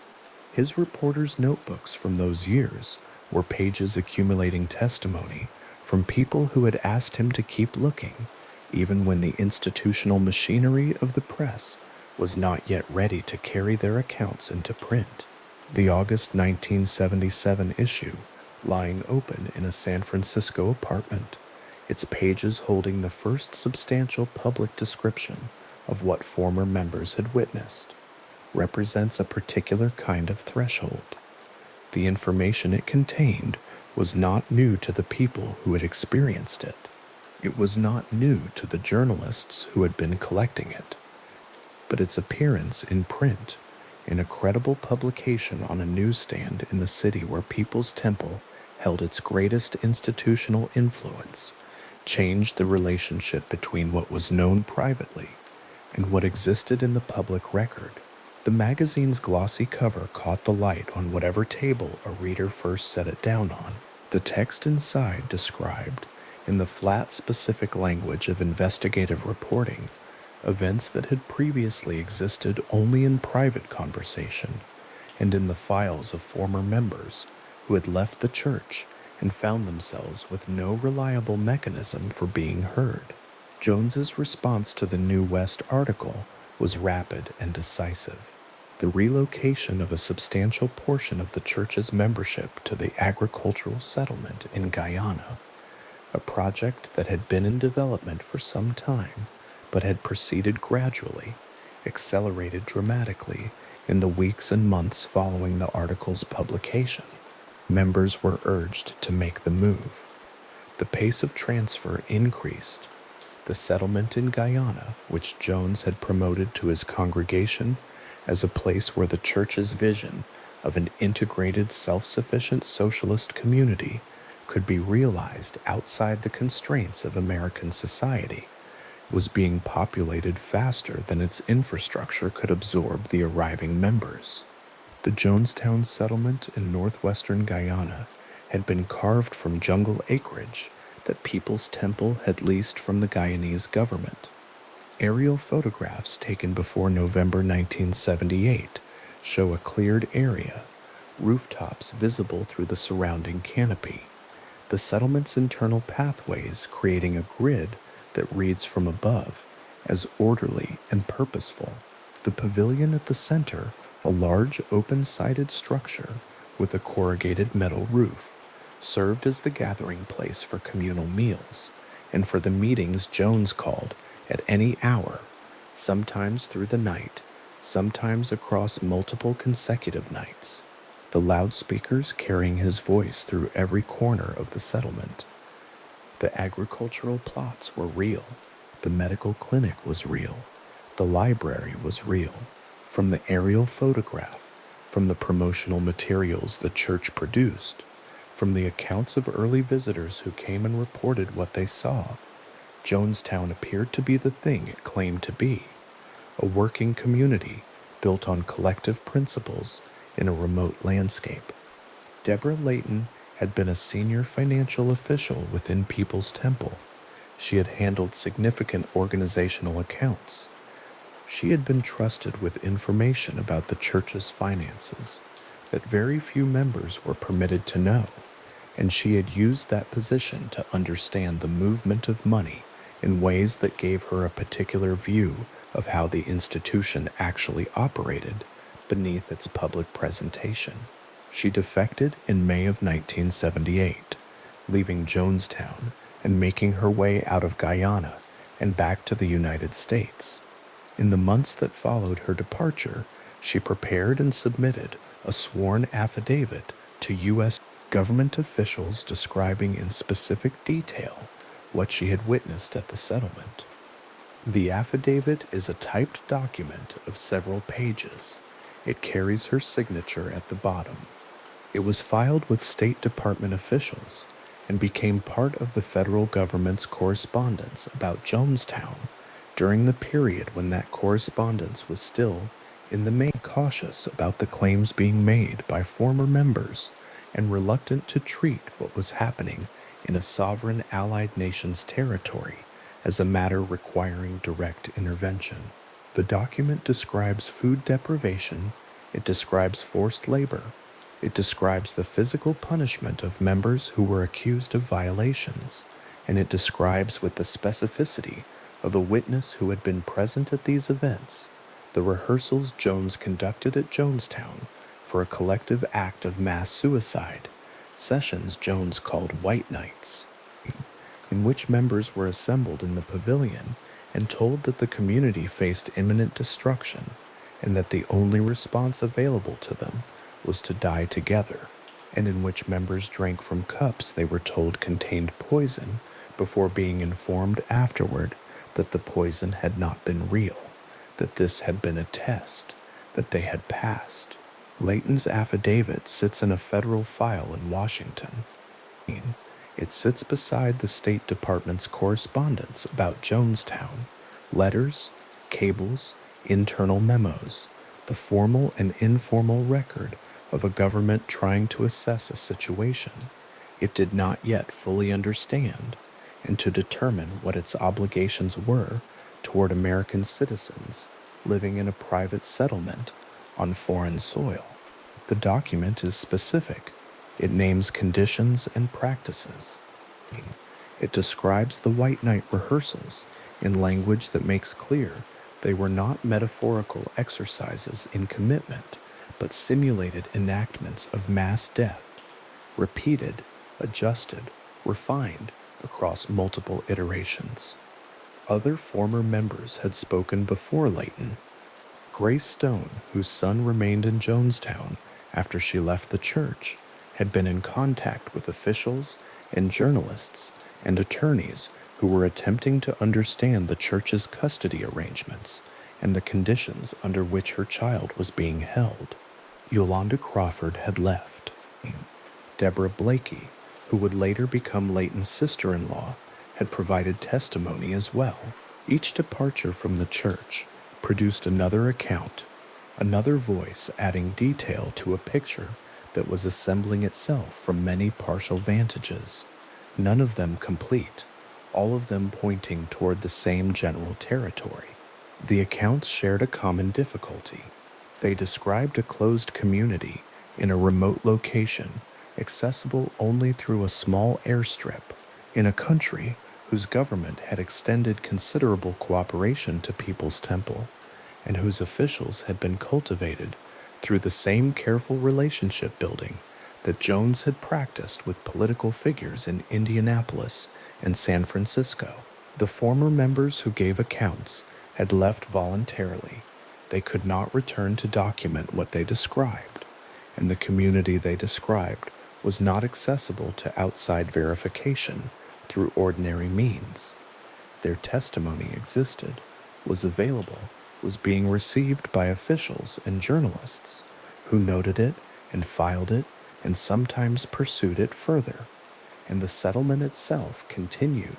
His reporter's notebooks from those years were pages accumulating testimony from people who had asked him to keep looking, even when the institutional machinery of the press was not yet ready to carry their accounts into print. The August 1977 issue, lying open in a San Francisco apartment, its pages holding the first substantial public description of what former members had witnessed, represents a particular kind of threshold. The information it contained was not new to the people who had experienced it. It was not new to the journalists who had been collecting it. But its appearance in print, in a credible publication on a newsstand in the city where People's Temple held its greatest institutional influence, changed the relationship between what was known privately and what existed in the public record. The magazine's glossy cover caught the light on whatever table a reader first set it down on. The text inside described, in the flat, specific language of investigative reporting, events that had previously existed only in private conversation and in the files of former members who had left the church and found themselves with no reliable mechanism for being heard. Jones's response to the New West article was rapid and decisive. The relocation of a substantial portion of the church's membership to the agricultural settlement in Guyana, a project that had been in development for some time but had proceeded gradually, accelerated dramatically in the weeks and months following the article's publication. Members were urged to make the move. The pace of transfer increased. The settlement in Guyana, which Jones had promoted to his congregation as a place where the church's vision of an integrated, self-sufficient socialist community could be realized outside the constraints of American society, was being populated faster than its infrastructure could absorb the arriving members. The Jonestown settlement in northwestern Guyana had been carved from jungle acreage that People's Temple had leased from the Guyanese government. Aerial photographs taken before November 1978 show a cleared area, rooftops visible through the surrounding canopy, the settlement's internal pathways creating a grid that reads from above as orderly and purposeful. The pavilion at the center, a large open-sided structure with a corrugated metal roof, served as the gathering place for communal meals and for the meetings Jones called at any hour, sometimes through the night, sometimes across multiple consecutive nights, the loudspeakers carrying his voice through every corner of the settlement. The agricultural plots were real. The medical clinic was real. The library was real. From the aerial photograph, from the promotional materials the church produced, from the accounts of early visitors who came and reported what they saw. Jonestown appeared to be the thing it claimed to be, a working community built on collective principles in a remote landscape. Deborah Layton had been a senior financial official within People's Temple. She had handled significant organizational accounts. She had been trusted with information about the church's finances that very few members were permitted to know, and she had used that position to understand the movement of money in ways that gave her a particular view of how the institution actually operated beneath its public presentation. She defected in May of 1978, leaving Jonestown and making her way out of Guyana and back to the United States. In the months that followed her departure, she prepared and submitted a sworn affidavit to U.S. government officials describing in specific detail what she had witnessed at the settlement. The affidavit is a typed document of several pages. It carries her signature at the bottom. It was filed with State Department officials and became part of the federal government's correspondence about Jonestown during the period when that correspondence was still, in the main, cautious about the claims being made by former members and reluctant to treat what was happening in a sovereign allied nation's territory as a matter requiring direct intervention. The document describes food deprivation, it describes forced labor, it describes the physical punishment of members who were accused of violations, and it describes with the specificity of a witness who had been present at these events the rehearsals Jones conducted at Jonestown for a collective act of mass suicide, sessions Jones called White Nights, in which members were assembled in the pavilion and told that the community faced imminent destruction and that the only response available to them was to die together, and in which members drank from cups they were told contained poison before being informed afterward that the poison had not been real, that this had been a test, that they had passed. Layton's affidavit sits in a federal file in Washington. It sits beside the State Department's correspondence about Jonestown, letters, cables, internal memos, the formal and informal record of a government trying to assess a situation it did not yet fully understand and to determine what its obligations were toward American citizens living in a private settlement on foreign soil. The document is specific. It names conditions and practices. It describes the White Night rehearsals in language that makes clear they were not metaphorical exercises in commitment, but simulated enactments of mass death, repeated, adjusted, refined across multiple iterations. Other former members had spoken before Layton. Grace Stone, whose son remained in Jonestown after she left the church, had been in contact with officials and journalists and attorneys who were attempting to understand the church's custody arrangements and the conditions under which her child was being held. Yolanda Crawford had left. Deborah Blakey, who would later become Layton's sister-in-law, had provided testimony as well. Each departure from the church produced another account, another voice adding detail to a picture that was assembling itself from many partial vantages, none of them complete, all of them pointing toward the same general territory. The accounts shared a common difficulty. They described a closed community in a remote location, accessible only through a small airstrip, in a country whose government had extended considerable cooperation to People's Temple, and whose officials had been cultivated through the same careful relationship building that Jones had practiced with political figures in Indianapolis and San Francisco. The former members who gave accounts had left voluntarily. They could not return to document what they described, and the community they described was not accessible to outside verification through ordinary means. Their testimony existed, was available, was being received by officials and journalists who noted it and filed it and sometimes pursued it further. And the settlement itself continued,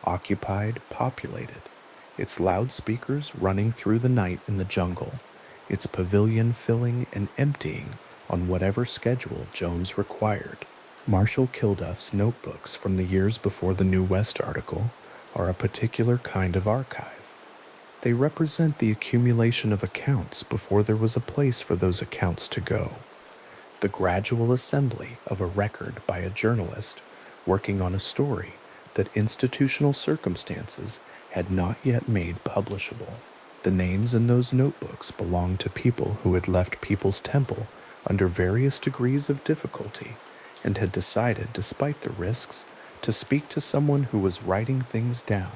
occupied, populated, its loudspeakers running through the night in the jungle, its pavilion filling and emptying on whatever schedule Jones required. Marshall Kilduff's notebooks from the years before the New West article are a particular kind of archive. They represent the accumulation of accounts before there was a place for those accounts to go. The gradual assembly of a record by a journalist working on a story that institutional circumstances had not yet made publishable. The names in those notebooks belonged to people who had left People's Temple under various degrees of difficulty and had decided, despite the risks, to speak to someone who was writing things down.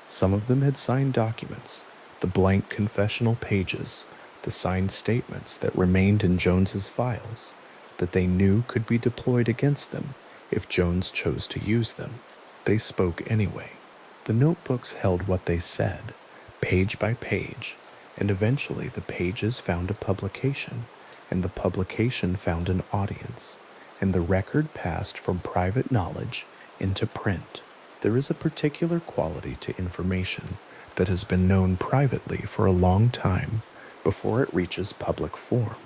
Some of them had signed documents, the blank confessional pages, the signed statements that remained in Jones's files, that they knew could be deployed against them if Jones chose to use them. They spoke anyway. The notebooks held what they said, page by page, and eventually the pages found a publication, and the publication found an audience, and the record passed from private knowledge into print. There is a particular quality to information that has been known privately for a long time before it reaches public form.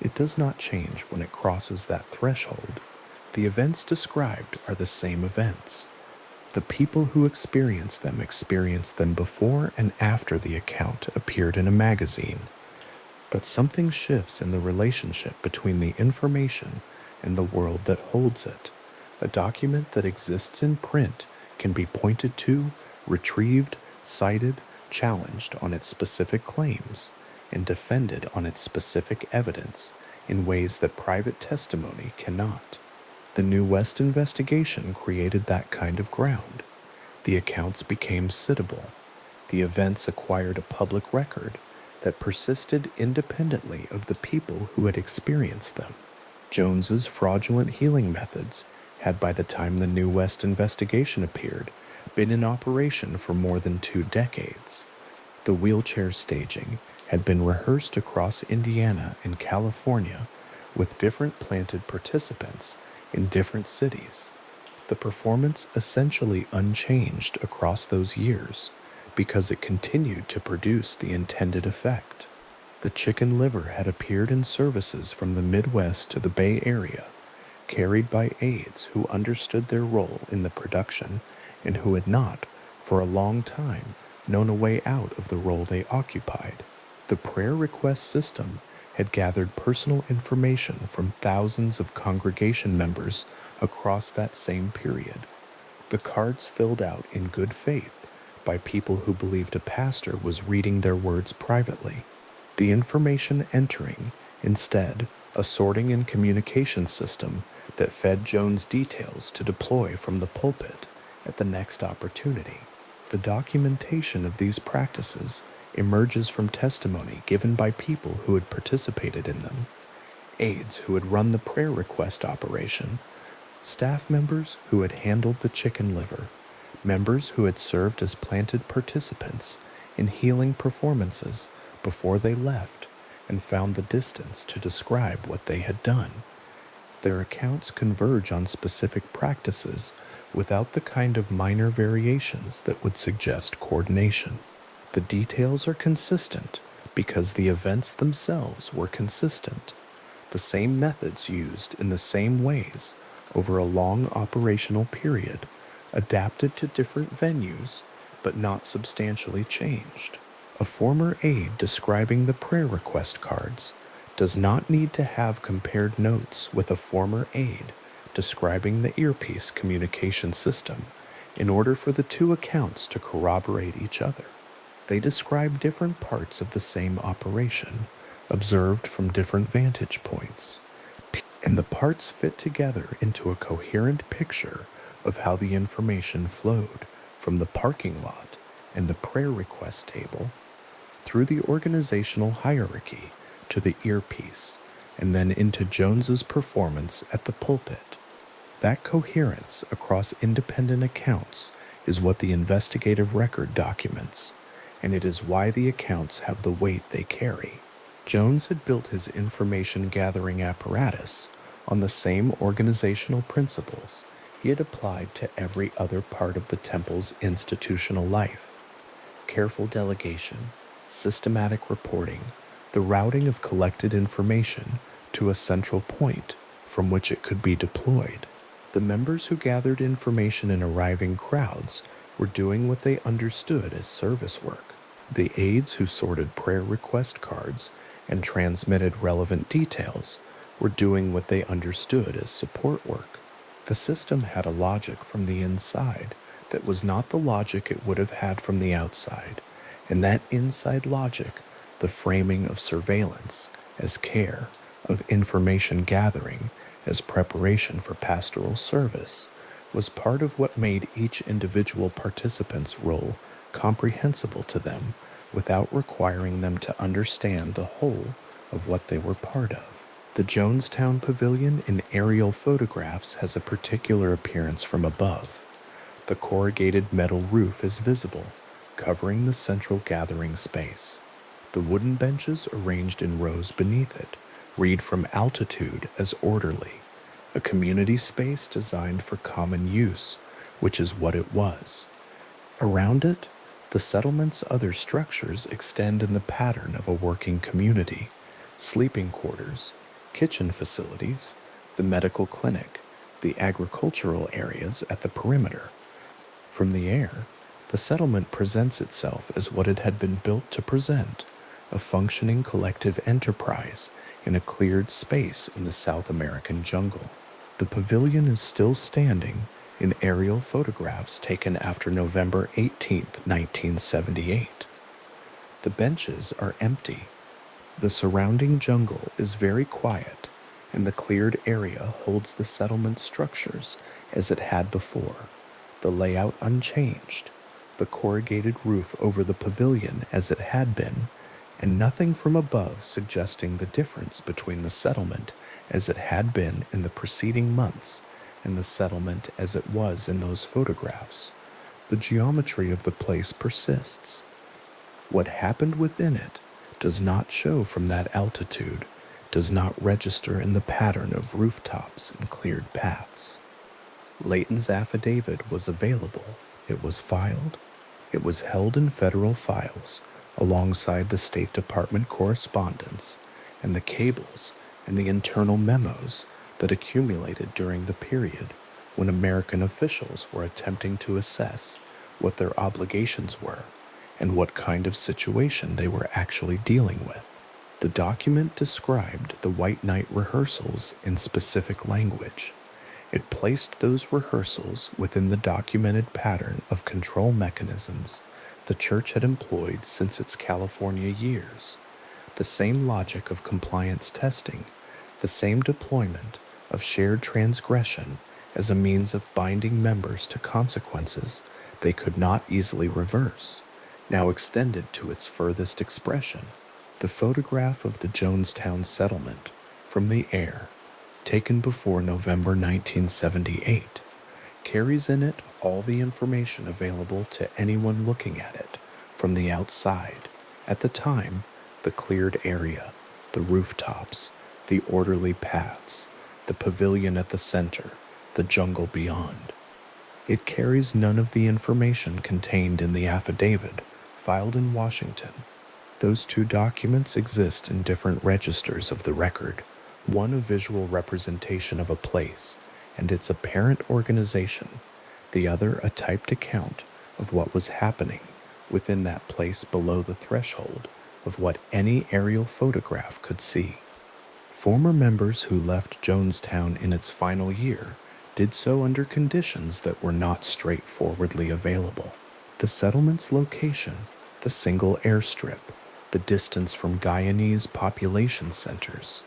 It does not change when it crosses that threshold. The events described are the same events. The people who experienced them before and after the account appeared in a magazine. But something shifts in the relationship between the information and the world that holds it. A document that exists in print can be pointed to, retrieved, cited, challenged on its specific claims, and defended on its specific evidence in ways that private testimony cannot. The New West investigation created that kind of ground. The accounts became citable. The events acquired a public record that persisted independently of the people who had experienced them. Jones's fraudulent healing methods had, by the time the New West investigation appeared, been in operation for more than 2 decades. The wheelchair staging had been rehearsed across Indiana and California with different planted participants in different cities. The performance essentially unchanged across those years because it continued to produce the intended effect. The chicken liver had appeared in services from the Midwest to the Bay Area, carried by aides who understood their role in the production and who had not, for a long time, known a way out of the role they occupied. The prayer request system had gathered personal information from thousands of congregation members across that same period. The cards filled out in good faith by people who believed a pastor was reading their words privately. The information entering, instead, a sorting and communication system that fed Jones details to deploy from the pulpit at the next opportunity. The documentation of these practices emerges from testimony given by people who had participated in them, aides who had run the prayer request operation, staff members who had handled the chicken liver, members who had served as planted participants in healing performances before they left and found the distance to describe what they had done. Their accounts converge on specific practices without the kind of minor variations that would suggest coordination. The details are consistent because the events themselves were consistent. The same methods used in the same ways over a long operational period, adapted to different venues, but not substantially changed. A former aide describing the prayer request cards does not need to have compared notes with a former aide describing the earpiece communication system in order for the two accounts to corroborate each other. They describe different parts of the same operation, observed from different vantage points, and the parts fit together into a coherent picture of how the information flowed from the parking lot and the prayer request table through the organizational hierarchy to the earpiece, and then into Jones's performance at the pulpit. That coherence across independent accounts is what the investigative record documents, and it is why the accounts have the weight they carry. Jones had built his information gathering apparatus on the same organizational principles he had applied to every other part of the temple's institutional life: careful delegation, systematic reporting, the routing of collected information to a central point from which it could be deployed. The members who gathered information in arriving crowds were doing what they understood as service work. The aides who sorted prayer request cards and transmitted relevant details were doing what they understood as support work. The system had a logic from the inside that was not the logic it would have had from the outside, and that inside logic, the framing of surveillance as care, of information gathering as preparation for pastoral service, was part of what made each individual participant's role comprehensible to them without requiring them to understand the whole of what they were part of. The Jonestown Pavilion in aerial photographs has a particular appearance from above. The corrugated metal roof is visible, covering the central gathering space. The wooden benches arranged in rows beneath it read from altitude as orderly, a community space designed for common use, which is what it was. Around it, the settlement's other structures extend in the pattern of a working community: sleeping quarters, kitchen facilities, the medical clinic, the agricultural areas at the perimeter. From the air, the settlement presents itself as what it had been built to present: a functioning collective enterprise in a cleared space in the South American jungle. The pavilion is still standing in aerial photographs taken after November 18, 1978. The benches are empty. The surrounding jungle is very quiet, and the cleared area holds the settlement structures as it had before, the layout unchanged, the corrugated roof over the pavilion as it had been, and nothing from above suggesting the difference between the settlement as it had been in the preceding months and the settlement as it was in those photographs. The geometry of the place persists. What happened within it does not show from that altitude, does not register in the pattern of rooftops and cleared paths. Layton's affidavit was available. It was filed. It was held in federal files alongside the State Department correspondence and the cables and the internal memos that accumulated during the period when American officials were attempting to assess what their obligations were and what kind of situation they were actually dealing with. The document described the White Night rehearsals in specific language. It placed those rehearsals within the documented pattern of control mechanisms the church had employed since its California years, the same logic of compliance testing, the same deployment of shared transgression as a means of binding members to consequences they could not easily reverse, now extended to its furthest expression. The photograph of the Jonestown settlement from the air, taken before November 1978, carries in it all the information available to anyone looking at it from the outside. At the time, the cleared area, the rooftops, the orderly paths, the pavilion at the center, the jungle beyond. It carries none of the information contained in the affidavit filed in Washington. Those two documents exist in different registers of the record, one a visual representation of a place and its apparent organization, the other a typed account of what was happening within that place below the threshold of what any aerial photograph could see. Former members who left Jonestown in its final year did so under conditions that were not straightforwardly available. The settlement's location, the single airstrip, the distance from Guyanese population centers,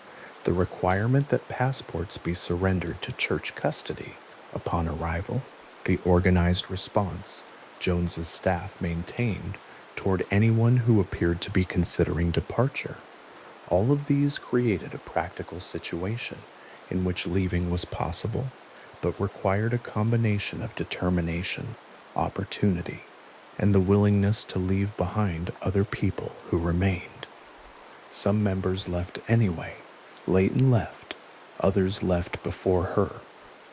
the requirement that passports be surrendered to church custody upon arrival, the organized response Jones's staff maintained toward anyone who appeared to be considering departure. All of these created a practical situation in which leaving was possible, but required a combination of determination, opportunity, and the willingness to leave behind other people who remained. Some members left anyway. Layton left. Others left before her.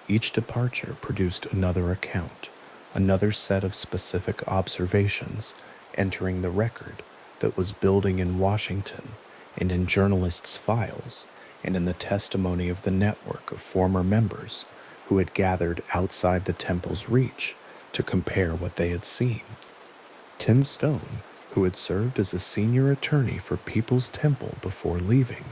Each departure produced another account, another set of specific observations entering the record that was building in Washington and in journalists' files and in the testimony of the network of former members who had gathered outside the temple's reach to compare what they had seen. Tim Stone, who had served as a senior attorney for People's Temple before leaving,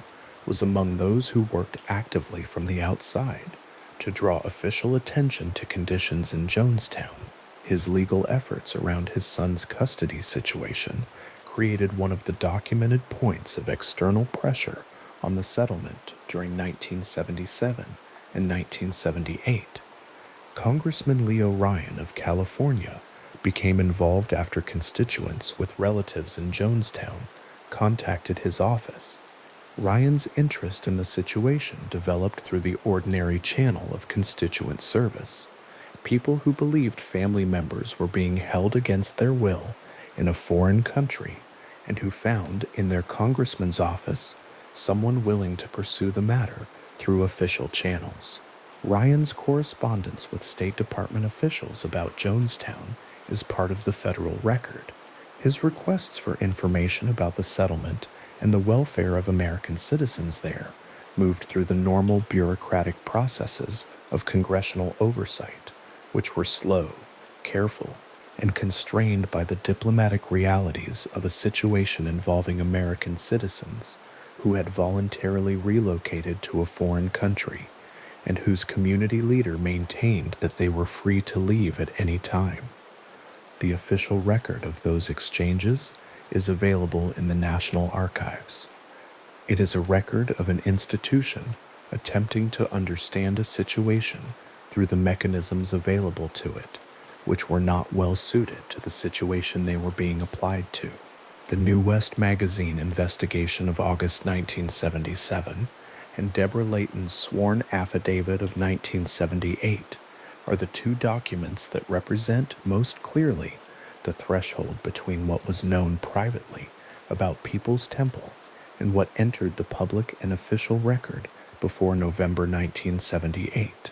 was among those who worked actively from the outside to draw official attention to conditions in Jonestown. His legal efforts around his son's custody situation created one of the documented points of external pressure on the settlement during 1977 and 1978. Congressman Leo Ryan of California became involved after constituents with relatives in Jonestown contacted his office. Ryan's interest in the situation developed through the ordinary channel of constituent service. People who believed family members were being held against their will in a foreign country and who found in their congressman's office someone willing to pursue the matter through official channels. Ryan's correspondence with State Department officials about Jonestown is part of the federal record. His requests for information about the settlement and the welfare of American citizens there moved through the normal bureaucratic processes of congressional oversight, which were slow, careful, and constrained by the diplomatic realities of a situation involving American citizens who had voluntarily relocated to a foreign country and whose community leader maintained that they were free to leave at any time. The official record of those exchanges is available in the National Archives. It is a record of an institution attempting to understand a situation through the mechanisms available to it, which were not well suited to the situation they were being applied to. The New West Magazine investigation of August 1977 and Deborah Layton's sworn affidavit of 1978 are the two documents that represent most clearly the threshold between what was known privately about People's Temple and what entered the public and official record before November 1978.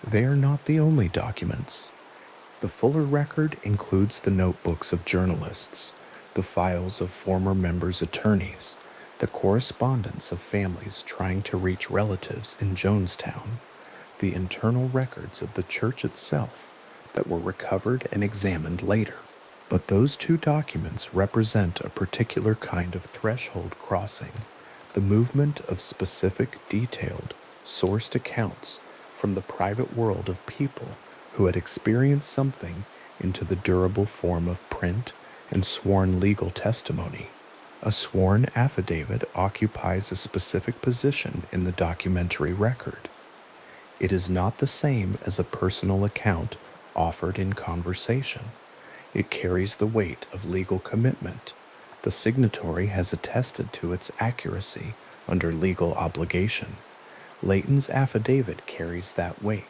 They are not the only documents. The fuller record includes the notebooks of journalists, the files of former members' attorneys, the correspondence of families trying to reach relatives in Jonestown, the internal records of the church itself that were recovered and examined later. But those two documents represent a particular kind of threshold crossing, the movement of specific, detailed, sourced accounts from the private world of people who had experienced something into the durable form of print and sworn legal testimony. A sworn affidavit occupies a specific position in the documentary record. It is not the same as a personal account offered in conversation. It carries the weight of legal commitment. The signatory has attested to its accuracy under legal obligation. Layton's affidavit carries that weight.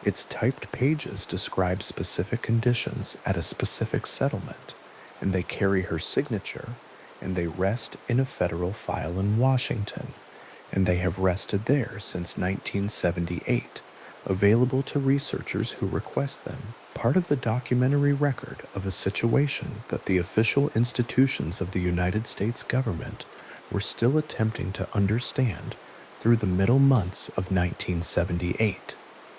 Its typed pages describe specific conditions at a specific settlement, and they carry her signature, and they rest in a federal file in Washington, and they have rested there since 1978, available to researchers who request them, part of the documentary record of a situation that the official institutions of the United States government were still attempting to understand through the middle months of 1978.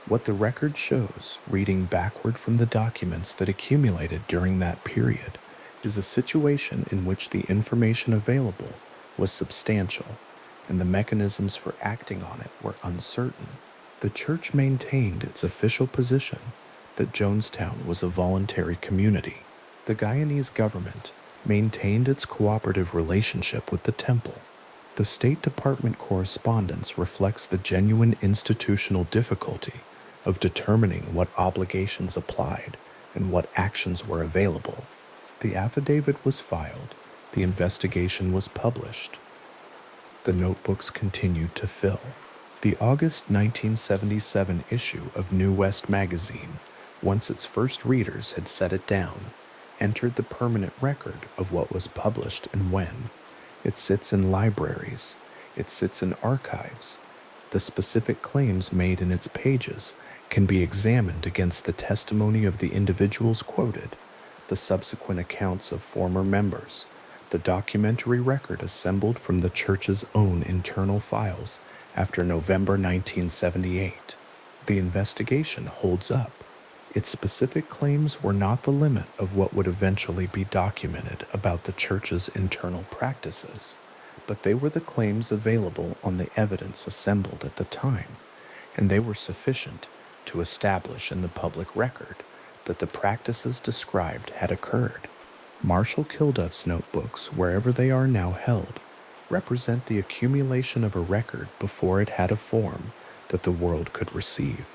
What the record shows, reading backward from the documents that accumulated during that period, is a situation in which the information available was substantial and the mechanisms for acting on it were uncertain. The church maintained its official position that Jonestown was a voluntary community. The Guyanese government maintained its cooperative relationship with the temple. The State Department correspondence reflects the genuine institutional difficulty of determining what obligations applied and what actions were available. The affidavit was filed, the investigation was published. The notebooks continued to fill. The August 1977 issue of New West Magazine, once its first readers had set it down, entered the permanent record of what was published and when. It sits in libraries. It sits in archives. The specific claims made in its pages can be examined against the testimony of the individuals quoted, the subsequent accounts of former members, the documentary record assembled from the church's own internal files after November 1978. The investigation holds up. Its specific claims were not the limit of what would eventually be documented about the church's internal practices, but they were the claims available on the evidence assembled at the time, and they were sufficient to establish in the public record that the practices described had occurred. Marshall Kilduff's notebooks, wherever they are now held, represent the accumulation of a record before it had a form that the world could receive.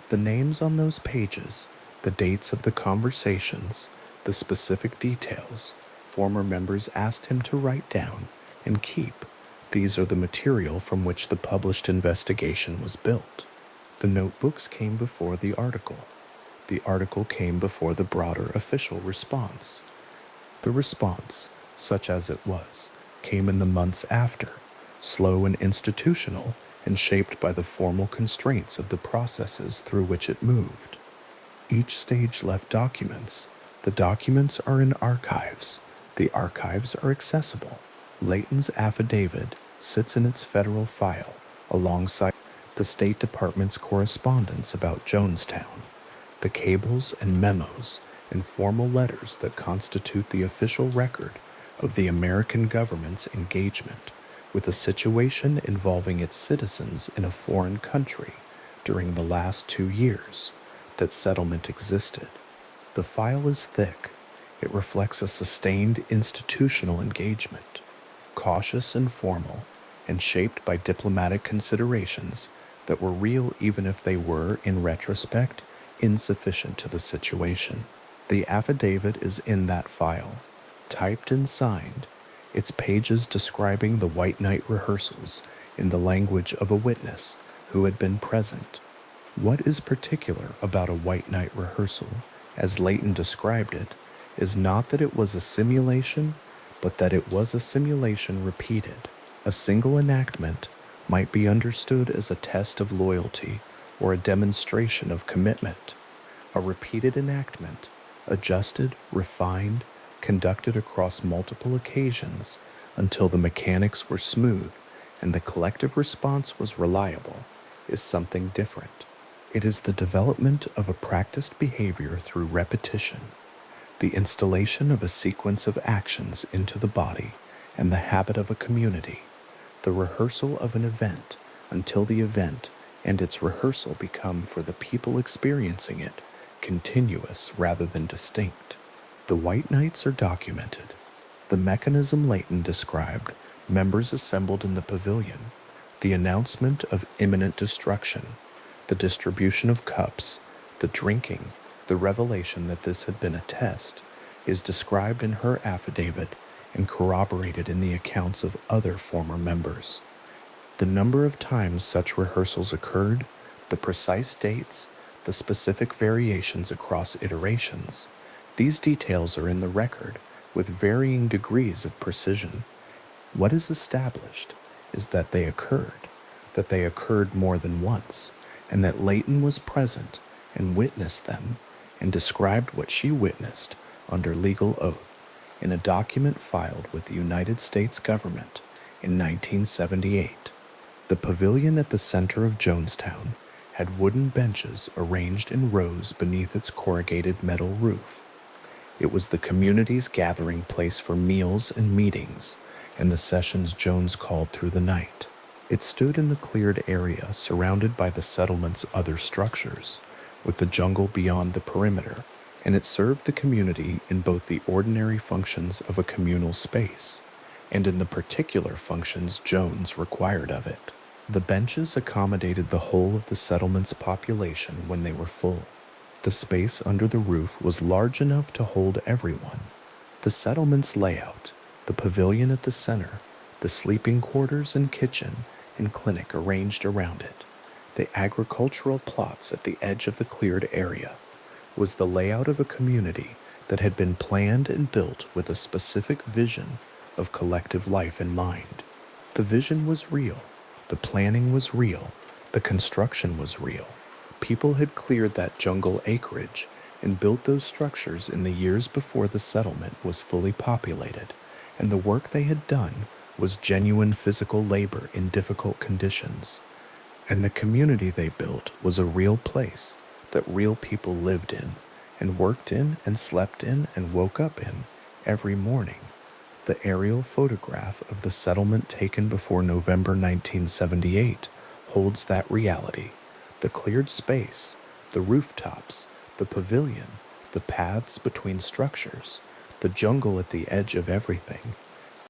The names on those pages, the dates of the conversations, the specific details former members asked him to write down and keep, these are the material from which the published investigation was built. The notebooks came before the article. The article came before the broader official response. The response, such as it was, came in the months after, slow and institutional, and shaped by the formal constraints of the processes through which it moved. Each stage left documents. The documents are in archives. The archives are accessible. Layton's affidavit sits in its federal file alongside the State Department's correspondence about Jonestown, the cables and memos and formal letters that constitute the official record of the American government's engagement with a situation involving its citizens in a foreign country during the last 2 years that settlement existed. The file is thick. It reflects a sustained institutional engagement, cautious and formal, and shaped by diplomatic considerations that were real even if they were, in retrospect, insufficient to the situation. The affidavit is in that file, typed and signed, its pages describing the White Night rehearsals in the language of a witness who had been present. What is particular about a White Night rehearsal, as Layton described it, is not that it was a simulation, but that it was a simulation repeated. A single enactment might be understood as a test of loyalty or a demonstration of commitment. A repeated enactment, adjusted, refined, conducted across multiple occasions until the mechanics were smooth and the collective response was reliable, is something different. It is the development of a practiced behavior through repetition, the installation of a sequence of actions into the body and the habit of a community, the rehearsal of an event until the event and its rehearsal become, for the people experiencing it, continuous rather than distinct. The White Nights are documented. The mechanism Layton described, members assembled in the pavilion, the announcement of imminent destruction, the distribution of cups, the drinking, the revelation that this had been a test, is described in her affidavit and corroborated in the accounts of other former members. The number of times such rehearsals occurred, the precise dates, the specific variations across iterations, these details are in the record with varying degrees of precision. What is established is that they occurred more than once, and that Layton was present and witnessed them and described what she witnessed under legal oath in a document filed with the United States government in 1978. The pavilion at the center of Jonestown had wooden benches arranged in rows beneath its corrugated metal roof. It was the community's gathering place for meals and meetings and the sessions Jones called through the night. It stood in the cleared area surrounded by the settlement's other structures, with the jungle beyond the perimeter, and it served the community in both the ordinary functions of a communal space and in the particular functions Jones required of it. The benches accommodated the whole of the settlement's population when they were full. The space under the roof was large enough to hold everyone. The settlement's layout, the pavilion at the center, the sleeping quarters and kitchen and clinic arranged around it, the agricultural plots at the edge of the cleared area, was the layout of a community that had been planned and built with a specific vision of collective life in mind. The vision was real, the planning was real, the construction was real. People had cleared that jungle acreage and built those structures in the years before the settlement was fully populated, and the work they had done was genuine physical labor in difficult conditions. And the community they built was a real place that real people lived in, and worked in, and slept in, and woke up in every morning. The aerial photograph of the settlement taken before November 1978 holds that reality. The cleared space, the rooftops, the pavilion, the paths between structures, the jungle at the edge of everything.